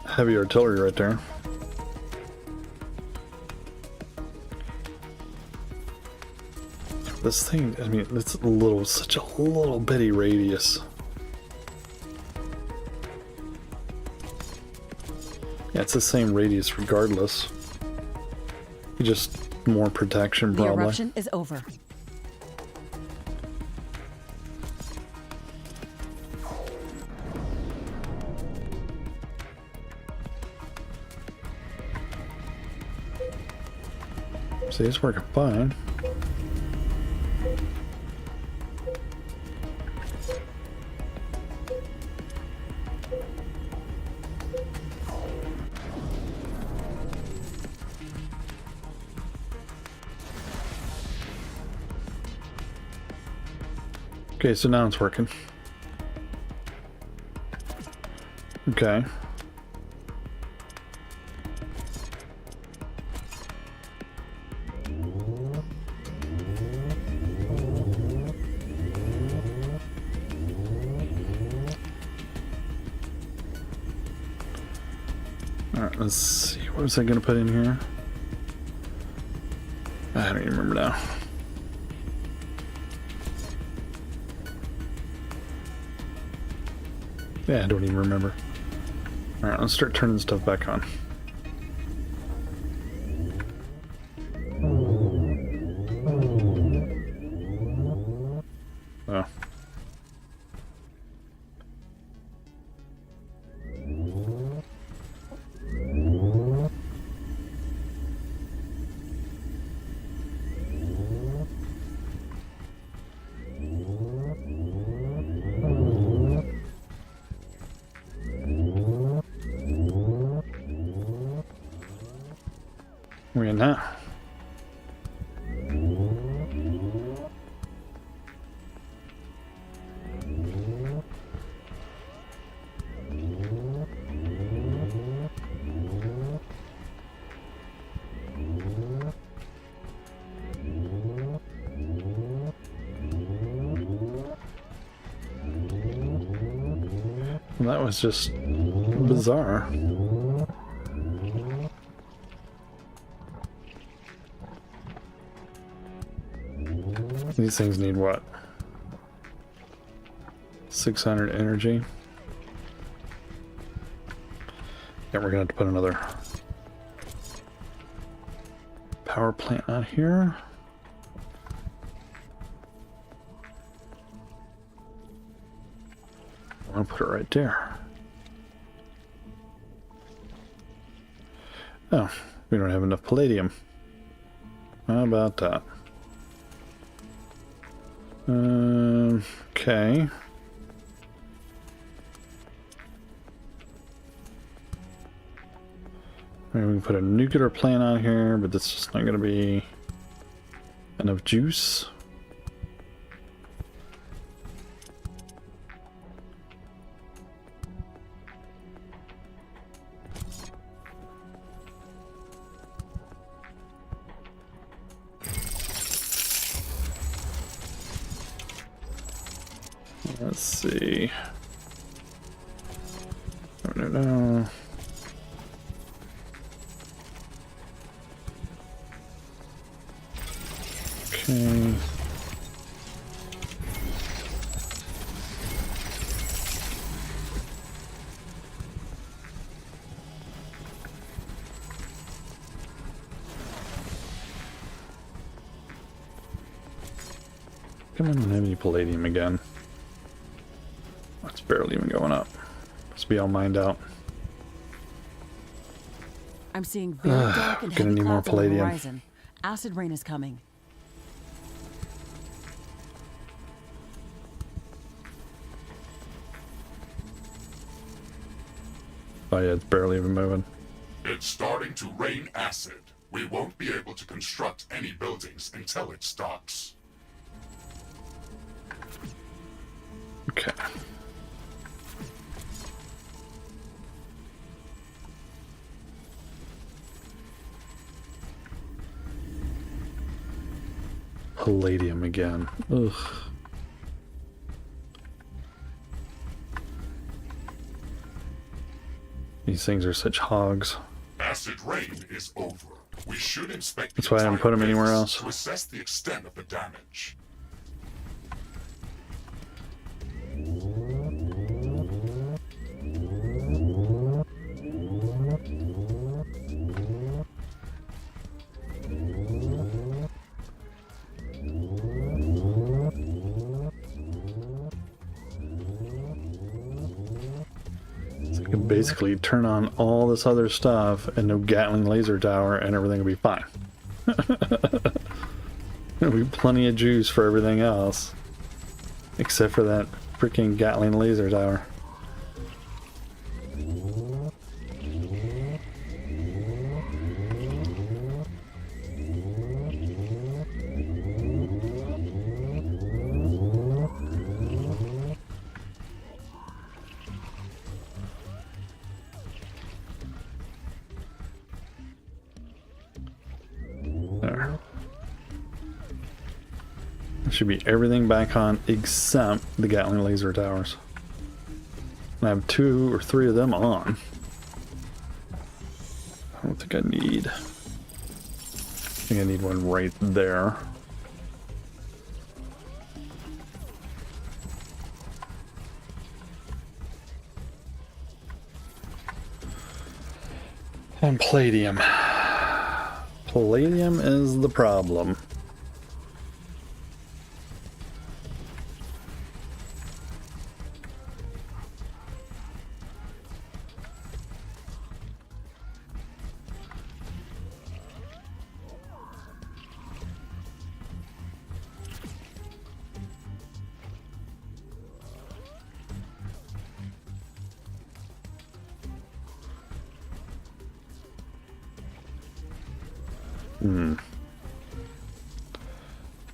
[SPEAKER 1] heavy artillery right there. This thing, I mean, it's a little, such a little bitty radius. Yeah, it's the same radius regardless. Just more protection,
[SPEAKER 3] The
[SPEAKER 1] probably.
[SPEAKER 3] eruption is over.
[SPEAKER 1] See, it's working fine. Okay, so now it's working. Okay. Alright, let's see. What was I going to put in here? I don't even remember now. Yeah, I don't even remember. Alright, let's start turning stuff back on. Oh. We're in that. That was just bizarre. These things need what? 600 energy. Yeah, we're gonna have to put another power plant on here. I'm gonna put it right there. Oh, we don't have enough palladium. How about that? Okay. Maybe we can put a nuclear plant on here, but that's just not going to be enough juice. Let's see. No. Okay. Come on, I don't have any palladium again. It's barely even going up. Must be all mined out.
[SPEAKER 3] I'm seeing very dark and
[SPEAKER 1] Gonna
[SPEAKER 3] heavy
[SPEAKER 1] need more
[SPEAKER 3] clouds on the
[SPEAKER 1] palladium.
[SPEAKER 3] horizon. Acid rain is coming.
[SPEAKER 1] Oh yeah, it's barely even moving.
[SPEAKER 2] It's starting to rain acid. We won't be able to construct any buildings until it stops.
[SPEAKER 1] Okay. Palladium again. Ugh. These things are such hogs.
[SPEAKER 2] Acid rain is over. We should inspect
[SPEAKER 1] That's
[SPEAKER 2] the
[SPEAKER 1] why I didn't
[SPEAKER 2] entire
[SPEAKER 1] put 'em anywhere
[SPEAKER 2] base
[SPEAKER 1] else.
[SPEAKER 2] to assess the extent of the damage.
[SPEAKER 1] So you can basically turn on all this other stuff and no Gatling laser tower and everything will be fine. There'll be plenty of juice for everything else. Except for that freaking Gatling laser tower. There. Should be everything back on except the Gatling laser towers. And I have 2 or 3 of them on. I don't think I need. I think I need one right there. And palladium. Palladium is the problem.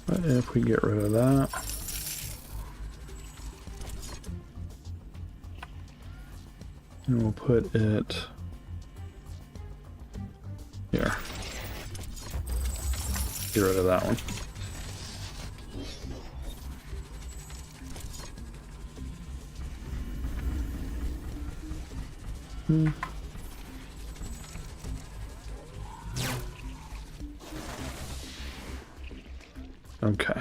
[SPEAKER 1] But if we get rid of that, and we'll put it here. Get rid of that one. Okay.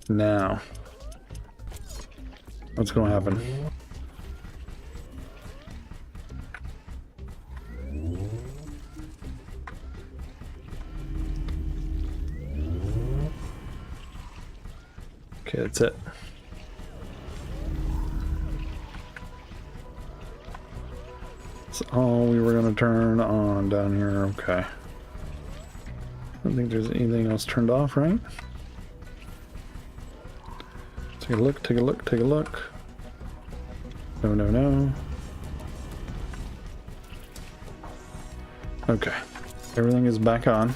[SPEAKER 1] Now, what's going to happen? Okay, that's it. That's all we were going to turn on down here. Okay. I don't think there's anything else turned off, right? Take a look, take a look, take a look. No, no, no. Okay. Everything is back on.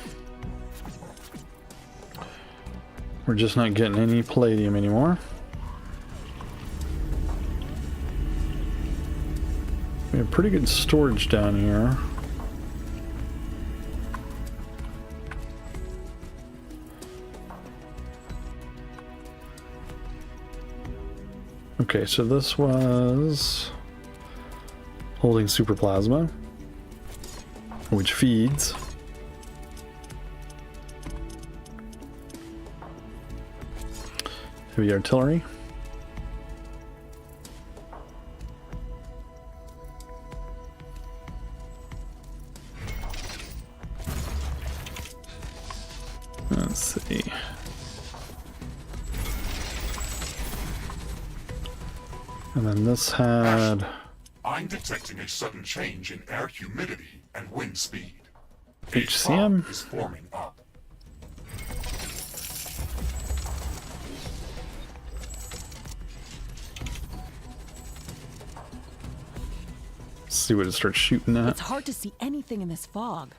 [SPEAKER 1] We're just not getting any palladium anymore. We have pretty good storage down here. Okay, so this was holding super plasma, which feeds. Heavy artillery. Let's see. And then this had...
[SPEAKER 2] I'm detecting a sudden change in air humidity and wind speed.
[SPEAKER 1] HCM?
[SPEAKER 2] A fog is forming up.
[SPEAKER 1] See what it starts shooting at.
[SPEAKER 3] It's hard to see anything in this fog.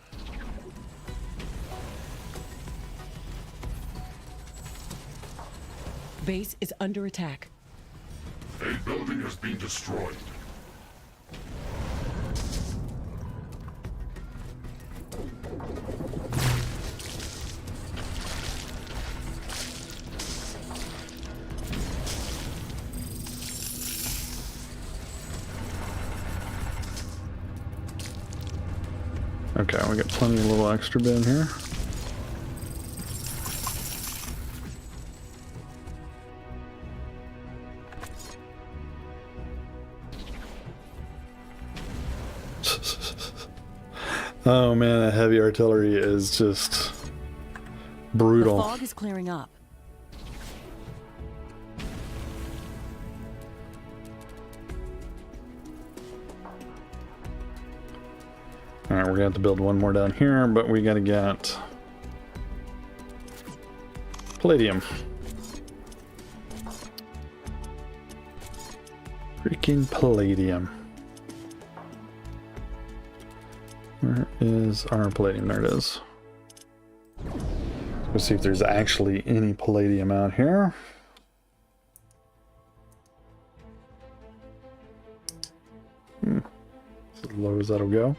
[SPEAKER 3] Base is under attack.
[SPEAKER 2] A building has been destroyed.
[SPEAKER 1] Okay, we got plenty of little extra bin here. Oh man, that heavy artillery is just brutal.
[SPEAKER 3] The fog is clearing up.
[SPEAKER 1] Alright, we're gonna have to build one more down here, but we gotta get palladium. Freaking palladium. Where is our palladium? There it is. Let's see if there's actually any palladium out here. As low as that'll go.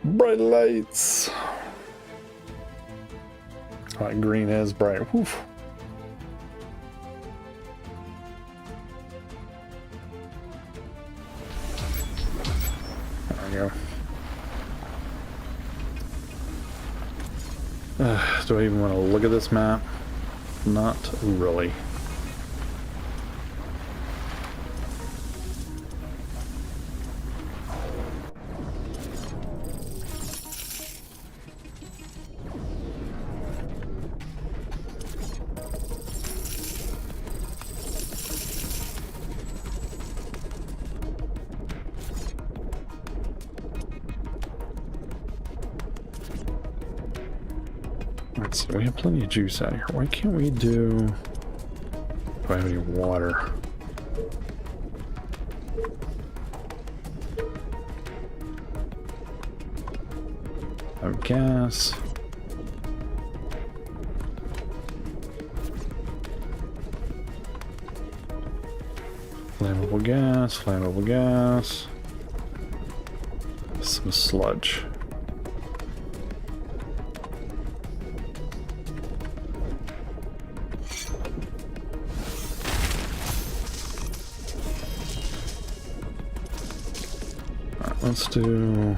[SPEAKER 1] Bright lights. Like green is bright. Woof. There we go. Do I even want to look at this map? Not really. Let's see, we have plenty of juice out here. Why can't we do I have any water? I have gas. Flammable gas, flammable gas. Some sludge. Let's do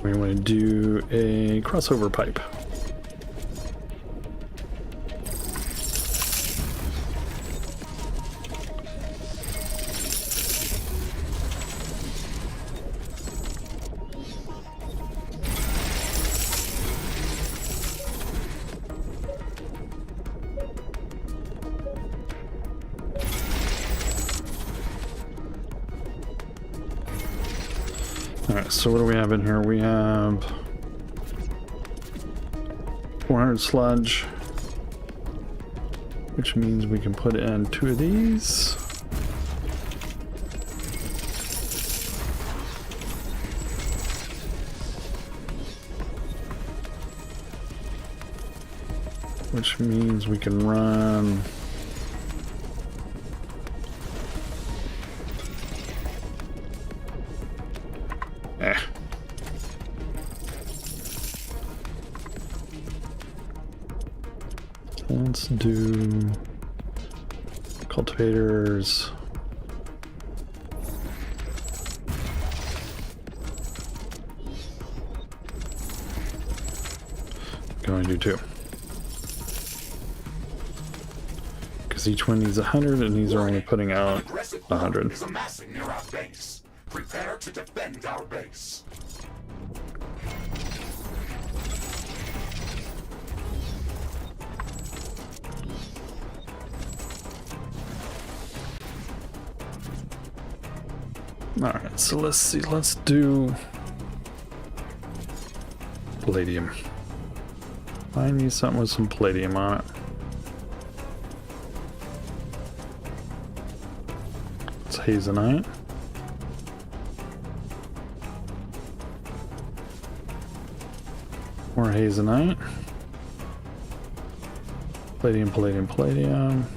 [SPEAKER 1] we want to do a crossover pipe. Alright, so what do we have in here? We have 400 sludge, which means we can put in 2 of these. Which means we can run let's do cultivators. Going to do 2. Because each one needs 100 and these are only putting out 100.
[SPEAKER 2] Is amassing near our base. Prepare to defend our base.
[SPEAKER 1] Alright, so let's see, let's do palladium. I need something with some palladium on it. It's hazenite. More hazenite. Palladium, palladium, palladium.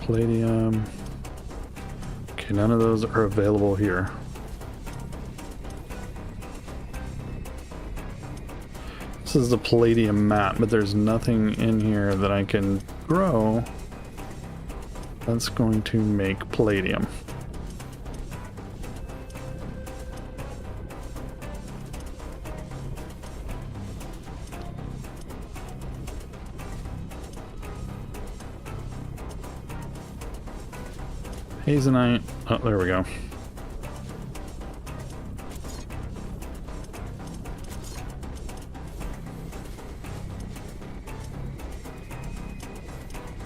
[SPEAKER 1] Palladium. Okay, none of those are available here. This is the palladium map, but there's nothing in here that I can grow that's going to make palladium. Hazenite. Oh, there we go.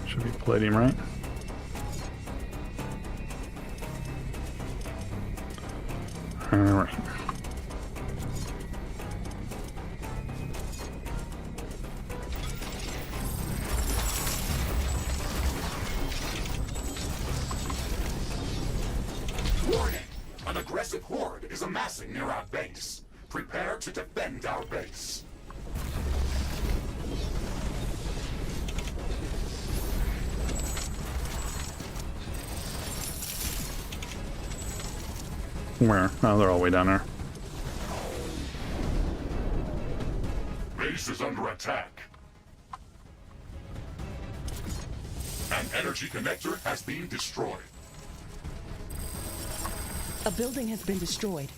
[SPEAKER 1] Should be palladium, right? All right.
[SPEAKER 2] Warning! An aggressive horde is amassing near our base. Prepare to defend our base.
[SPEAKER 1] Where? Oh, they're all the way down there.
[SPEAKER 2] Base is under attack. An energy connector has been destroyed.
[SPEAKER 3] A building has been destroyed.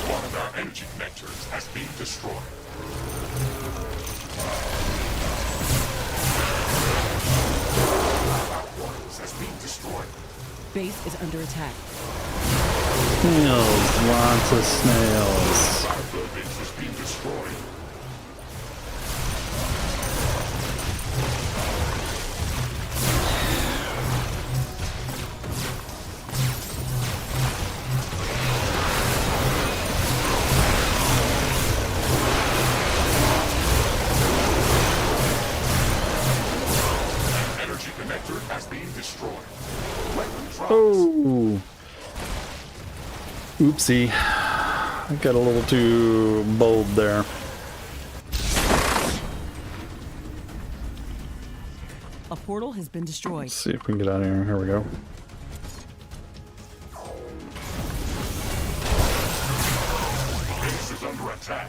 [SPEAKER 2] One of our energy connectors has been destroyed. Has been destroyed.
[SPEAKER 3] Base is under attack.
[SPEAKER 1] Snails, lots of snails.
[SPEAKER 2] Our buildings has been destroyed. An energy connector has been destroyed. Weapon drops.
[SPEAKER 1] Oh. Oopsie. I got a little too bold there.
[SPEAKER 3] A portal has been destroyed.
[SPEAKER 1] Let's see if we can get out of here. Here we go.
[SPEAKER 2] Base is under attack.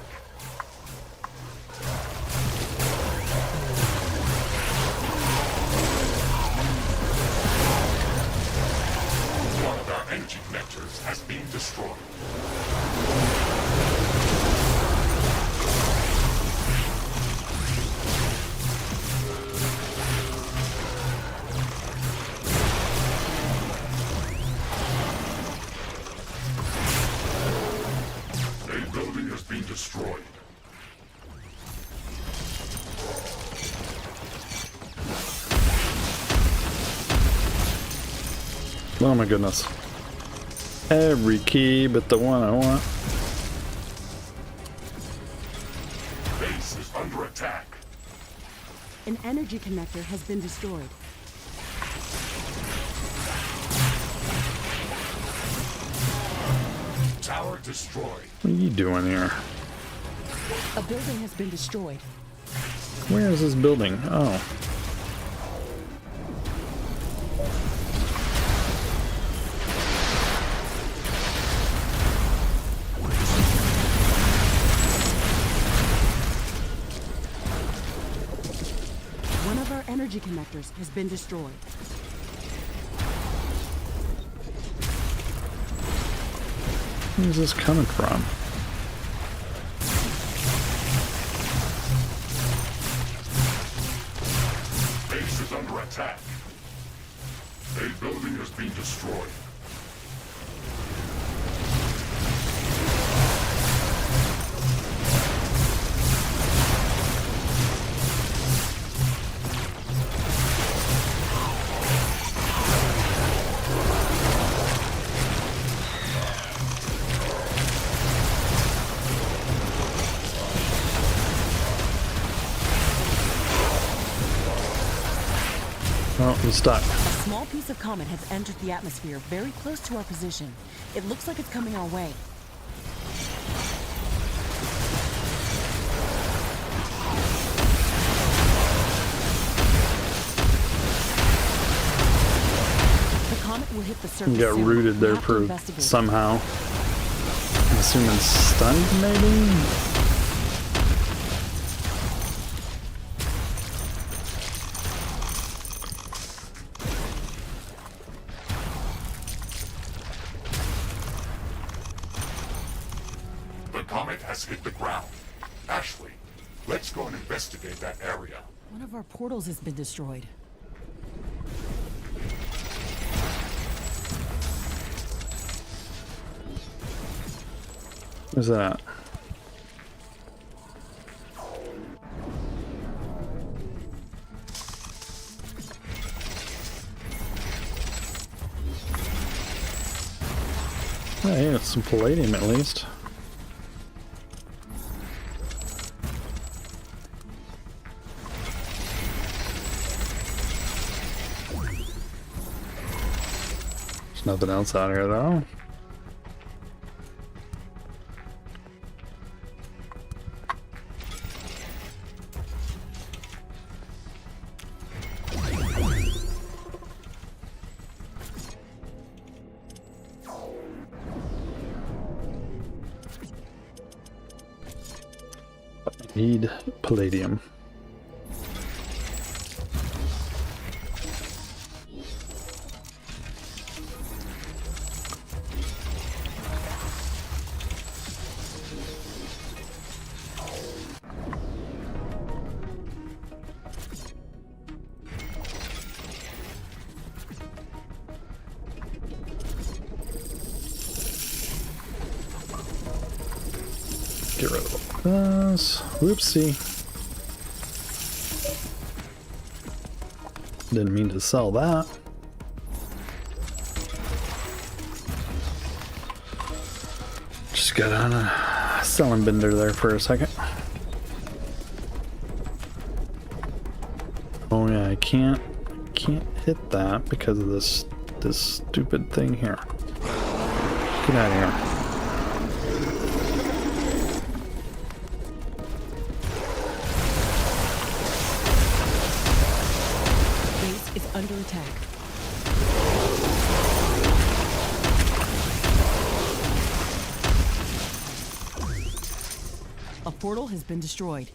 [SPEAKER 2] One of our energy connectors has been destroyed. A building has been destroyed.
[SPEAKER 1] Oh my goodness. Every key but the one I want.
[SPEAKER 4] An energy connector has been destroyed.
[SPEAKER 2] Tower destroyed.
[SPEAKER 1] What are you doing here?
[SPEAKER 3] A building has been destroyed.
[SPEAKER 1] Where is this building? Oh.
[SPEAKER 4] One of our energy connectors has been destroyed.
[SPEAKER 1] Where's this coming from?
[SPEAKER 2] Base is under attack. A building has been destroyed.
[SPEAKER 1] Oh, I'm stuck.
[SPEAKER 3] A small piece of comet has entered the atmosphere very close to our position. It looks like it's coming our way. The comet will hit the surface
[SPEAKER 1] Got
[SPEAKER 3] soon.
[SPEAKER 1] rooted
[SPEAKER 3] We
[SPEAKER 1] there
[SPEAKER 3] have to
[SPEAKER 1] for
[SPEAKER 3] investigate.
[SPEAKER 1] somehow. I'm assuming stunned, maybe?
[SPEAKER 2] The comet has hit the ground. Ashley, let's go and investigate that area.
[SPEAKER 3] One of our portals has been destroyed.
[SPEAKER 1] Where's that? Hey, it's some palladium at least. There's nothing else out here though. Need palladium. Get rid of this. Whoopsie. Didn't mean to sell that. Just got on a selling bender there for a second. Oh yeah, I can't hit that because of this stupid thing here. Get out of here.
[SPEAKER 3] Under attack. A portal has been destroyed.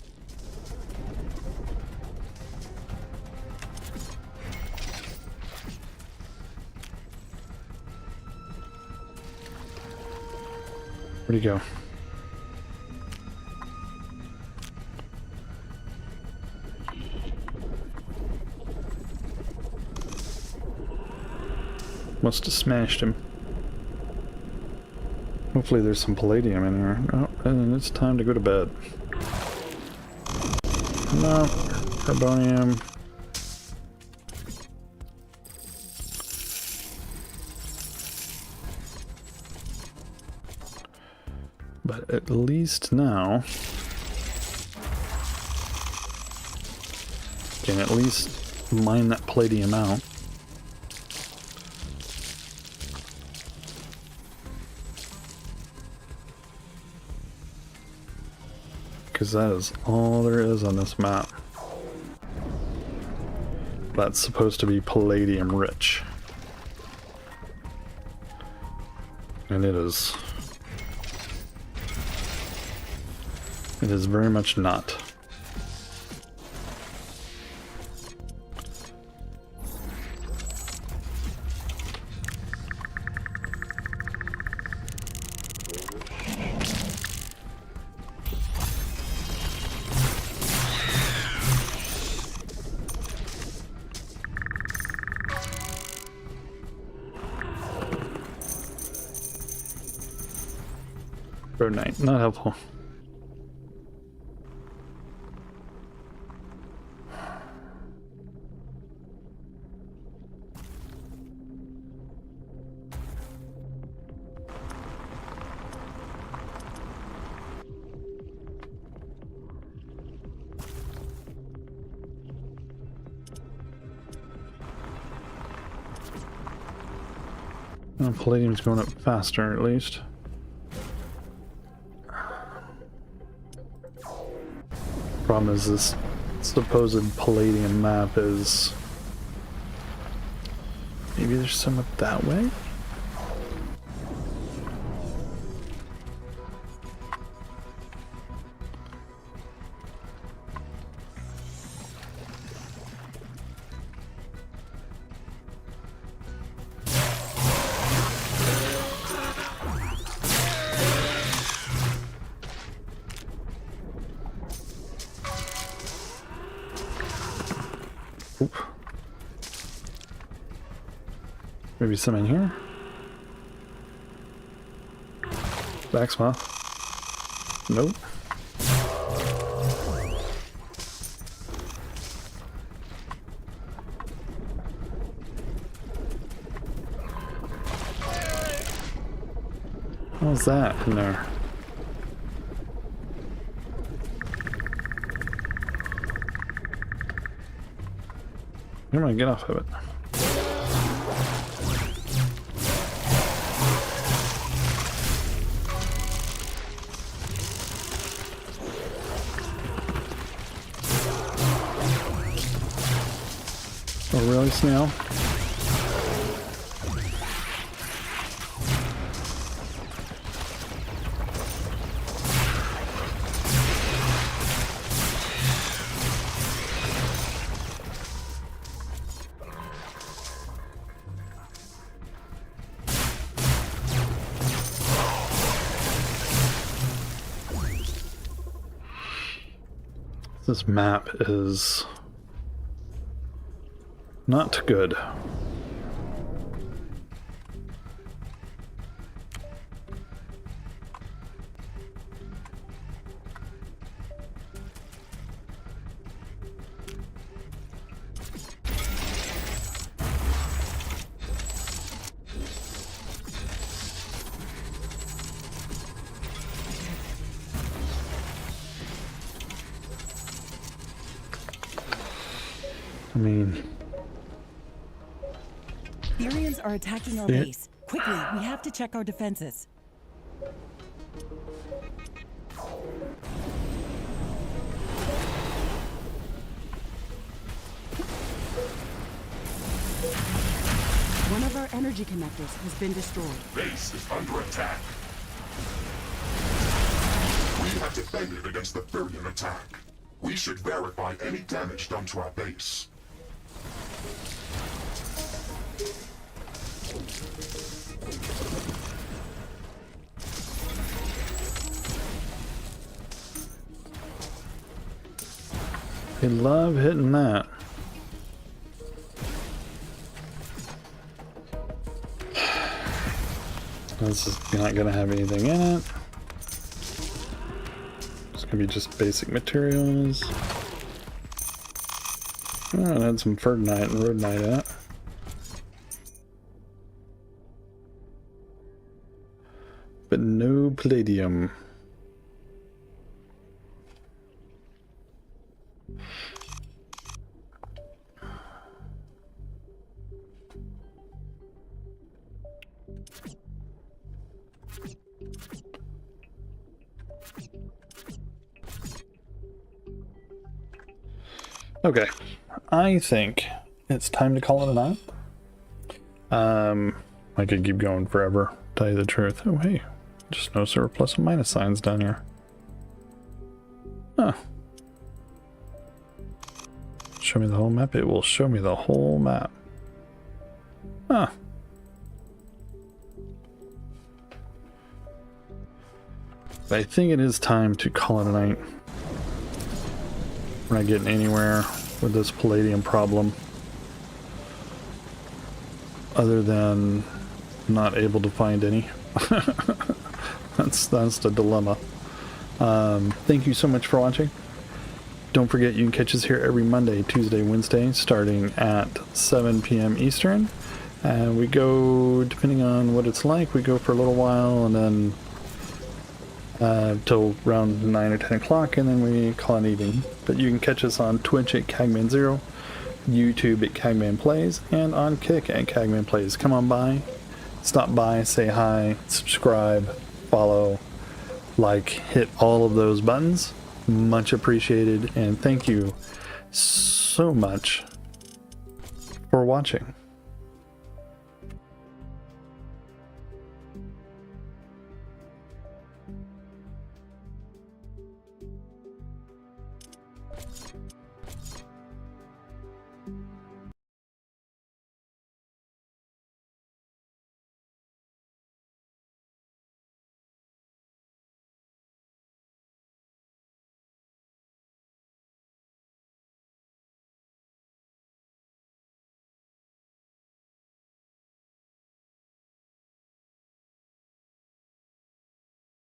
[SPEAKER 1] Where'd he go? Must have smashed him. Hopefully there's some palladium in here. Oh, and it's time to go to bed. No, carbonium. But at least now Can at least mine that palladium out. Because that is all there is on this map. That's supposed to be palladium rich. And it is. It is very much not. Road Knight, not helpful. Well, palladium's going up faster, at least. Problem is, this supposed palladium map is... Maybe there's some up that way? Oop. Maybe some in here? Backsmith. Nope. How's that in there? I'm gonna get off of it. Oh, really, snail? This map is not good. I mean,
[SPEAKER 3] Therians are attacking our
[SPEAKER 1] Yeah.
[SPEAKER 3] base. Quickly, we have to check our defenses.
[SPEAKER 4] One of our energy connectors has been destroyed.
[SPEAKER 2] Base is under attack. We have defended against the Therian attack. We should verify any damage done to our base.
[SPEAKER 1] they love hitting that. This is not gonna have anything in it. It's gonna be just basic materials. Oh, it had some Ferdinite and Rhodonite in it. But no palladium. Okay, I think it's time to call it a night. I could keep going forever, tell you the truth. Oh, hey, just notice there were plus and minus signs down here. Huh. Show me the whole map. It will show me the whole map. Huh. I think it is time to call it a night. We're not getting anywhere with this palladium problem. Other than not able to find any. That's the dilemma. Thank you so much for watching. Don't forget you can catch us here every Monday, Tuesday, Wednesday, starting at 7 p.m. Eastern. And we go, depending on what it's like, we go for a little while and then till around 9 or 10 o'clock, and then we call it evening. But you can catch us on Twitch at Cagman0, YouTube at Cagman Plays, and on Kick at Cagman Plays. Come on by, stop by, say hi, subscribe, follow, like, hit all of those buttons. Much appreciated, and thank you so much for watching.